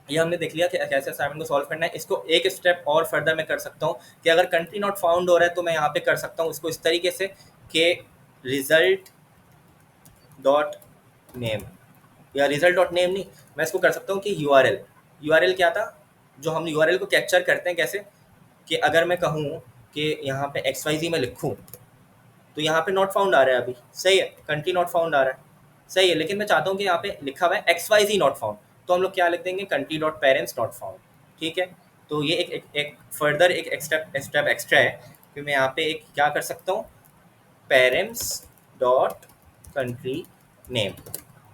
ये हमने देख लिया कि कैसे असाइनमेंट को सॉल्व करना है। इसको एक स्टेप और फर्दर मैं कर सकता हूँ कि अगर कंट्री नॉट फाउंड हो रहा है तो मैं यहाँ पे कर सकता हूँ इसको इस तरीके से कि रिजल्ट डॉट नेम, या रिजल्ट डॉट नेम नहीं, मैं इसको कर सकता हूँ कि यूआरएल क्या था, जो हम यूआरएल को कैप्चर करते हैं कैसे, कि अगर मैं कहूँ कि यहाँ पे XYZ में लिखूँ तो यहाँ पे नॉट फाउंड आ रहा है अभी। सही है, कंट्री नॉट फाउंड आ रहा है। सही है, लेकिन मैं चाहता हूँ कि यहाँ पे लिखा हुआ है XYZ नॉट फाउंड, तो हम लोग क्या लिख देंगे, country dot parents not found. ठीक है, तो ये एक फर्दर एक स्टेप एक्स्ट्रा है कि मैं यहाँ पे एक क्या कर सकता हूँ, पेरेंट्स डॉट कंट्री नेम।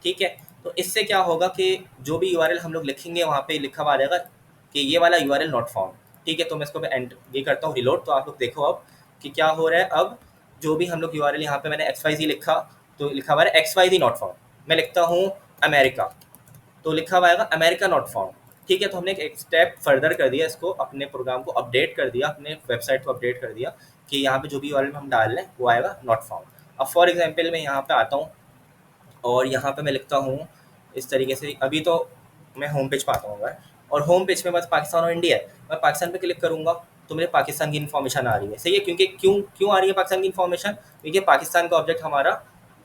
ठीक है, तो इससे क्या होगा कि जो भी यूआरएल हम लोग लिखेंगे वहाँ पे लिखा हुआ आ जाएगा कि ये वाला यूआरएल नॉट फाउंड। ठीक है, तो मैं इसको ये करता हूँ रिलोड, तो आप लोग देखो अब कि क्या हो रहा है। अब जो भी हम लोग यूआरएल यहाँ पे मैंने XYZ लिखा, तो लिखा हुआ है XYZ नॉट फाउंड। मैं लिखता हूँ अमेरिका, तो लिखा हुआ आएगा अमेरिका नॉट फाउंड। ठीक है, तो हमने एक स्टेप फर्दर कर दिया, इसको अपने प्रोग्राम को अपडेट कर दिया, अपने वेबसाइट को अपडेट कर दिया कि यहाँ पे जो भी यूआरएल हम डाल रहे हैं वो आएगा नॉट फाउंड। अब फॉर एग्जांपल मैं यहाँ पे आता हूँ और यहाँ पे मैं लिखता हूँ इस तरीके से, अभी तो मैं होम पेज पे आता हूँ अगर, और होम पेज पे बस पाकिस्तान और इंडिया है, मैं पाकिस्तान पे क्लिक करूँगा तो मेरे पाकिस्तान की इन्फॉर्मेशन आ रही है। सही है, क्योंकि क्यों क्यों आ रही है पाकिस्तान की इन्फॉर्मेशन, क्योंकि पाकिस्तान का ऑब्जेक्ट हमारा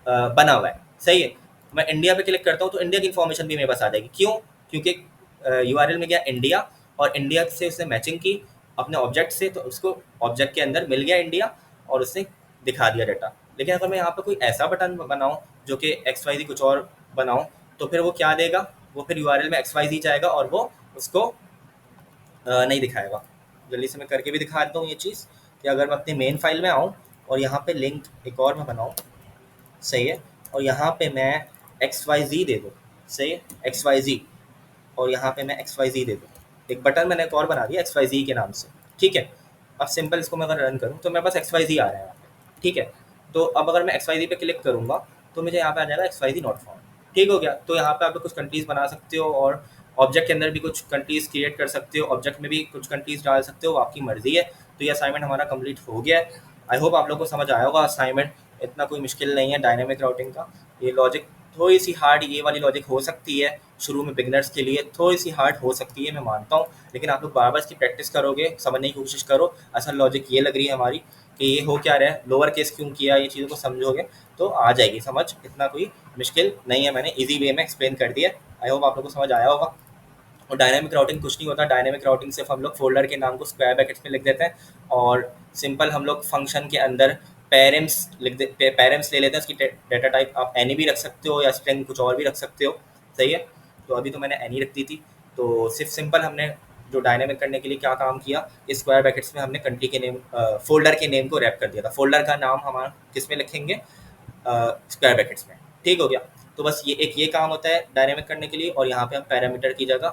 बना हुआ है। सही है, मैं इंडिया पे क्लिक करता हूँ तो इंडिया की इन्फॉर्मेशन भी मेरे पास आ जाएगी। क्यों, क्योंकि यूआरएल में गया इंडिया और इंडिया से उसने मैचिंग की अपने ऑब्जेक्ट से, तो उसको ऑब्जेक्ट के अंदर मिल गया इंडिया और उसने दिखा दिया डाटा। लेकिन अगर मैं यहाँ पे कोई ऐसा बटन बनाऊँ जो कि XYZ कुछ और बनाऊँ, तो फिर वो क्या देगा, वो फिर यूआरएल में XYZ जाएगा और वो उसको नहीं दिखाएगा। जल्दी से मैं करके भी दिखा देता हूँ ये चीज़ कि अगर मैं अपनी मेन फाइल में आऊँ और यहाँ पे लिंक एक और मैं बनाऊँ, सही है। और यहाँ पे मैं एक्स वाई जी दे दूँ, सही है, एक्स वाई जी, और यहाँ पे मैं एक्स वाई जी दे दूँ। एक बटन मैंने एक और बना दिया एक्स वाई जी के नाम से, ठीक है। अब सिंपल इसको मैं अगर रन करूँ तो मेरे पास एक्स वाई जी आ रहा है यहाँ पे, ठीक है। तो अब अगर मैं एक्स वाई जी पे क्लिक करूँगा तो मुझे यहाँ पे आ जाएगा X Y G not found, ठीक हो गया। तो यहाँ पे आप लोग कुछ कंट्रीज़ बना सकते हो और ऑब्जेक्ट के अंदर भी कुछ कंट्रीज़ क्रिएट कर सकते हो, ऑब्जेक्ट में भी कुछ कंट्रीज़ डाल सकते हो, आपकी मर्ज़ी है। तो ये असाइनमेंट हमारा कंप्लीट हो गया है। आई होप आप लोग को समझ आया होगा। असाइनमेंट इतना कोई मुश्किल नहीं है डायनेमिक राउटिंग का। ये लॉजिक थोड़ी सी हार्ड, ये वाली लॉजिक हो सकती है शुरू में बिगनर्स के लिए थोड़ी सी हार्ड हो सकती है, मैं मानता हूँ। लेकिन आप लोग बार बार इसकी प्रैक्टिस करोगे, समझने की कोशिश करो। असल लॉजिक ये लग रही है हमारी कि ये हो क्या रहा है, लोअर केस क्यों किया, ये चीज़ों को समझोगे तो आ जाएगी समझ। इतना कोई मुश्किल नहीं है, मैंने ईजी वे में एक्सप्लेन कर दिया। आई होप आप लोग को समझ आया होगा। और डायनामिक राउटिंग कुछ नहीं होता। डायनामिक राउटिंग सिर्फ हम लोग फोल्डर के नाम को स्क्वायर ब्रैकेट्स में लिख देते हैं और सिंपल हम लोग फंक्शन के अंदर पेरेंट्स लिख दे, पेरेंट्स ले लेते हैं। उसकी डेटा टाइप आप एनी भी रख सकते हो या स्ट्रिंग कुछ और भी रख सकते हो, सही है। तो अभी तो मैंने एनी रख दी थी। तो सिर्फ सिंपल हमने जो डायनामिक करने के लिए क्या काम किया, स्क्वायर ब्रैकेट्स में हमने कंट्री के नेम, फोल्डर के नेम को रैप कर दिया था। फोल्डर का नाम हमारा किस में लिखेंगे, स्क्वायर ब्रैकेट्स में, ठीक हो गया। तो बस ये एक ये काम होता है डायनेमिक करने के लिए। और यहाँ पे हम पैरामीटर की जगह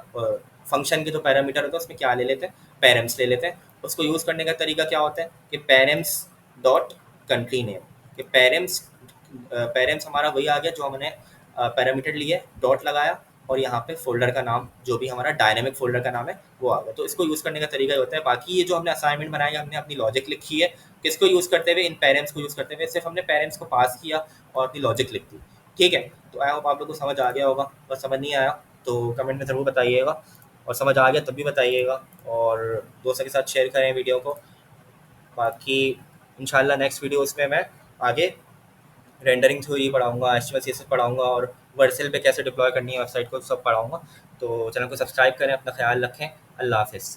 फंक्शन के जो पैरामीटर होता है उसमें क्या ले लेते हैं, पेरेंट्स ले लेते हैं। उसको यूज़ करने का तरीका क्या होता है कि पेरेंट्स डॉट कंट्री नेम, कि पेरेंट्स पेरेंट्स हमारा वही आ गया जो हमने पैरामीटर लिए, डॉट लगाया और यहाँ पे फोल्डर का नाम जो भी हमारा डायनेमिक फोल्डर का नाम है वो आ गया। तो इसको यूज़ करने का तरीका ये होता है। बाकी ये जो हमने असाइनमेंट बनाया, हमने अपनी लॉजिक लिखी है किसको यूज़ करते हुए, इन पेरेंट्स को यूज़ करते हुए। सिर्फ हमने पेरेंट्स को पास किया और अपनी लॉजिक लिख दी, ठीक है। तो आई होप आप लोग को समझ आ गया होगा। और समझ नहीं आया तो कमेंट में ज़रूर बताइएगा, और समझ आ गया तब भी बताइएगा, और दोस्तों के साथ शेयर करें वीडियो को। बाकी इंशाल्लाह नेक्स्ट वीडियो उसमें मैं आगे रेंडरिंग थ्योरी पढ़ाऊँगा, एचटीएमएल सीएसएस पढ़ाऊँगा और वर्सेल पे कैसे डिप्लॉय करनी है वेबसाइट को, सब पढ़ाऊँगा। तो चैनल को सब्सक्राइब करें, अपना ख्याल रखें। अल्लाह हाफ़िज़।